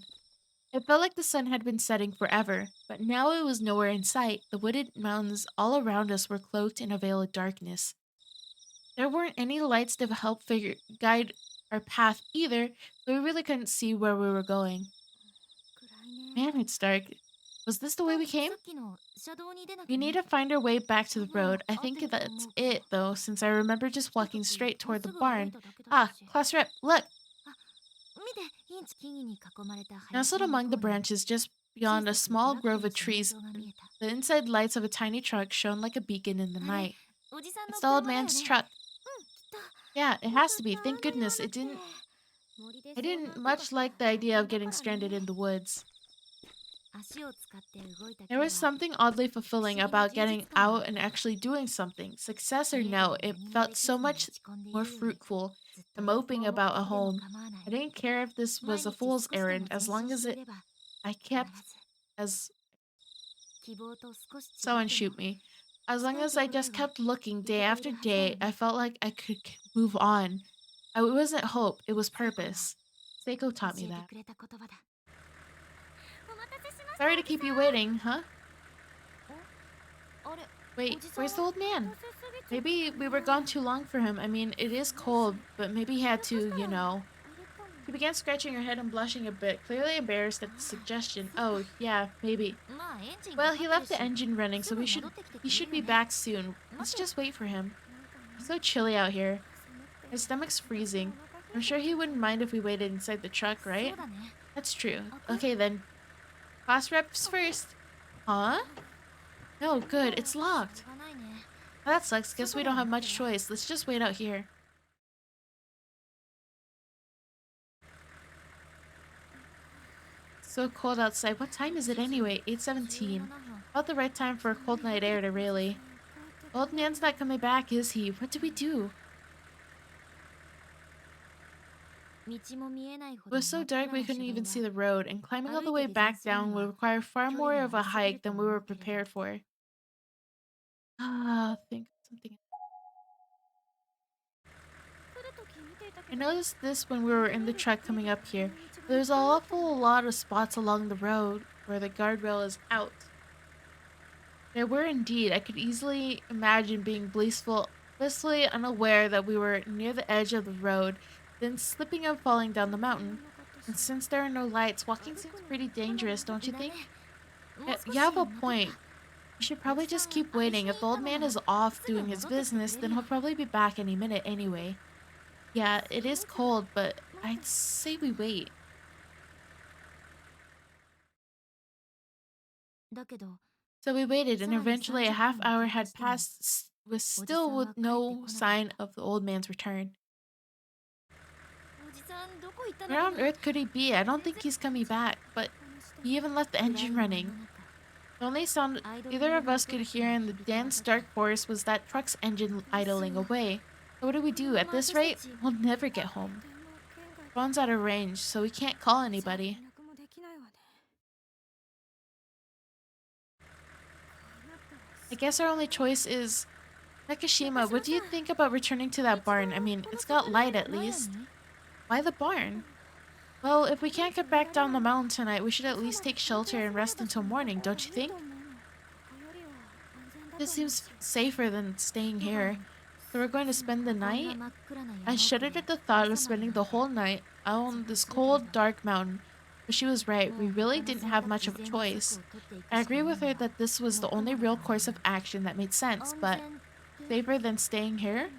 B: It felt like the sun had been setting forever, but now it was nowhere in sight. The wooded mountains all around us were cloaked in a veil of darkness. There weren't any lights to help guide our path either, so we really couldn't see where we were going. Man, it's dark. Was this the way we came? We need to find our way back to the road. I think that's it, though, since I remember just walking straight toward the barn. Ah, class rep, look! Nestled among the branches just beyond a small grove of trees, the inside lights of a tiny truck shone like a beacon in the night. It's the old man's truck. Yeah, it has to be. Thank goodness I didn't much like the idea of getting stranded in the woods. There was something oddly fulfilling about getting out and actually doing something. Success or no, it felt so much more fruitful than moping about a home. I didn't care if this was a fool's errand, as long as I kept as someone shoot me. As long as I just kept looking day after day, I felt like I could move on. It wasn't hope, it was purpose. Seiko taught me that. Sorry to keep you waiting, huh? Wait, where's the old man? Maybe we were gone too long for him. I mean, it is cold, but maybe he had to, you know. She began scratching her head and blushing a bit, clearly embarrassed at the suggestion. Oh, yeah, maybe. Well, he left the engine running, so he should be back soon. Let's just wait for him. It's so chilly out here. My stomach's freezing. I'm sure he wouldn't mind if we waited inside the truck, right? That's true. Okay, then. Class reps first. Huh? No, good. It's locked. Well, that sucks. Guess we don't have much choice. Let's just wait out here. So cold outside. What time is it anyway? 8:17. About the right time for a cold night air to really. Old man's not coming back, is he? What do we do? It was so dark we couldn't even see the road, and climbing all the way back down would require far more of a hike than we were prepared for. Think of something. I noticed this when we were in the truck coming up here. There's an awful lot of spots along the road where the guardrail is out. There were indeed. I could easily imagine being blissfully unaware that we were near the edge of the road, then slipping and falling down the mountain. And since there are no lights, walking seems pretty dangerous, don't you think? You have a point. We should probably just keep waiting. If the old man is off doing his business, then he'll probably be back any minute anyway. Yeah, it is cold, but I'd say we wait. So we waited, and eventually a half hour had passed with no sign of the old man's return. Where on earth could he be? I don't think he's coming back, but he even left the engine running. The only sound either of us could hear in the dense, dark forest was that truck's engine idling away. So what do we do? At this rate, we'll never get home. Phone's out of range, so we can't call anybody. I guess our only choice is Nakashima, what do you think about returning to that barn? I mean, it's got light at least. Why the barn? Well, if we can't get back down the mountain tonight, we should at least take shelter and rest until morning, don't you think? This seems safer than staying here. So we're going to spend the night? I shuddered at the thought of spending the whole night out on this cold, dark mountain. But she was right, we really didn't have much of a choice. I agree with her that this was the only real course of action that made sense, but safer than staying here?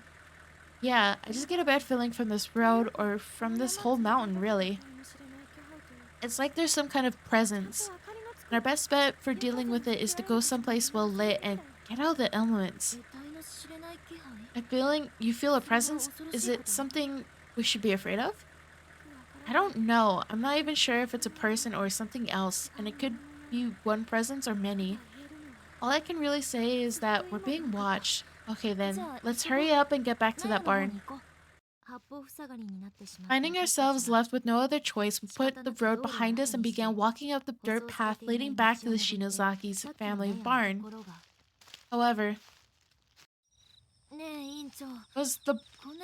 B: Yeah, I just get a bad feeling from this road or from this whole mountain, really. It's like there's some kind of presence. And our best bet for dealing with it is to go someplace well lit and get out of the elements. You feel a presence? Is it something we should be afraid of? I don't know. I'm not even sure if it's a person or something else, and it could be one presence or many. All I can really say is that we're being watched. Okay then, let's hurry up and get back to that barn. Finding ourselves left with no other choice, we put the road behind us and began walking up the dirt path leading back to the Shinozaki's family barn. However, was the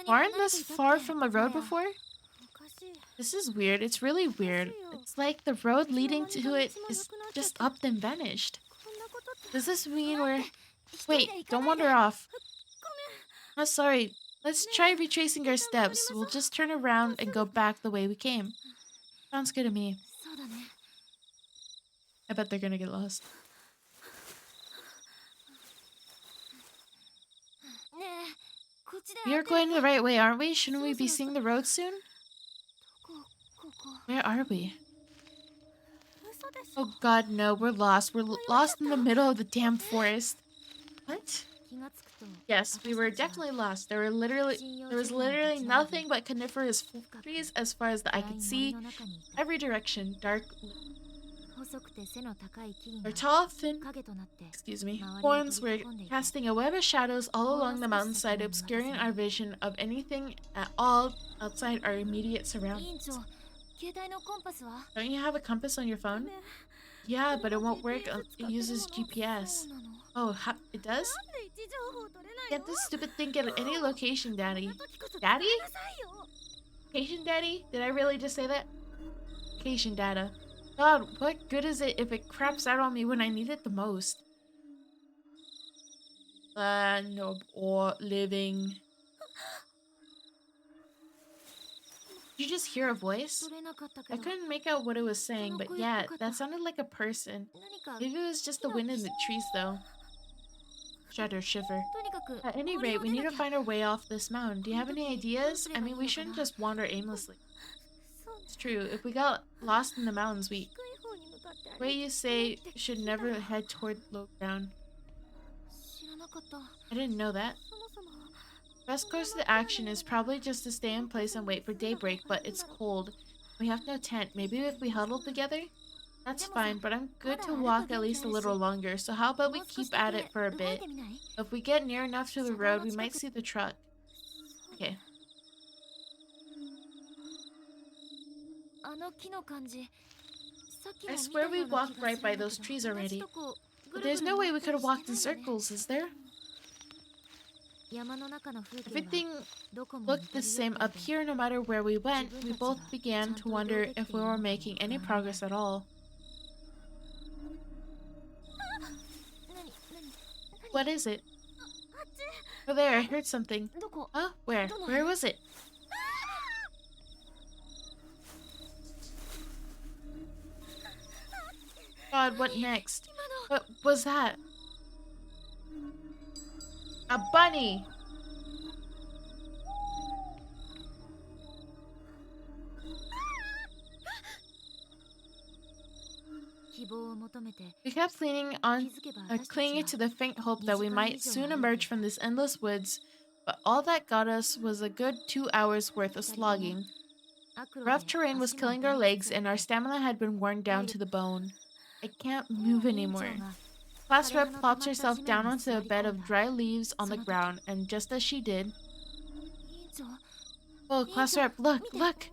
B: barn this far from the road before? This is weird. It's really weird. It's like the road leading to it is just up then vanished. Does this mean we're... Wait, don't wander off. Oh, sorry. Let's try retracing our steps. We'll just turn around and go back the way we came. Sounds good to me. I bet they're gonna get lost. We are going the right way, aren't we? Shouldn't we be seeing the road soon? Where are we? Oh god, no, we're lost. We're lost in the middle of the damn forest. What? Yes, we were definitely lost. There was literally nothing but coniferous trees as far as the eye could see. Every direction, dark. Their tall, thin, horns were casting a web of shadows all along the mountainside, obscuring our vision of anything at all outside our immediate surroundings. Don't you have a compass on your phone? Yeah, but it won't work. It uses GPS. Oh, it does? Get this stupid thing at any location, Daddy. Daddy? Location, Daddy? Did I really just say that? Location data. God, what good is it if it craps out on me when I need it the most? No, or living. Did you just hear a voice? I couldn't make out what it was saying, but yeah, that sounded like a person. Maybe it was just the wind in the trees, though. Shudder, shiver. At any rate, we need to find our way off this mountain. Do you have any ideas? I mean, we shouldn't just wander aimlessly. It's true. If we got lost in the mountains, the way you say should never head toward low ground. I didn't know that. Best course of action is probably just to stay in place and wait for daybreak, but it's cold. We have no tent. Maybe if we huddle together? That's fine, but I'm good to walk at least a little longer, so how about we keep at it for a bit? If we get near enough to the road, we might see the truck. Okay. I swear we walked right by those trees already. But there's no way we could have walked in circles, is there? Everything looked the same up here no matter where we went. We both began to wonder if we were making any progress at all. What is it? Oh, there, I heard something. Huh? Where? Where was it? God, what next? What was that? A bunny! We kept clinging to the faint hope that we might soon emerge from this endless woods, but all that got us was a good 2 hours worth of slogging. Rough terrain was killing our legs, and our stamina had been worn down to the bone. I can't move anymore. Class rep plopped herself down onto a bed of dry leaves on the ground, and just as she did... Oh, class rep, look, look!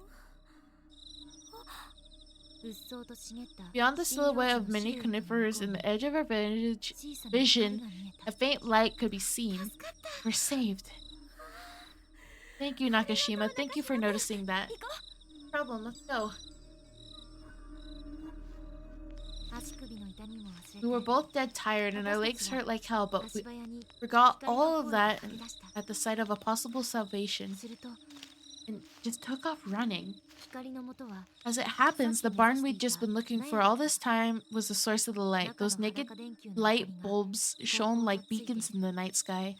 B: Beyond the silhouette of many conifers in the edge of our vision, a faint light could be seen. We're saved. Thank you, Nakashima. Thank you for noticing that. No problem, let's go. We were both dead tired and our legs hurt like hell, but we forgot all of that at the sight of a possible salvation and just took off running. As it happens, the barn we'd just been looking for all this time was the source of the light. Those naked light bulbs shone like beacons in the night sky.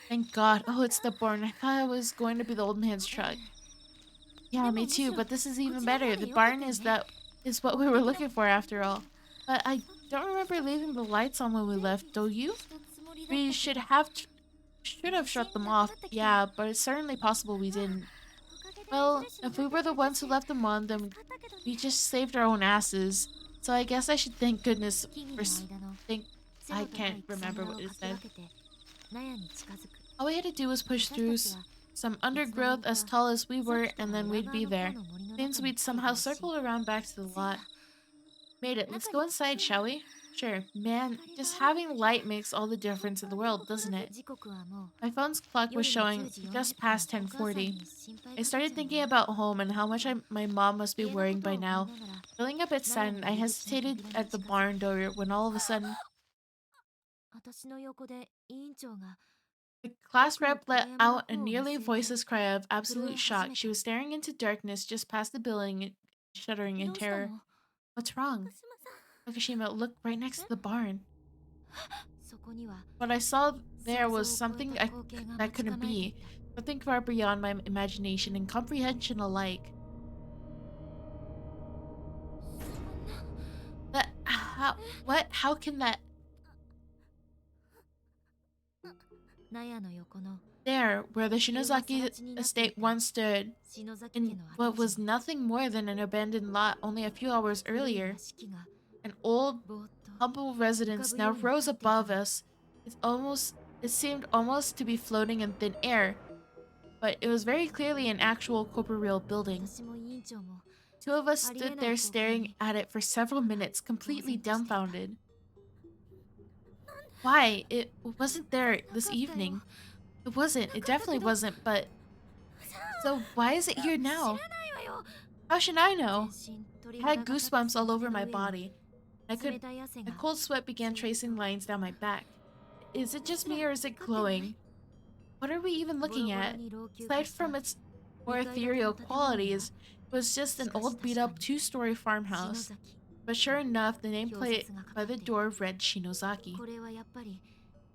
B: Thank God. Oh, it's the barn. I thought it was going to be the old man's truck. Yeah, me too, but this is even better. The barn is what we were looking for after all. But I don't remember leaving the lights on when we left, do you? We should have shut them off. Yeah, but it's certainly possible we didn't. Well, if we were the ones who left them on, then we just saved our own asses. So I guess I should thank goodness for I can't remember what it said. All we had to do was push through some undergrowth as tall as we were, and then we'd be there. Seems we'd somehow circled around back to the lot. Made it. Let's go inside, shall we? Sure. Man, just having light makes all the difference in the world, doesn't it? My phone's clock was showing just past 10:40. I started thinking about home and how much my mom must be worrying by now. Feeling a bit saddened, I hesitated at the barn door when all of a sudden the class rep let out a nearly voiceless cry of absolute shock. She was staring into darkness just past the building, shuddering in terror. What's wrong? Nakashima looked right next to the barn. What I saw there was something that couldn't be. Something far beyond my imagination and comprehension alike. How can that... There, where the Shinozaki estate once stood, in what was nothing more than an abandoned lot only a few hours earlier, an old, humble residence now rose above us. It seemed almost to be floating in thin air, but it was very clearly an actual corporeal building. Two of us stood there staring at it for several minutes, completely dumbfounded. Why? It wasn't there this evening. It wasn't. It definitely wasn't, but... So why is it here now? How should I know? I had goosebumps all over my body. A cold sweat began tracing lines down my back. Is it just me or is it glowing? What are we even looking at? Aside from its more ethereal qualities, it was just an old beat-up two-story farmhouse. But sure enough, the nameplate by the door read Shinozaki.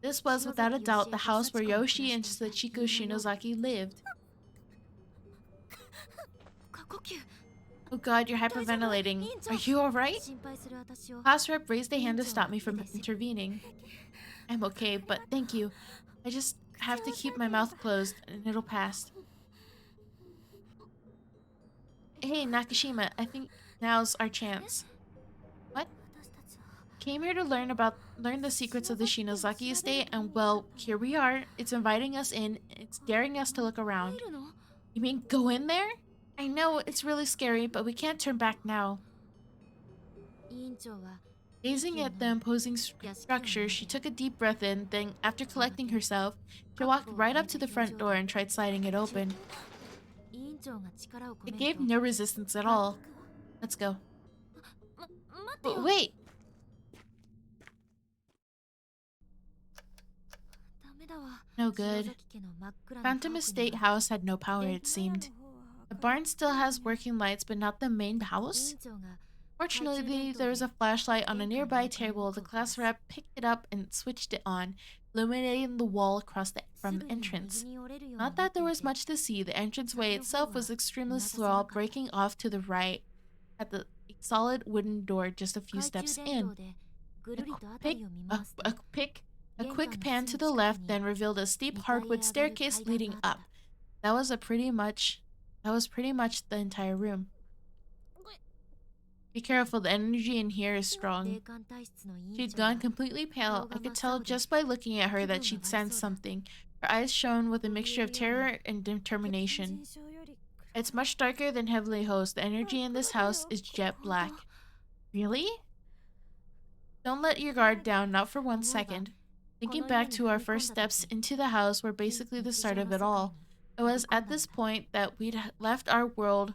B: This was without a doubt the house where Yoshi and Sachiko Shinozaki lived. Oh god, you're hyperventilating. Are you alright? Class rep raised a hand to stop me from intervening. I'm okay, but thank you. I just have to keep my mouth closed and it'll pass. Hey, Nakashima, I think now's our chance. What? Came here to learn the secrets of the Shinozaki estate, and well, here we are. It's inviting us in. It's daring us to look around. You mean go in there? I know, it's really scary, but we can't turn back now. Gazing at the imposing structure, she took a deep breath in, then, after collecting herself, she walked right up to the front door and tried sliding it open. It gave no resistance at all. Let's go. But wait! No good. Phantom Estate House had no power, it seemed. The barn still has working lights, but not the main house? Fortunately, there was a flashlight on a nearby table. The class rep picked it up and switched it on, illuminating the wall across from the entrance. Not that there was much to see. The entranceway itself was extremely small, breaking off to the right at the solid wooden door just a few steps in. A quick pan to the left then revealed a steep hardwood staircase leading up. That was pretty much the entire room. Be careful, the energy in here is strong. She'd gone completely pale. I could tell just by looking at her that she'd sensed something. Her eyes shone with a mixture of terror and determination. It's much darker than Heavenly Host. The energy in this house is jet black. Really? Don't let your guard down, not for 1 second. Thinking back to our first steps into the house were basically the start of it all. It was at this point that we'd left our world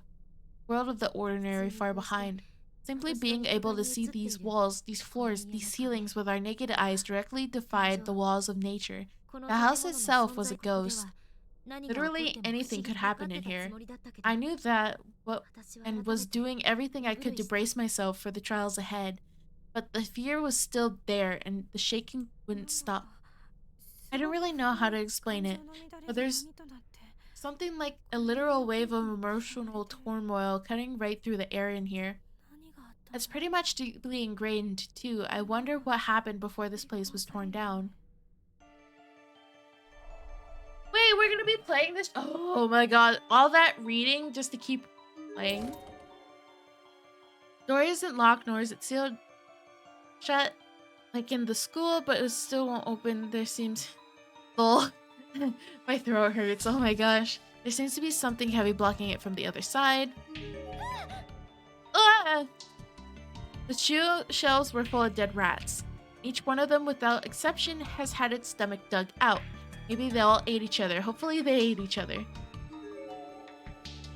B: of the ordinary far behind. Simply being able to see these walls, these floors, these ceilings with our naked eyes directly defied the laws of nature. The house itself was a ghost. Literally anything could happen in here. I knew that and was doing everything I could to brace myself for the trials ahead. But the fear was still there and the shaking wouldn't stop. I don't really know how to explain it, but there's something like a literal wave of emotional turmoil cutting right through the air in here. It's pretty much deeply ingrained, too. I wonder what happened before this place was torn down. Wait, we're gonna be playing this? Oh my god, all that reading just to keep playing. Door isn't locked, nor is it sealed shut like in the school, but it still won't open. There seems full. My throat hurts. Oh my gosh. There seems to be something heavy blocking it from the other side. Ah! The shoe shelves were full of dead rats. Each one of them, without exception, has had its stomach dug out. Maybe they all ate each other. Hopefully they ate each other.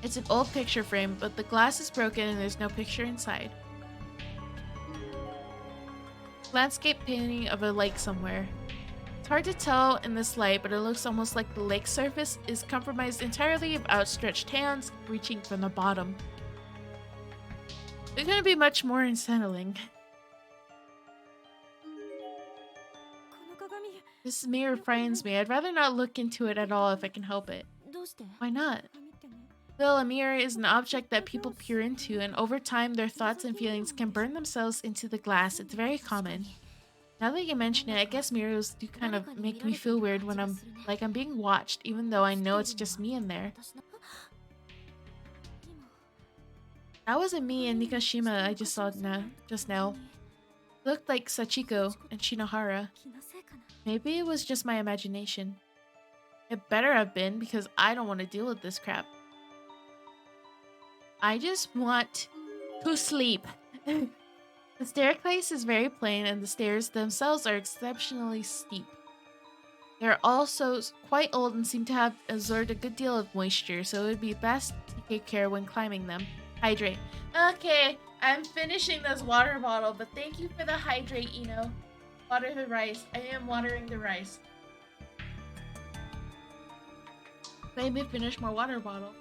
B: It's an old picture frame, but the glass is broken and there's no picture inside. Landscape painting of a lake somewhere. It's hard to tell in this light, but it looks almost like the lake surface is compromised entirely of outstretched hands reaching from the bottom. It's gonna be much more unsettling. This mirror frightens me. I'd rather not look into it at all if I can help it. Why not? Well, a mirror is an object that people peer into, and over time their thoughts and feelings can burn themselves into the glass. It's very common. Now that you mention it, I guess mirrors do kind of make me feel weird when I'm being watched, even though I know it's just me in there. That wasn't me and Nikashima I just saw just now. It looked like Sachiko and Shinohara. Maybe it was just my imagination. It better have been, because I don't want to deal with this crap. I just want to sleep. The staircase is very plain and the stairs themselves are exceptionally steep. They're also quite old and seem to have absorbed a good deal of moisture, so it would be best to take care when climbing them. Hydrate. Okay, I'm finishing this water bottle, but thank you for the hydrate, Ino. Water the rice. I am watering the rice. Made me finish my water bottle.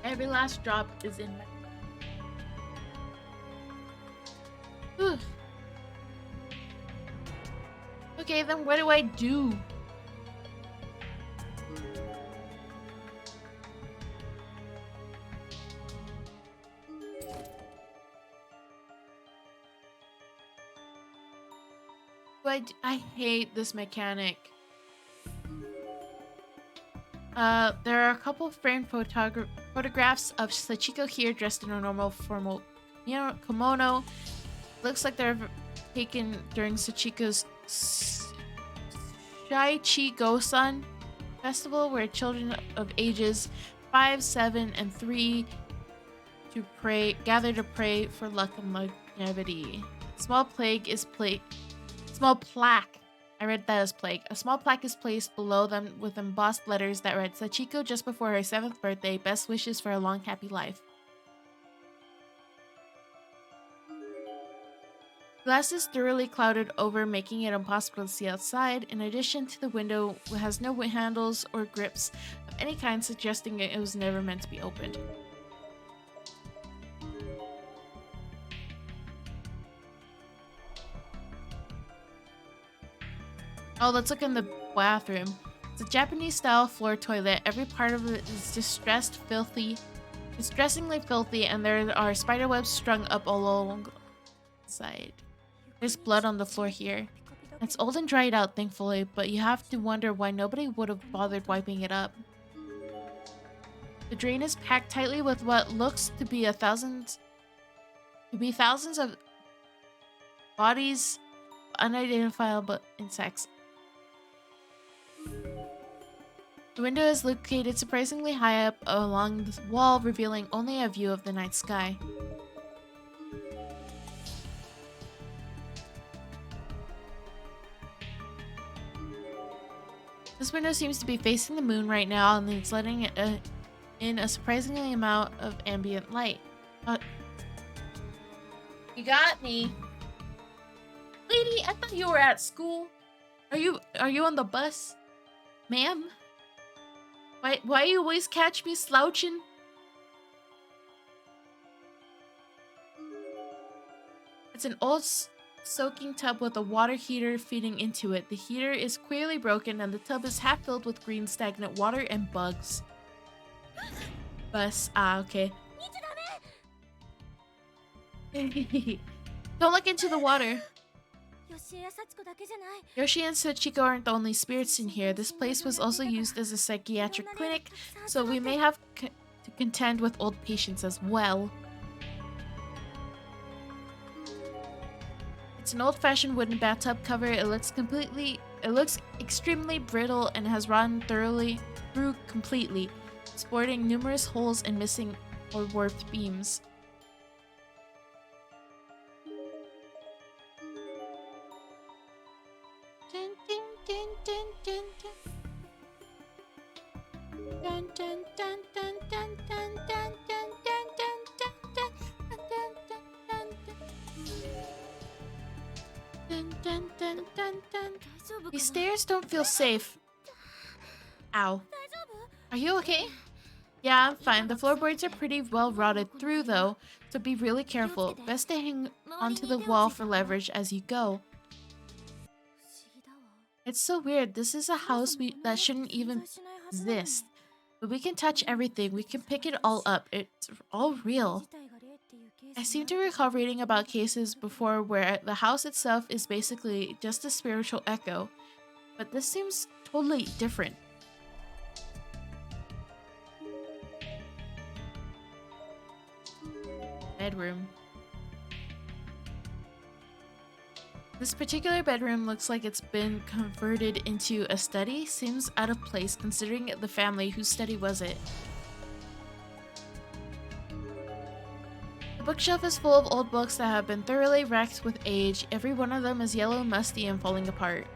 B: Every last drop is in my... Whew. Okay, then what do I do? I hate this mechanic. There are a couple of framed photographs of Sachiko here dressed in a normal formal kimono. Looks like they're taken during Sachiko's Shaichi Go-san festival, where children of ages 5, 7, and 3 gather to pray for luck and longevity. Small plaque. I read that as plague. A small plaque is placed below them with embossed letters that read, Sachiko just before her 7th birthday, best wishes for a long, happy life. Glass is thoroughly clouded over, making it impossible to see outside. In addition to the window, it has no handles or grips of any kind, suggesting it was never meant to be opened. Oh, let's look in the bathroom. It's a Japanese-style floor toilet. Every part of it is distressingly filthy, and there are spider webs strung up all along the side. There's blood on the floor here. It's old and dried out, thankfully, but you have to wonder why nobody would have bothered wiping it up. The drain is packed tightly with what looks to be thousands of bodies of unidentifiable insects. The window is located surprisingly high up along the wall, revealing only a view of the night sky. This window seems to be facing the moon right now, and it's letting in a surprisingly amount of ambient light. You got me. Lady, I thought you were at school. Are you on the bus? Ma'am? Why you always catch me slouching? It's an old soaking tub with a water heater feeding into it. The heater is clearly broken and the tub is half filled with green stagnant water and bugs. Bus. Ah, okay. Don't look into the water. Yoshi and Sachiko aren't the only spirits in here. This place was also used as a psychiatric clinic, so we may have to contend with old patients as well. It's an old-fashioned wooden bathtub cover. It looks extremely brittle and has rotted thoroughly through completely, sporting numerous holes and missing or warped beams. These stairs don't feel safe. Ow. Are you okay? Yeah, I'm fine. The floorboards are pretty well rotted through though, so be really careful. Best to hang onto the wall for leverage as you go. It's so weird. This is a house that shouldn't even exist. But we can touch everything. We can pick it all up. It's all real. I seem to recall reading about cases before where the house itself is basically just a spiritual echo. But this seems totally different. Bedroom. This particular bedroom looks like it's been converted into a study. Seems out of place considering the family. Whose study was it? The bookshelf is full of old books that have been thoroughly wrecked with age. Every one of them is yellow, musty, and falling apart.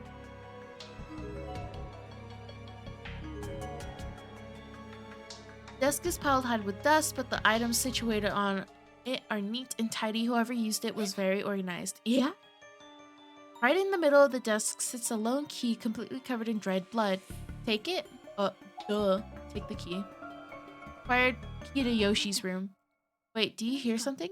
B: The desk is piled high with dust, but the items situated on it are neat and tidy. Whoever used it was very organized. Yeah? Right in the middle of the desk sits a lone key completely covered in dried blood. Take it? Duh. Take the key. Required key to Yoshi's room. Wait, do you hear something?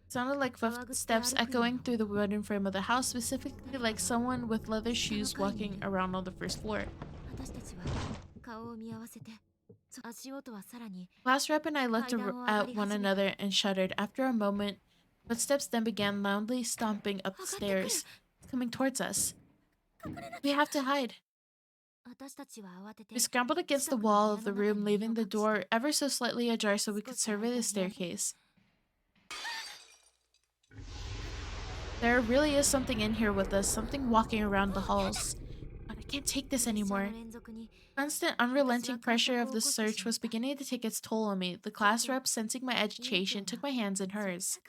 B: Sounded like footsteps echoing through the wooden frame of the house, specifically like someone with leather shoes walking around on the first floor. Class rep and I looked at one another and shuddered. After a moment, footsteps then began loudly stomping up the stairs. It's coming towards us. We have to hide. We scrambled against the wall of the room, leaving the door ever so slightly ajar so we could survey the staircase. There really is something in here with us, something walking around the halls. But I can't take this anymore. Constant, unrelenting pressure of the search was beginning to take its toll on me. The class rep, sensing my agitation, took my hands in hers.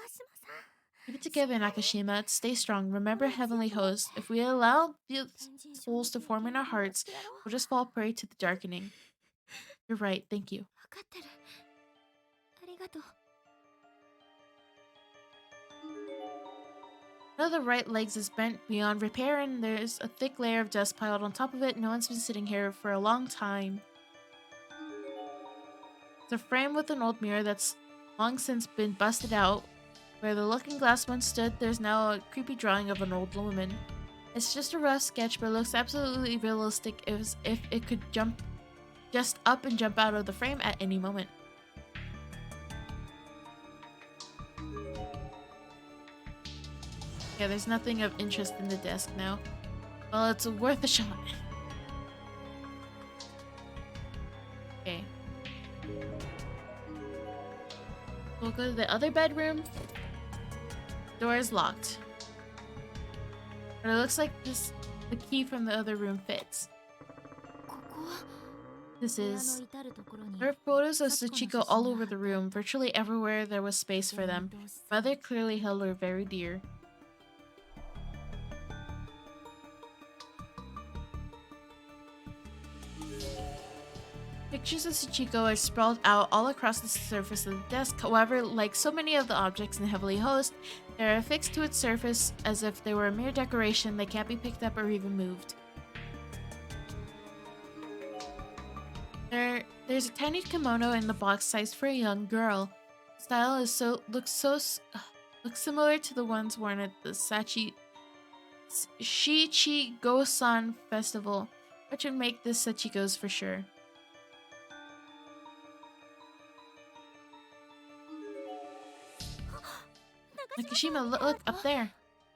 B: Keep it together, Nakashima. Stay strong. Remember, Heavenly Host. If we allow these holes to form in our hearts, we'll just fall prey to the darkening. You're right. Thank you. One of the right legs is bent beyond repair, and there's a thick layer of dust piled on top of it. No one's been sitting here for a long time. It's a frame with an old mirror that's long since been busted out. Where the looking glass once stood, there's now a creepy drawing of an old woman. It's just a rough sketch, but it looks absolutely realistic as if it could jump just up and jump out of the frame at any moment. Yeah, there's nothing of interest in the desk now. Well, it's worth a shot. Okay. We'll go to the other bedroom. Door is locked. But it looks like the key from the other room fits. This
C: 部屋の
B: is.
C: 至る所に
B: There are photos of
C: 幸子の
B: Sachiko
C: 写真
B: all
C: が
B: over
C: 貼っ
B: the
C: てあ
B: room.
C: って
B: Virtually everywhere there was space for
C: 全
B: them.
C: 部愛しそう
B: Mother clearly held her very dear. Pictures of Sachiko are sprawled out all across the surface of the desk. However, like so many of the objects in Heavenly Host, they are affixed to its surface as if they were a mere decoration that can't be picked up or even moved. There's a tiny kimono in the box sized for a young girl. Style is looks similar to the ones worn at the Shichigo-san festival, which would make this Sachiko's for sure. Nakashima, look up there.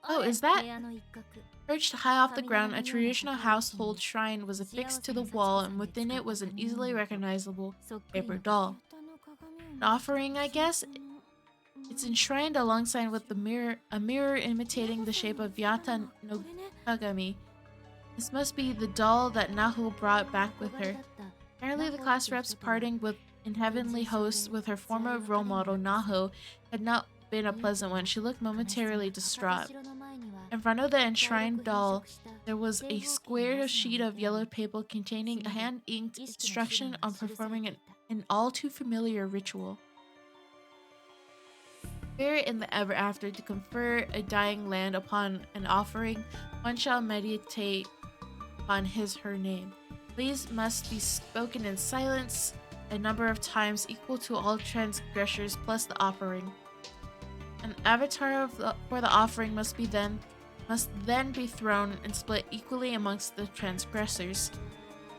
B: Oh, is that?
C: 部屋の一角
B: Perched high off the ground, a traditional household shrine was affixed to the wall, and within it was an easily recognizable
C: そっくり
B: paper
C: な
B: doll.
C: 歌の鏡を
B: An offering, I guess? It's enshrined alongside with a mirror imitating the shape of Yata no Kagami. This must be the doll that Nahu brought back with her. Apparently, the class rep's parting in Heavenly Hosts with her former role model Nahu had not been a pleasant one. She looked momentarily distraught. In front of the enshrined doll, there was a square sheet of yellow paper containing a hand-inked instruction on performing an all too familiar ritual. Spirit in the ever after, to confer a dying land upon an offering, one shall meditate on her name. Please must be spoken in silence a number of times equal to all transgressors plus the offering. An avatar for the offering must then be thrown and split equally amongst the transgressors.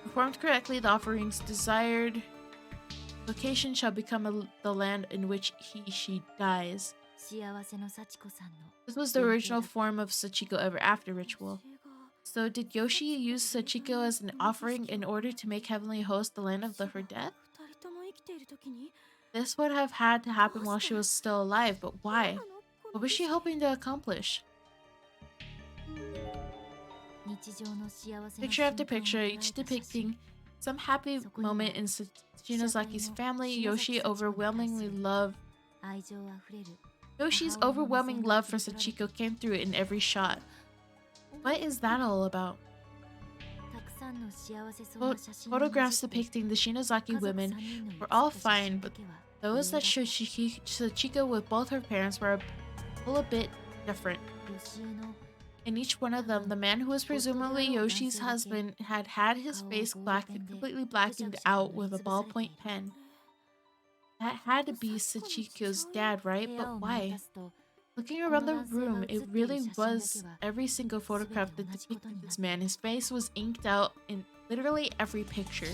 B: Performed correctly, the offering's desired location shall become the land in which she dies.
C: 幸せの幸子さんの
B: This was the original form of Sachiko Ever After ritual. So did Yoshi use Sachiko as an offering in order to make Heavenly Host the land of her death?
C: 二人とも生きている時に
B: This would have had to happen while she was still alive, but why? What was she hoping to accomplish?
C: 日常の幸せな
B: Picture after
C: 瞬間を
B: picture,
C: 捉え
B: each
C: た写真
B: depicting some happy moment in Shinozaki's family. Yoshi's overwhelming love for Sachiko came through in every shot. What is that all about?
C: たくさんの幸せそうな写真を
B: Photographs
C: 見せて
B: depicting the Shinozaki
C: 家族
B: women
C: 三人の
B: were all
C: 写真
B: fine,
C: だ
B: but
C: けは
B: those that showed Sachiko with both her parents were a bit different.
C: 吉江の
B: In each one of them, the man who was presumably Yoshi's husband had his face completely blackened out with a ballpoint pen. That had to be Sachiko's dad, right?
C: 部屋
B: But
C: を見
B: why?
C: 渡すと
B: Looking around the room, it really was every single photograph that depicted this man. His face was inked out in literally every picture.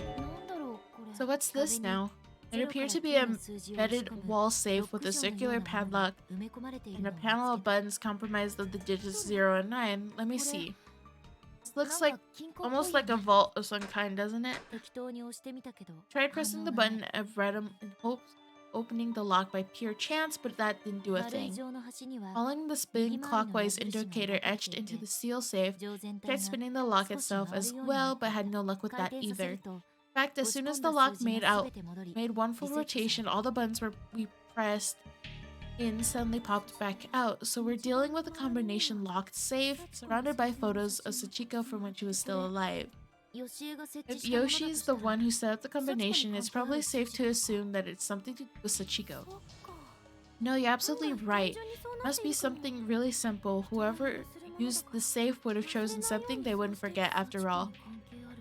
C: なんだろうこれ
B: So what's this
C: 壁に
B: now? It
C: 0
B: appeared
C: から
B: to be
C: 9
B: a
C: の数字を
B: bedded
C: 打ち込む
B: wall safe with a
C: 6畳の
B: circular
C: ようなものが
B: padlock
C: 埋め込まれている
B: and
C: の
B: a
C: を見つ
B: panel
C: け
B: of
C: た
B: buttons comprised of the digits 0 and 9. Let me see. This looks
C: なん
B: like
C: か金庫っぽい
B: almost
C: よ
B: like a
C: ね
B: vault of some kind, doesn't it?
C: 適当に押してみたけど
B: Tried pressing the
C: 反応がない
B: button of Redum in hopes opening the lock by pure chance, but that didn't do a
C: 丸い
B: thing.
C: 状の端には
B: Following the spin clockwise indicator etched into the seal safe,
C: 錠全体
B: tried
C: が
B: spinning the lock
C: 少し
B: itself
C: 回
B: as
C: るようにな
B: well,
C: って
B: but
C: いた
B: had no luck with
C: 回
B: that
C: 転させ
B: either.
C: る
B: In
C: と
B: fact, as
C: 押し
B: soon
C: 込
B: as
C: ん
B: the
C: だ
B: lock
C: 数字
B: made
C: が
B: out
C: 全て戻り
B: made one full
C: リセットされ
B: rotation,
C: た
B: all the buttons we pressed in suddenly popped back out. So we're dealing with a combination locked safe, surrounded by photos of Sachiko from when she was still alive.
C: 吉江が設置
B: If
C: したものだと
B: Yoshi's
C: し
B: the
C: たら
B: one who set up the combination, it's probably safe to assume that it's something to do with Sachiko.
C: そっか
B: No, you're absolutely
C: 案外
B: right.
C: 単純にそうなっ
B: Must
C: てい
B: be
C: るかも
B: something really simple. Whoever used the safe would have chosen something they wouldn't forget after all.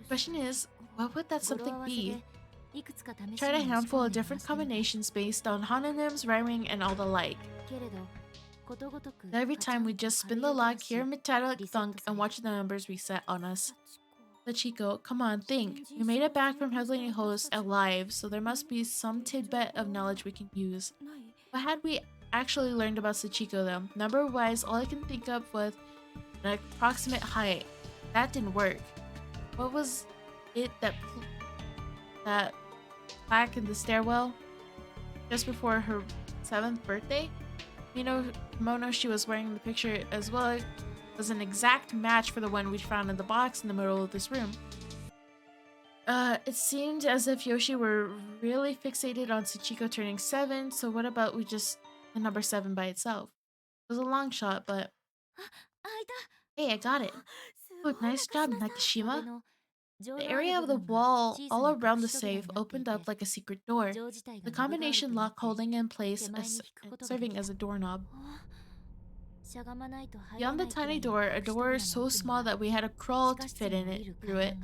B: Question is, what would that something be?
C: いくつか試し
B: Tried a
C: に押し
B: handful
C: 込ん
B: of
C: でみ
B: different
C: ましたが
B: combinations based on homonyms, rhyming, and all the like.
C: けれどことごとく
B: Every
C: カチャ
B: time
C: ン
B: we
C: と
B: just spin
C: 壁
B: the
C: を
B: lock,
C: 倒し
B: hear a metallic
C: リセット
B: thunk,
C: さ
B: and
C: れ
B: watch the numbers reset on us.
C: 幸子
B: Sachiko, come on, think. We made it back from Heavenly Host alive, so there must be some tidbit of knowledge we can use.
C: ない
B: What had we actually learned about Sachiko though? Number-wise, all I can think of was an approximate height. That didn't work. What was it that plaque in the stairwell just before her 7th birthday? You know, kimono she was wearing in the picture as well. was an exact match for the one we found in the box in the middle of this room. It seemed as if Yoshi were really fixated on Sachiko turning 7, so what about we just the number 7 by itself? It was a long shot, but... Hey, I got it. Oh, nice job, Nakashima. The area of the wall all around the safe opened up like a secret door, the combination lock holding in place serving as a doorknob. Beyond the tiny door, a door so small that we had to crawl to fit in it through it,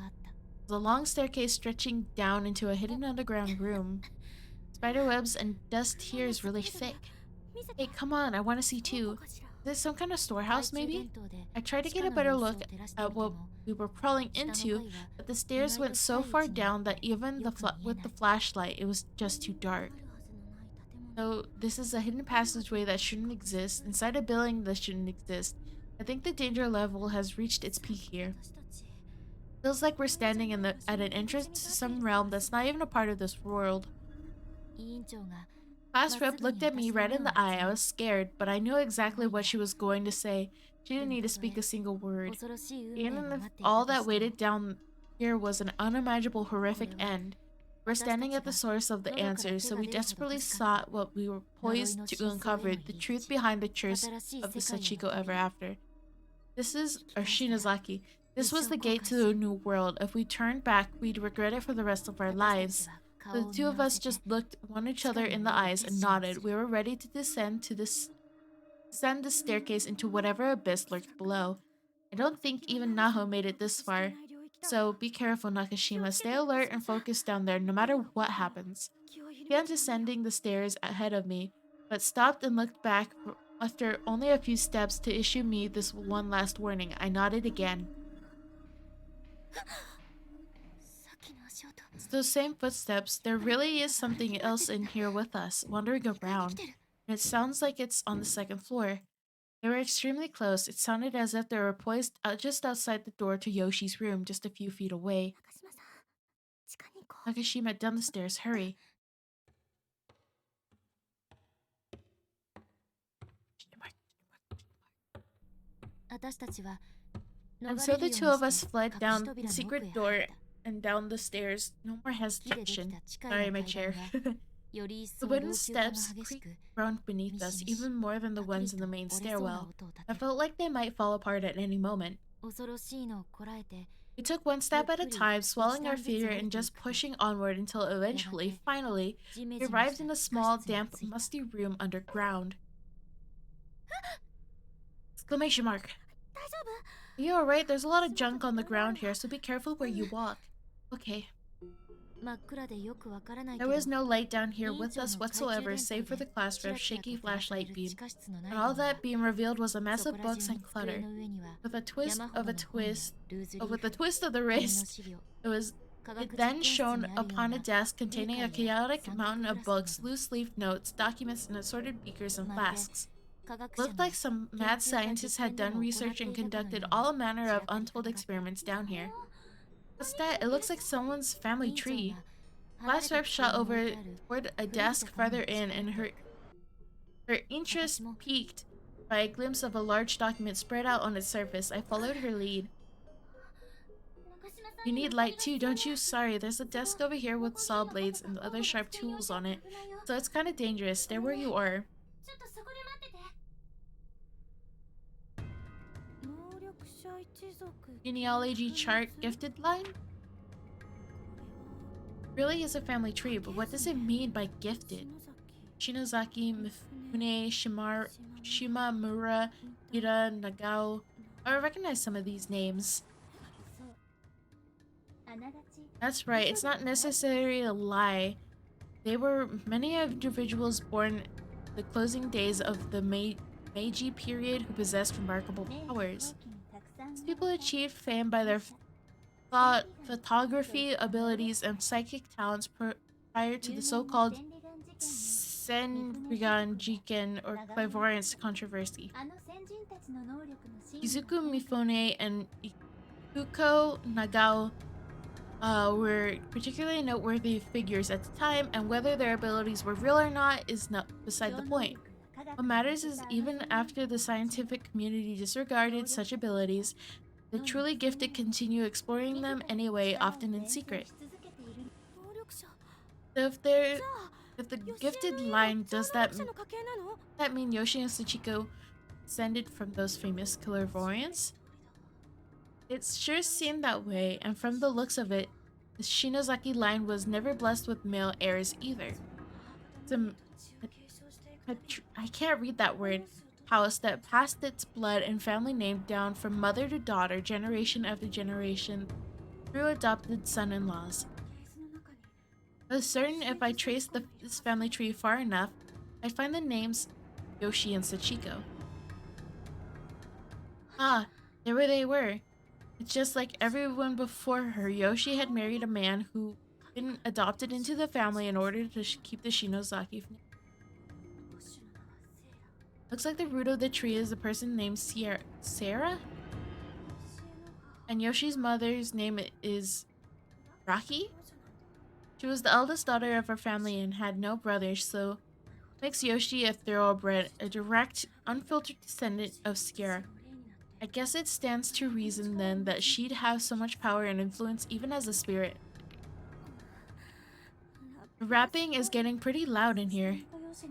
B: was a long staircase stretching down into a hidden underground room. Spiderwebs and dust here is really thick. Hey, come on, I want to see too. Is this some kind of storehouse, maybe? I tried to get a better look at what we were crawling into, but the stairs went so far down that even with the flashlight, it was just too dark. So this is a hidden passageway that shouldn't exist, inside a building that shouldn't exist. I think the danger level has reached its peak here. Feels like we're standing at an entrance to some realm that's not even a part of this world. Class rep looked at me right in the eye. I was scared, but I knew exactly what she was going to say. She didn't need to speak a single word. Even if all that waited down here was an unimaginable, horrific end, we're standing at the source of the answers, so we desperately sought what we were poised to uncover, the truth behind the curse of the Sachiko ever after. This is Shinozaki. This was the gate to a new world. If we turned back, we'd regret it for the rest of our lives. The two of us just looked one each other in the eyes and nodded. We were ready to descend the staircase into whatever abyss lurked below. I don't think even Naho made it this far. So be careful, Nakashima. Stay alert and focus down there no matter what happens. He began descending the stairs ahead of me, but stopped and looked back after only a few steps to issue me this one last warning. I nodded again. It's those same footsteps. There really is something else in here with us, wandering around. And it sounds like it's on the second floor. They were extremely close. It sounded as if they were poised just outside the door to Yoshi's room, just a few feet away. Nakashima, down the stairs, hurry. And so the two of us fled down the secret door and down the stairs. No more hesitation. Sorry, my chair. The wooden steps creaked ground beneath us, even more than the ones in the main stairwell. I felt like they might fall apart at any moment. We took one step at a time, swallowing our fear and just pushing onward until eventually, finally, we arrived in a small, damp, musty room underground. Exclamation mark. Are you alright? There's a lot of junk on the ground here, so be careful where you walk. Okay. There was no light down here with us whatsoever, save for the class rep's shaky flashlight beam. And all that beam revealed was a mess of books and clutter. With a twist of the wrist, it then shone upon a desk containing a chaotic mountain of books, loose-leaf notes, documents, and assorted beakers and flasks. Looked like some mad scientists had done research and conducted all manner of untold experiments down here. What's that? It looks like someone's family tree. Class rep shot over toward a desk farther in, and her interest piqued by a glimpse of a large document spread out on its surface. I followed her lead. You need light too, don't you? Sorry, there's a desk over here with saw blades and other sharp tools on it, so it's kind of dangerous. Stay where you are. Genealogy chart gifted line? Really is a family tree, but what does it mean by gifted? Shinozaki, Mifune, Shimamura, Hira, Nagao. I recognize some of these names. That's right, it's not necessarily a lie. They were many individuals born the closing days of the Meiji period who possessed remarkable powers. These people achieved fame by their photography abilities and psychic talents prior to the so-called Senrigan Jiken or clairvoyance controversy. Izuku Mifune and Ikuko Nagao were particularly noteworthy figures at the time, and whether their abilities were real or not is not beside the point. What matters is even after the scientific community disregarded such abilities, the truly gifted continue exploring them anyway, often in secret. So if the gifted line does that mean Yoshi and Sachiko descended from those famous clairvoyants? It sure seemed that way, and from the looks of it, the Shinozaki line was never blessed with male heirs either. It's I can't read that word. House that passed its blood and family name down from mother to daughter, generation after generation, through adopted son-in-laws. I was certain if I traced this family tree far enough, I'd find the names Yoshi and Sachiko. Ah, there they were. It's just like everyone before her. Yoshi had married a man who been adopted into the family in order to keep the Shinozaki. Looks like the root of the tree is a person named Sarah? And Yoshi's mother's name is Raki? She was the eldest daughter of her family and had no brothers, so makes Yoshi a thoroughbred, a direct, unfiltered descendant of Sierra. I guess it stands to reason then that she'd have so much power and influence even as a spirit. The rapping is getting pretty loud in here.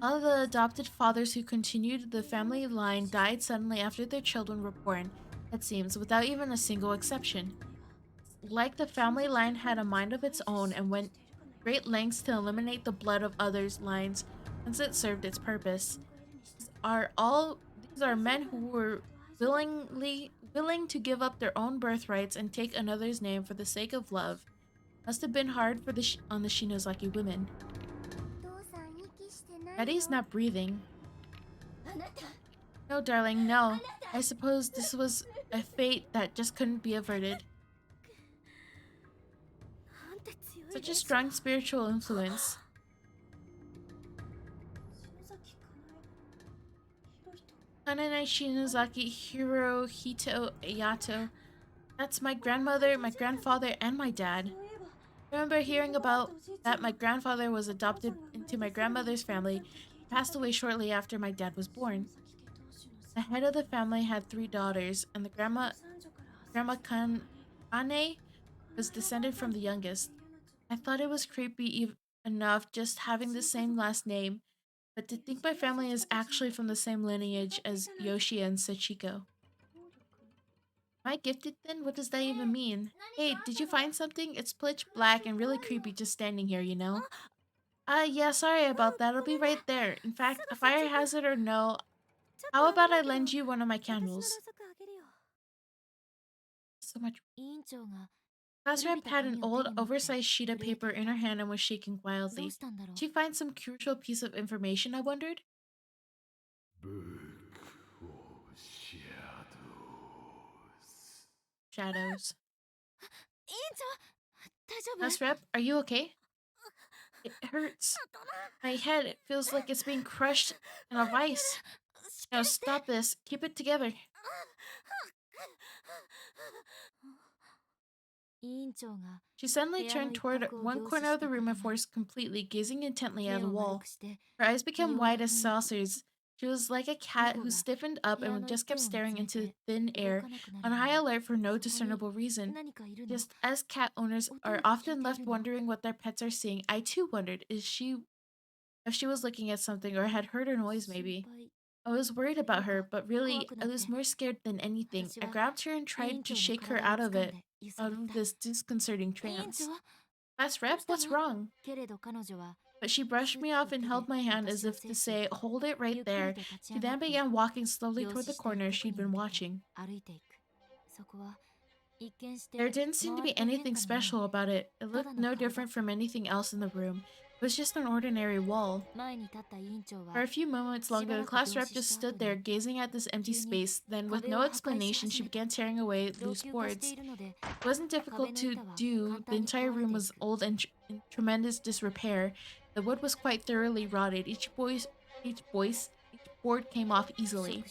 B: All of the adopted fathers who continued the family line died suddenly after their children were born, it seems, without even a single exception. Like the family line had a mind of its own and went great lengths to eliminate the blood of others' lines once it served its purpose. These are men who were willing to give up their own birthrights and take another's name for the sake of love. Must have been hard for on the Shinozaki women. Daddy's not breathing. No, darling, no. I suppose this was a fate that just couldn't be averted. Such a strong spiritual influence. Kananai Shinozaki Hirohito Ayato. That's my grandmother, my grandfather, and my dad. I remember hearing about that my grandfather was adopted into my grandmother's family. He passed away shortly after my dad was born. The head of the family had 3 daughters, and the grandma Kane was descended from the youngest. I thought it was creepy enough just having the same last name, but to think my family is actually from the same lineage as Yoshi and Sachiko. Am I gifted then? What does that even mean? Hey, did you find something? It's pitch black and really creepy just standing here, you know? Yeah, sorry about that. I'll be right there. In fact, a fire hazard or no, how about I lend you one of my candles? So much. Class rep had an old, oversized sheet of paper in her hand and was shaking wildly. Did she find some crucial piece of information, I wondered?
A: Book of
B: Shadows. Class rep, are you okay? It hurts. My head, it feels like it's being crushed in a vice. No, stop this. Keep it together. She suddenly turned toward one corner of the room and froze completely, gazing intently at the wall. Her eyes became wide as saucers. She was like a cat who stiffened up and just kept staring into thin air, on high alert for no discernible reason. Just as cat owners are often left wondering what their pets are seeing, I too wondered if she was looking at something or had heard a noise maybe. I was worried about her, but really, I was more scared than anything. I grabbed her and tried to shake her out of this disconcerting trance. Class rep, what's wrong? But she brushed me off and held my hand as if to say, hold it right there. She then began walking slowly toward the corner she'd been watching. There didn't seem to be anything special about it. It looked no different from anything else in the room. It was just an ordinary wall. For a few moments longer, the class rep just stood there, gazing at this empty space. Then, with no explanation, she began tearing away loose boards. It wasn't difficult to do. The entire room was old and in tremendous disrepair. The wood was quite thoroughly rotted. Each board came off easily.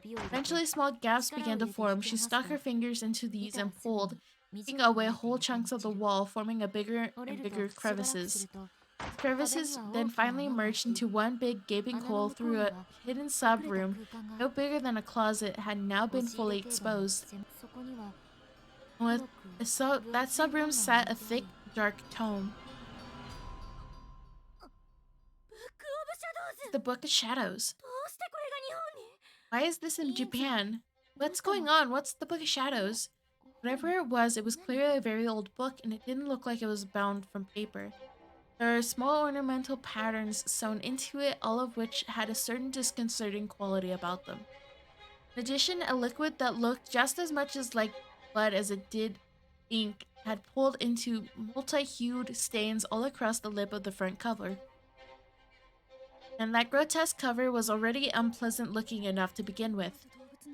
B: Eventually, small gaps began to form. She stuck her fingers into these and pulled, taking away whole chunks of the wall, forming a bigger and bigger crevices. Crevices then finally merged into one big gaping hole through a hidden sub-room, no bigger than a closet, had now been fully exposed. That sub-room sat a thick, dark tome. The Book of Shadows. Why is this in Japan? What's going on? What's the Book of Shadows? Whatever it was clearly a very old book, and it didn't look like it was bound from paper. There are small ornamental patterns sewn into it, all of which had a certain disconcerting quality about them. In addition, a liquid that looked just as much like blood as it did ink had pulled into multi-hued stains all across the lip of the front cover. And that grotesque cover was already unpleasant looking enough to begin with.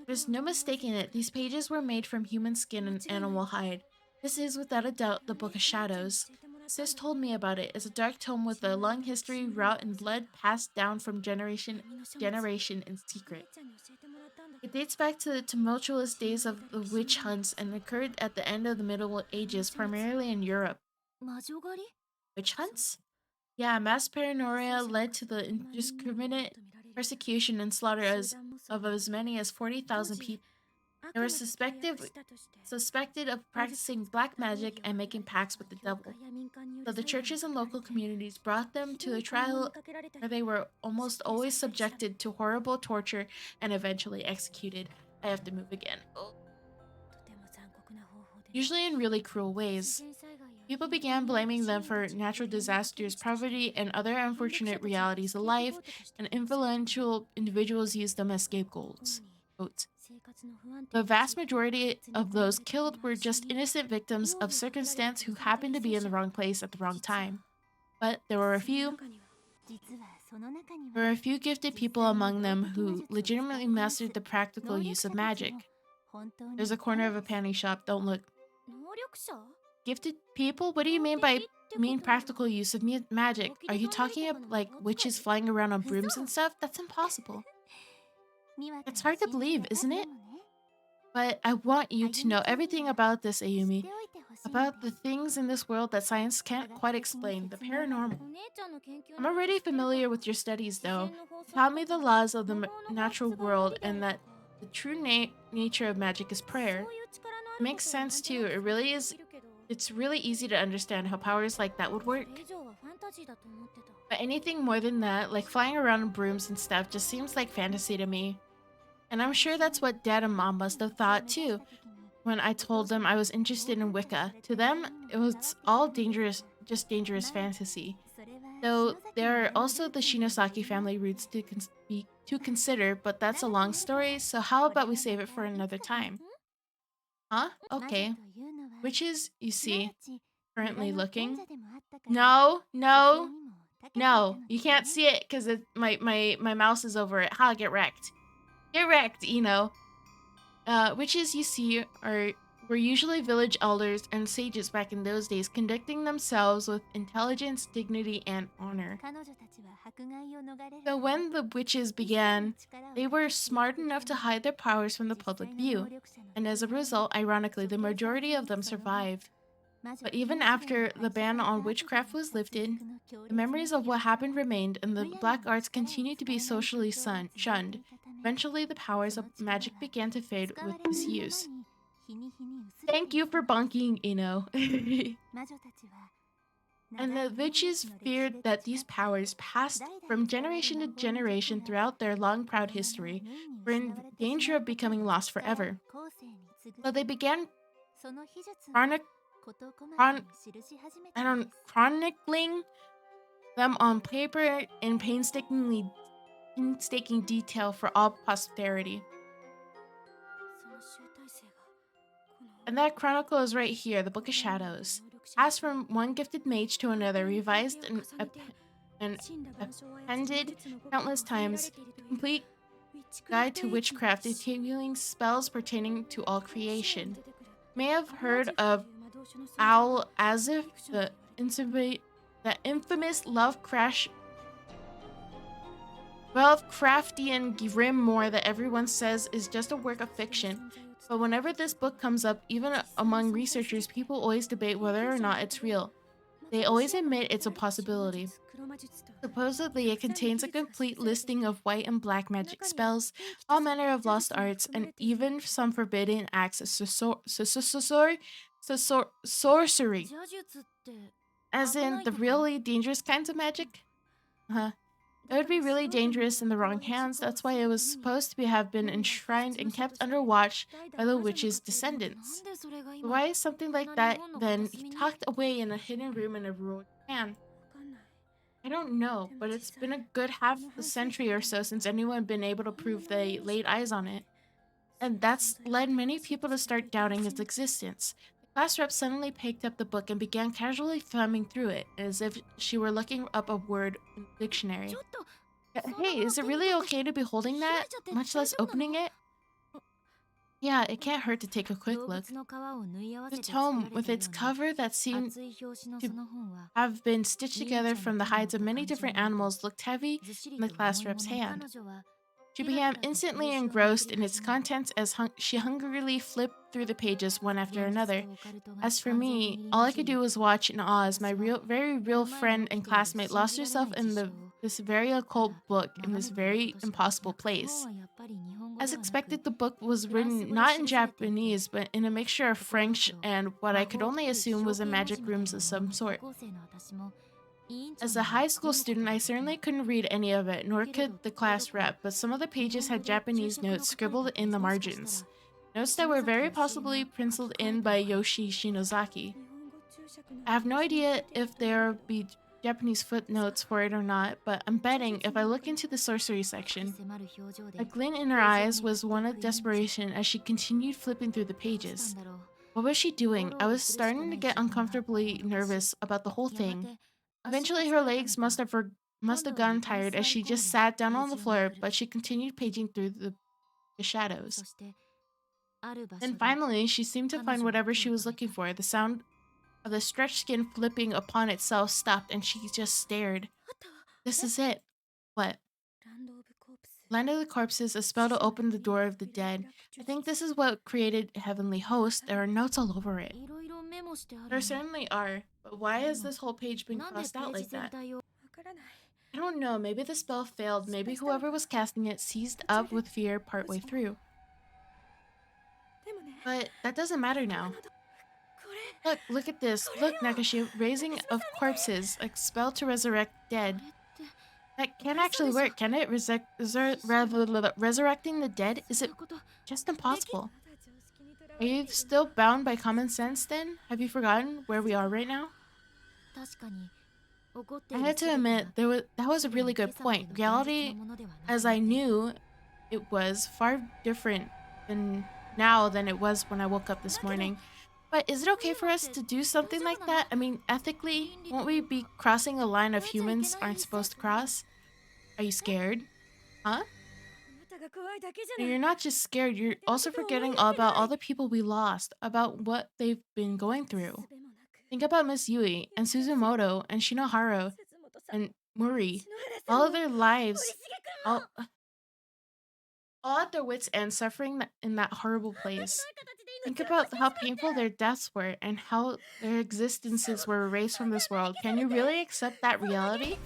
B: There's no mistaking it, these pages were made from human skin and animal hide. This is without a doubt the Book of Shadows. Sis told me about it. It's a dark tome with a long history wrought in blood passed down from generation to generation in secret. It dates back to the tumultuous days of the witch hunts and occurred at the end of the Middle Ages, primarily in Europe. Witch hunts? Yeah, mass paranoia led to the indiscriminate persecution and slaughter of as many as 40,000 people. They were suspected of practicing black magic and making pacts with the devil. So the churches and local communities brought them to a trial where they were almost always subjected to horrible torture and eventually executed. I have to move again. Oh. Usually in really cruel ways. People began blaming them for natural disasters, poverty, and other unfortunate realities of life, and influential individuals used them as scapegoats. The vast majority of those killed were just innocent victims of circumstance who happened to be in the wrong place at the wrong time. But there were a few gifted people among them who legitimately mastered the practical use of magic. There's a corner of a panty shop, don't look. Gifted people? What do you mean by practical use of magic? Are you talking about like witches flying around on brooms and stuff? That's impossible. It's hard to believe, isn't it? But I want you to know everything about this, Ayumi. About the things in this world that science can't quite explain, the paranormal. I'm already familiar with your studies, though. You taught me the laws of the natural world and that the true nature of magic is prayer. It makes sense, too. It's really easy to understand how powers like that would work. But anything more than that, like flying around on brooms and stuff, just seems like fantasy to me. And I'm sure that's what Dad and Mom must have thought too, when I told them I was interested in Wicca. To them, it was all dangerous fantasy. Though there are also the Shinosaki family roots to consider, but that's a long story, so how about we save it for another time? Huh? Okay. Witches, you see, currently looking. No, you can't see it because my mouse is over it. Ha, get wrecked. Get wrecked, Ino. Witches, you see, were usually village elders and sages back in those days, conducting themselves with intelligence, dignity, and honor. So when the witches began, they were smart enough to hide their powers from the public view, and as a result, ironically, the majority of them survived. But even after the ban on witchcraft was lifted, the memories of what happened remained, and the black arts continued to be socially shunned. Eventually, the powers of magic began to fade with disuse. Thank you for bunking, Ino. And the witches feared that these powers, passed from generation to generation throughout their long, proud history, were in danger of becoming lost forever. So they began chronicling them on paper in painstaking detail for all posterity. And that chronicle is right here, the Book of Shadows. Passed from one gifted mage to another, revised and appended countless times, a complete guide to witchcraft, detailing spells pertaining to all creation. You may have heard of Owl Azif, the infamous Lovecraftian grimoire that everyone says is just a work of fiction. But whenever this book comes up, even among researchers, people always debate whether or not it's real. They always admit it's a possibility. Supposedly, it contains a complete listing of white and black magic spells, all manner of lost arts, and even some forbidden acts of sorcery, as in the really dangerous kinds of magic. Huh. It would be really dangerous in the wrong hands. That's why it was supposed to have been enshrined and kept under watch by the witch's descendants. But why is something like that then tucked away in a hidden room in a ruined Japan? I don't know, but it's been a good half a century or so since anyone been able to prove they laid eyes on it. And that's led many people to start doubting its existence. The class rep suddenly picked up the book and began casually thumbing through it, as if she were looking up a word in the dictionary. Hey, is it really okay to be holding that, much less opening it? Yeah, it can't hurt to take a quick look. The tome, with its cover that seemed to have been stitched together from the hides of many different animals, looked heavy in the class rep's hand. She became instantly engrossed in its contents as she hungrily flipped through the pages one after another. As for me, all I could do was watch in awe as my very real friend and classmate lost herself in this very occult book in this very impossible place. As expected, the book was written not in Japanese, but in a mixture of French and what I could only assume was a magic rooms of some sort. As a high school student, I certainly couldn't read any of it, nor could the class rep, but some of the pages had Japanese notes scribbled in the margins. Notes that were very possibly penciled in by Yoshi Shinozaki. I have no idea if there will be Japanese footnotes for it or not, but I'm betting if I look into the sorcery section. A glint in her eyes was one of desperation as she continued flipping through the pages. What was she doing? I was starting to get uncomfortably nervous about the whole thing. Eventually, her legs must have gotten tired as she just sat down on the floor, but she continued paging through the shadows. Then finally, she seemed to find whatever she was looking for. The sound of the stretched skin flipping upon itself stopped, and she just stared. This is it. What? Land of the Corpses, a spell to open the door of the dead. I think this is what created Heavenly Host. There are notes all over it. There certainly are, but why has this whole page been crossed out like that? I don't know, maybe the spell failed, maybe whoever was casting it seized up with fear partway through. But that doesn't matter now. Look at this. Look, Nakashi, raising of corpses, a spell to resurrect dead. That can't actually work, can it? Resurrecting the dead? Is it just impossible? Are you still bound by common sense then? Have you forgotten where we are right now? I had to admit, that was a really good point. Reality, as I knew it was, far different now than it was when I woke up this morning. But is it okay for us to do something like that? I mean, ethically, won't we be crossing a line of humans aren't supposed to cross? Are you scared? Huh? You're not just scared, you're also forgetting all about all the people we lost, about what they've been going through. Think about Miss Yui, and Suzumoto, and Shinohara, and Muri. All of their lives, all at their wits' end, suffering in that horrible place. Think about how painful their deaths were, and how their existences were erased from this world. Can you really accept that reality?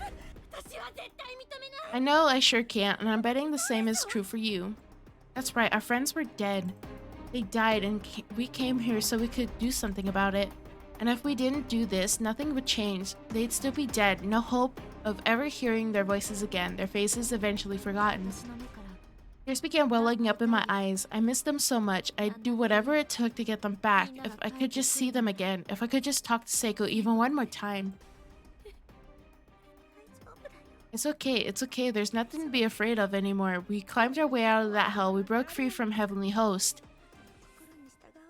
B: I know I sure can't, and I'm betting the same is true for you. That's right, our friends were dead. They died, and we came here so we could do something about it. And if we didn't do this, nothing would change. They'd still be dead, no hope of ever hearing their voices again, their faces eventually forgotten. Tears began welling up in my eyes. I missed them so much. I'd do whatever it took to get them back. If I could just see them again. If I could just talk to Seiko even one more time. It's okay. There's nothing to be afraid of anymore. We climbed our way out of that hell. We broke free from Heavenly Host.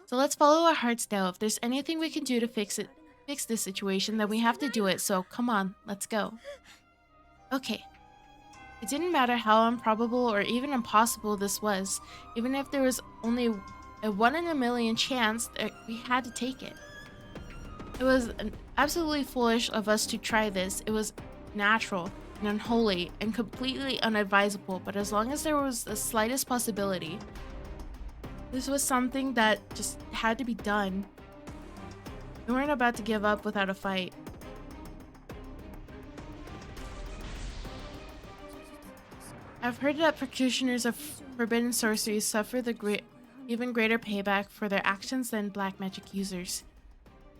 B: So let's follow our hearts now. If there's anything we can do to fix this situation, then we have to do it. So come on, let's go. Okay. It didn't matter how improbable or even impossible this was. Even if there was only a 1 in a million chance, we had to take it. It was absolutely foolish of us to try this. It was natural and unholy and completely unadvisable, but as long as there was the slightest possibility, this was something that just had to be done. We weren't about to give up without a fight. I've heard that practitioners of forbidden sorcery suffer even greater payback for their actions than black magic users.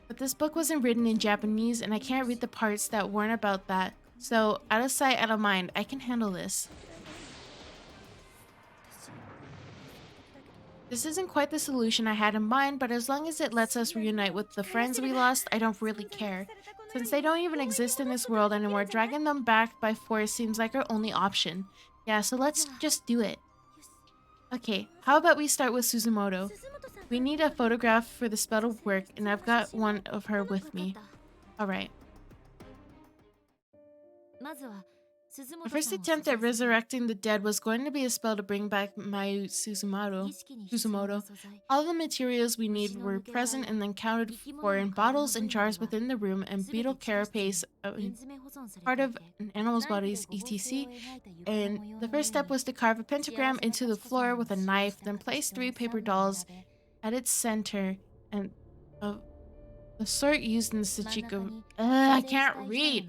B: But this book wasn't written in Japanese, and I can't read the parts that weren't about that. So, out of sight, out of mind, I can handle this. This isn't quite the solution I had in mind, but as long as it lets us reunite with the friends we lost, I don't really care. Since they don't even exist in this world anymore, dragging them back by force seems like our only option. Yeah, so let's just do it. Okay, how about we start with Suzumoto? We need a photograph for the spell to work, and I've got one of her with me. Alright. The first attempt at resurrecting the dead was going to be a spell to bring back Mayu Suzumoto. All the materials we need were present and accounted for in bottles and jars within the room, and beetle carapace, part of an animal's bodies, etc. And the first step was to carve a pentagram into the floor with a knife, then place 3 paper dolls at its center, and the sort used in the Sachiko. I can't read!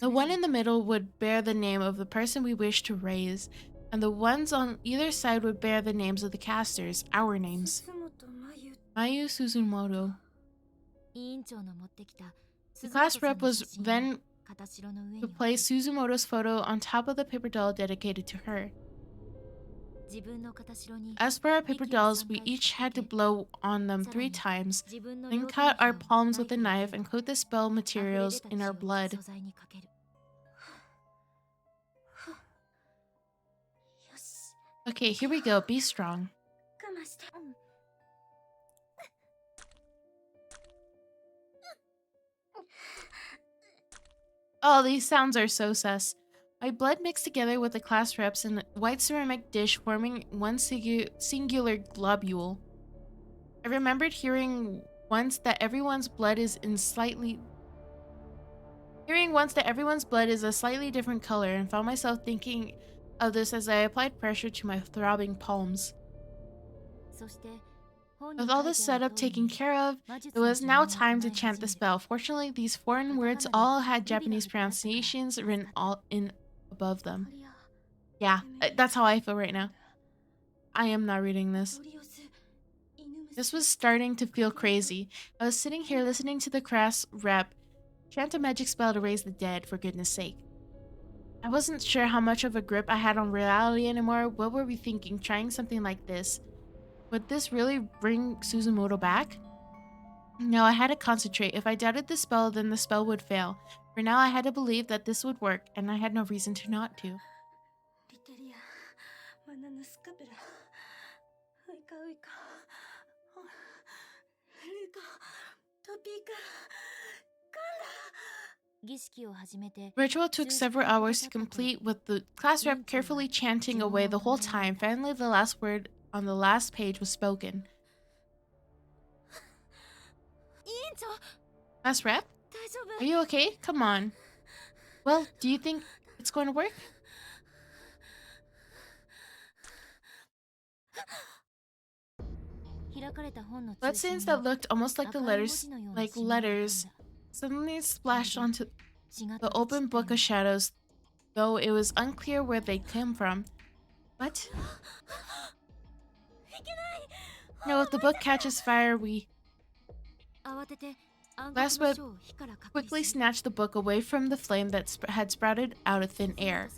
B: The one in the middle would bear the name of the person we wish to raise, and the ones on either side would bear the names of the casters, our names. Mayu Suzumoto. The class rep was then to place Suzumoto's photo on top of the paper doll dedicated to her. As for our paper dolls, we each had to blow on them 3 times, then cut our palms with a knife and coat the spell materials in our blood. Okay, here we go. Be strong. Oh, these sounds are so sus. My blood mixed together with the class reps in a white ceramic dish, forming one singular globule. I remembered hearing once that everyone's blood is a slightly different color, and found myself thinking of this as I applied pressure to my throbbing palms. With all this setup taken care of, it was now time to chant the spell. Fortunately, these foreign words all had Japanese pronunciations written all in above them. Yeah, that's how I feel right now. I am not reading this. This was starting to feel crazy. I was sitting here listening to the class rep chant a magic spell to raise the dead, for goodness sake. I wasn't sure how much of a grip I had on reality anymore. What were we thinking, trying something like this? Would this really bring Suzumoto back? No, I had to concentrate. If I doubted the spell, then the spell would fail. For now, I had to believe that this would work, and I had no reason to not to. Ritual took several hours to complete, with the class rep carefully chanting away the whole time. Finally, the last word on the last page was spoken. Class rep? Are you okay? Come on. Well, do you think it's going to work? Bloodstains that looked almost like letters, suddenly splashed onto the open book of shadows, though it was unclear where they came from. What? No, if the book catches fire, we... Glassweb quickly snatched the book away from the flame that had sprouted out of thin air.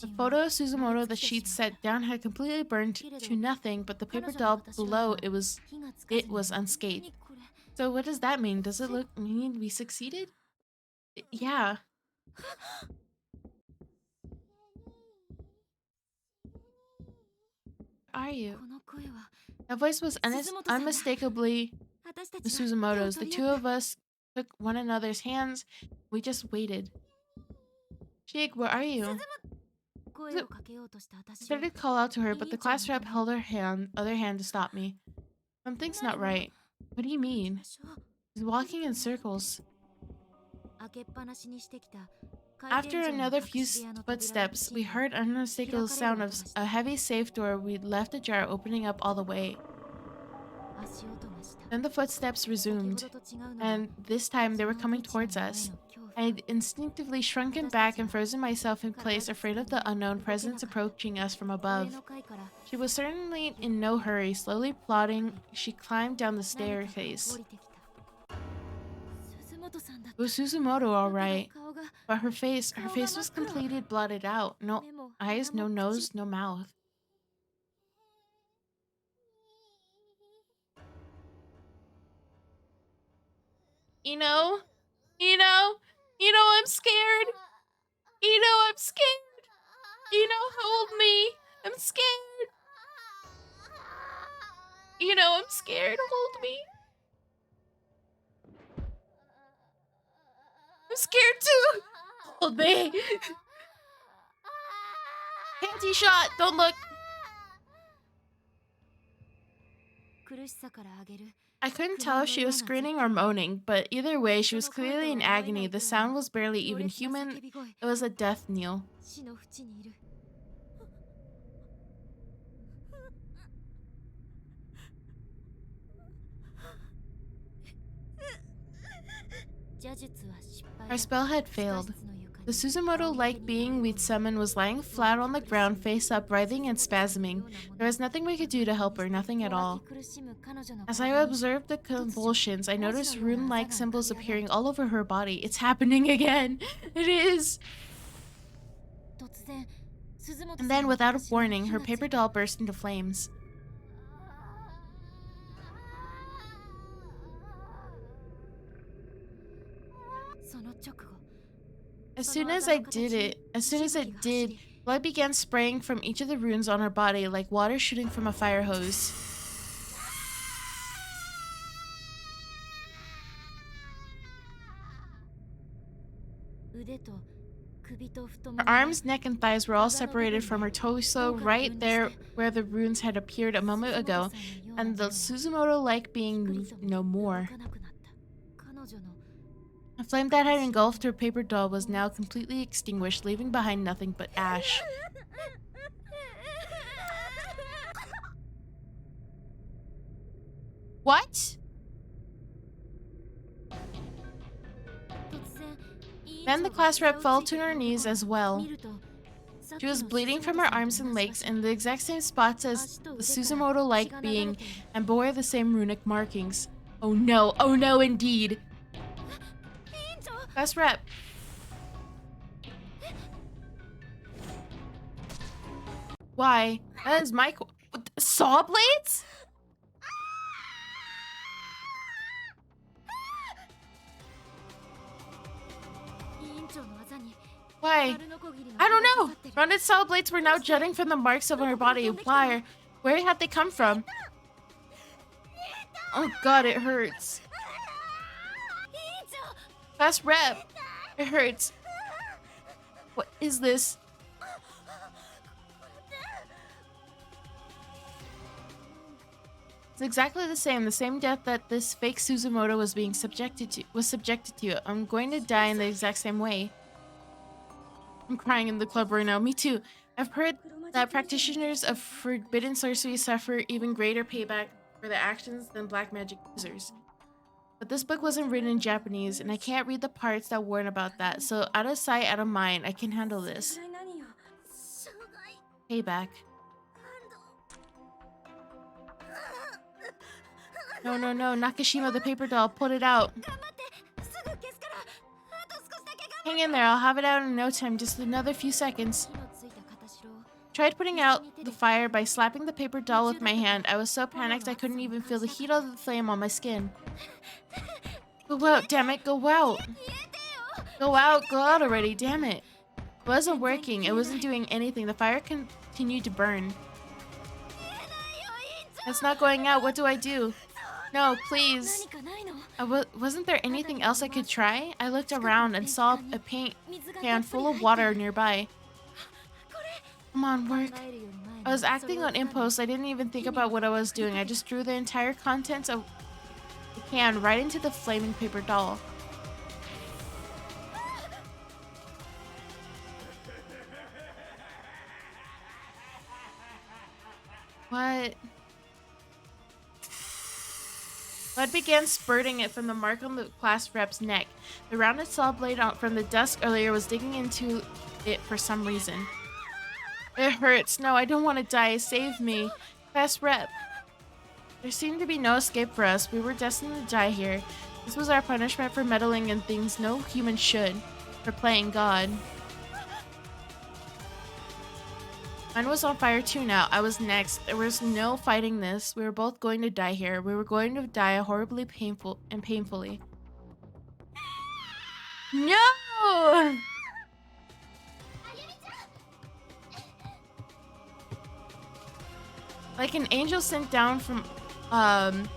B: The photo of Suzumoto that she'd set down had completely burned to nothing, but the paper doll below it was unscathed. So what does that mean? Does it mean we succeeded? Yeah. Are you? That voice was unmistakably Suzumoto's. The two of us took one another's hands. We just waited. Jake, where are you? I started to call out to her, but the class rep held her other hand to stop me. Something's not right. What do you mean? He's walking in circles. After another few footsteps, we heard an unmistakable sound of a heavy safe door we'd left ajar opening up all the way. Then the footsteps resumed, and this time they were coming towards us. I had instinctively shrunken back and frozen myself in place, afraid of the unknown presence approaching us from above. She was certainly in no hurry. Slowly plodding, she climbed down the staircase. It was Suzumoto, all right, but her face was completely blotted out. No eyes, no nose, no mouth. Ino, Ino, Ino, I'm scared. Ino, I'm scared. Ino, hold me. I'm scared. Ino, I'm scared. Hold me. I'm scared too. Hold me. Panty shot. Don't look. I couldn't tell if she was screaming or moaning, but either way, she was clearly in agony. The sound was barely even human. It was a death knell. Our spell had failed. The Suzumoto-like being we'd summoned was lying flat on the ground, face up, writhing and spasming. There was nothing we could do to help her, nothing at all. As I observed the convulsions, I noticed rune-like symbols appearing all over her body. It's happening again! It is! And then, without a warning, her paper doll burst into flames. As soon as it did, blood began spraying from each of the runes on her body like water shooting from a fire hose. Her arms, neck, and thighs were all separated from her torso, right there where the runes had appeared a moment ago, and the Suzumoto-like being moved no more. The flame that had engulfed her paper doll was now completely extinguished, leaving behind nothing but ash. What? Then the class rep fell to her knees as well. She was bleeding from her arms and legs in the exact same spots as the Suzumoto-like being and bore the same runic markings. Oh no indeed. Class rep. Why? That is my saw blades? Why? I don't know. Rounded saw blades were now jutting from the marks of her body. Why? Where had they come from? Oh god, it hurts. Class rep. It hurts. What is this? It's exactly the same death that this fake Suzumoto was subjected to. I'm going to die in the exact same way. I'm crying in the club right now. Me too. I've heard that practitioners of forbidden sorcery suffer even greater payback for their actions than black magic users. But this book wasn't written in Japanese, and I can't read the parts that warn about that, so out of sight, out of mind, I can handle this. Payback. No, Nakashima, the paper doll, put it out. Hang in there, I'll have it out in no time, just another few seconds. Tried putting out the fire by slapping the paper doll with my hand. I was so panicked I couldn't even feel the heat of the flame on my skin. Go out, damn it, go out. Go out already, damn it. It wasn't working, it wasn't doing anything. The fire continued to burn. It's not going out, what do I do? No, please. Wasn't there anything else I could try? I looked around and saw a paint can full of water nearby. Come on, work. I was acting on impulse. I didn't even think about what I was doing. I just drew the entire contents of the can right into the flaming paper doll. What? Blood began spurting it from the mark on the class rep's neck. The rounded saw blade out from the desk earlier was digging into it for some reason. It hurts. No, I don't want to die. Save me. Class rep. There seemed to be no escape for us. We were destined to die here. This was our punishment for meddling in things no human should. For playing God. Mine was on fire too now. I was next. There was no fighting this. We were both going to die here. We were going to die horribly painfully. No! Like an angel sent down from on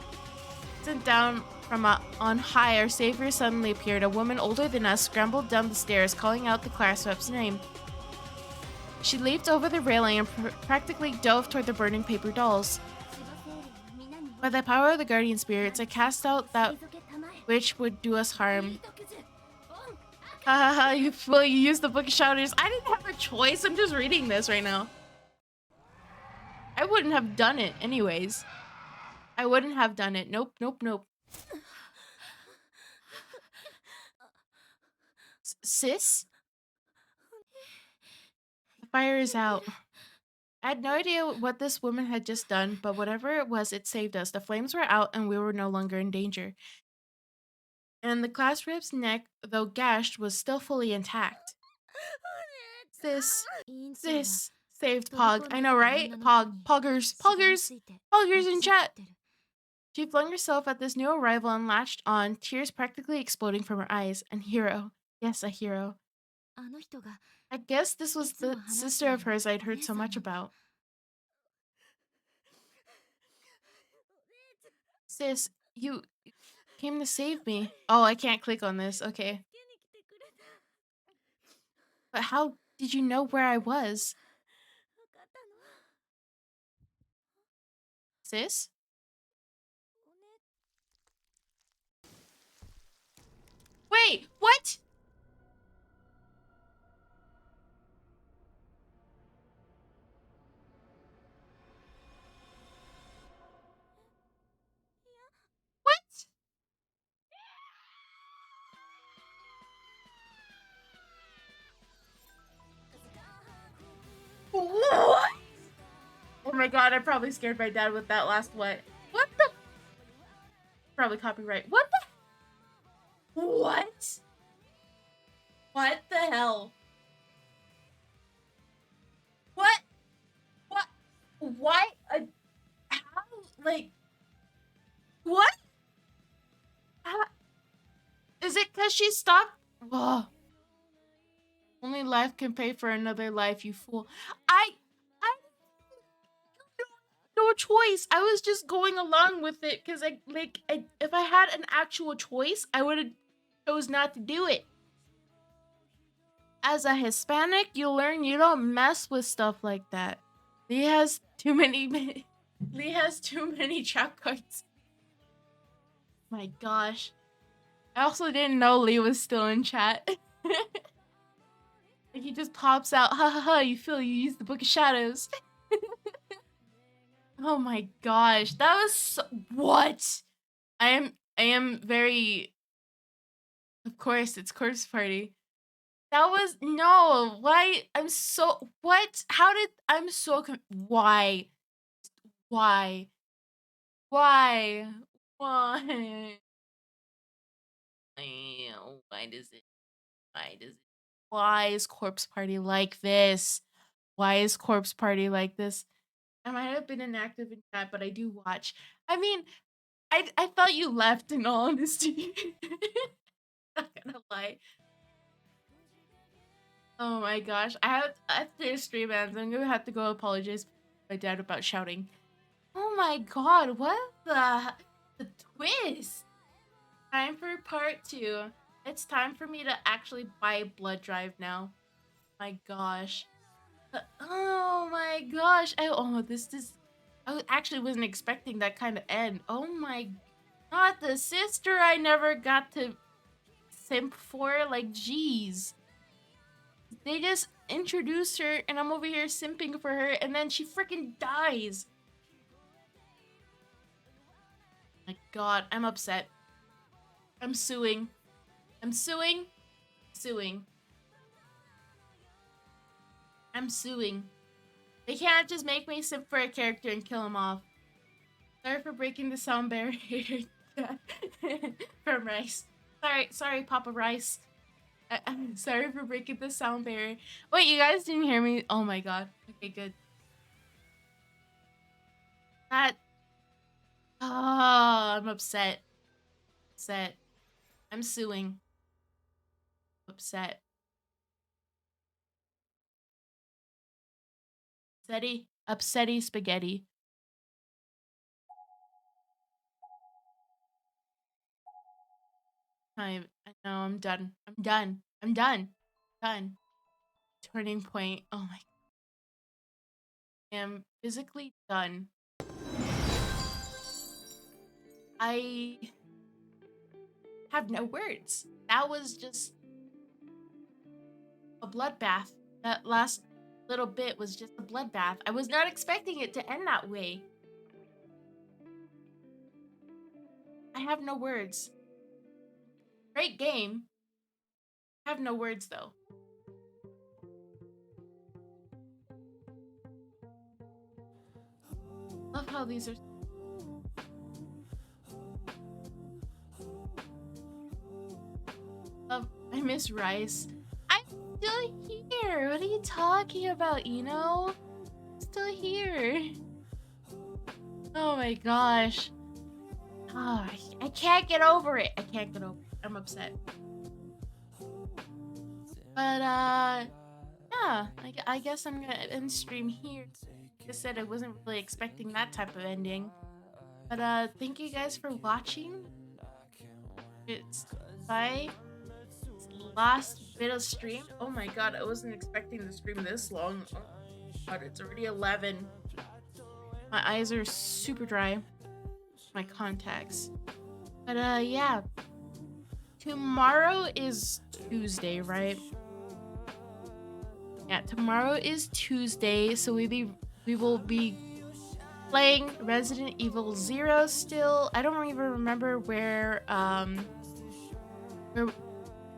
B: high, our savior suddenly appeared. A woman older than us scrambled down the stairs, calling out the class rep's name. She leaped over the railing and practically dove toward the burning paper dolls. By the power of the guardian spirits, I cast out that which would do us harm. Hahaha, you fool, you used the book of shouters. I didn't have a choice. I'm just reading this right now. I wouldn't have done it anyways. I wouldn't have done it. Nope, nope, nope. Sis? The fire is out. I had no idea what this woman had just done, but whatever it was, it saved us. The flames were out and we were no longer in danger. And the class rep's neck, though gashed, was still fully intact. Sis saved Pog. I know, right? Poggers in chat. She flung herself at this new arrival and latched on, tears practically exploding from her eyes. And hero. Yes, a hero. I guess this was the sister of hers I'd heard so much about. Sis, you came to save me. Oh, I can't click on this. Okay. But how did you know where I was? Sis? Wait, what? What? Oh my god, I probably scared my dad with that last what? What the? Probably copyright. What the? What? What the hell? What? What? Why? How? Like, what? How? Is it because she stopped? Whoa. Only life can pay for another life, you fool. I no choice. I was just going along with it because if I had an actual choice, I would have chose not to do it. As a Hispanic, you learn you don't mess with stuff like that. Lee has too many trap cards. My gosh. I also didn't know Lee was still in chat. Like he just pops out, ha ha ha, you feel you used the Book of Shadows. Oh my gosh, that was so, what? I am very, of course, it's Corpse Party. That was, no, why, I'm so, what? How did, I'm so, why? Why? Why? Why? Why does it, why is Corpse Party like this? Why is Corpse Party like this? I might have been inactive in chat, but I do watch. I mean, I thought you left in all honesty. Not gonna lie. Oh my gosh. After stream ends, I'm gonna have to go apologize to my dad about shouting. Oh my god, what the twist? Time for part 2. It's time for me to actually buy a blood drive now. My gosh. Oh my gosh. I actually wasn't expecting that kind of end. Oh my god, the sister I never got to simp for. Like, jeez. They just introduced her and I'm over here simping for her and then she freaking dies. My God, I'm upset. I'm suing. I'm suing. Suing. I'm suing. They can't just make me simp for a character and kill him off. Sorry for breaking the sound barrier. From Rice. Sorry, Papa Rice. I'm sorry for breaking the sound barrier. Wait, you guys didn't hear me? Oh my God. Okay, good. That. Oh, I'm upset. Upset. I'm suing. Upset. Upsetty spaghetti. I know, I'm done. I'm done. I'm done. Done. Turning point. Oh my. I am physically done. I have no words. That was just a bloodbath. That last little bit was just a bloodbath. I was not expecting it to end that way. I have no words. Great game. I have no words though. Love how these are. I miss Rice. I'm still here. What are you talking about, Eno? I'm still here. Oh my gosh. Oh, I can't get over it. I can't get over it. I'm upset. But yeah, I guess I'm gonna end stream here. Like I said, I wasn't really expecting that type of ending. But thank you guys for watching. It's bye. Last bit of stream. Oh my God, I wasn't expecting the stream this long. Oh God, it's already 11. My eyes are super dry. My contacts. But yeah. Tomorrow is Tuesday, right? Yeah, tomorrow is Tuesday, so we will be playing Resident Evil 0 still. I don't even remember where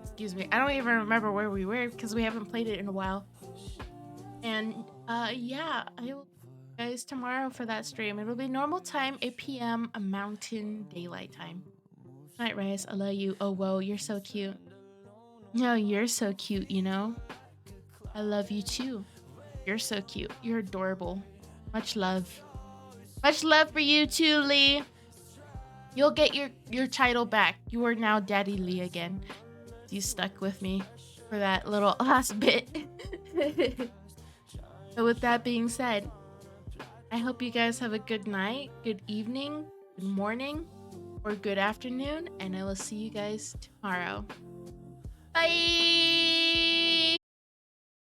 B: excuse me. I don't even remember where we were because we haven't played it in a while. And yeah, I will see you guys tomorrow for that stream. It'll be normal time, 8 p.m. Mountain Daylight Time. Night, Rice. I love you. Oh, whoa, you're so cute. No, you're so cute, you know? I love you too. You're so cute. You're adorable. Much love. Much love for you too, Lee. You'll get your title back. You are now Daddy Lee again. You stuck with me for that little last bit. So with that being said, I hope you guys have a good night, good evening, good morning, or good afternoon, and I will see you guys tomorrow. Bye!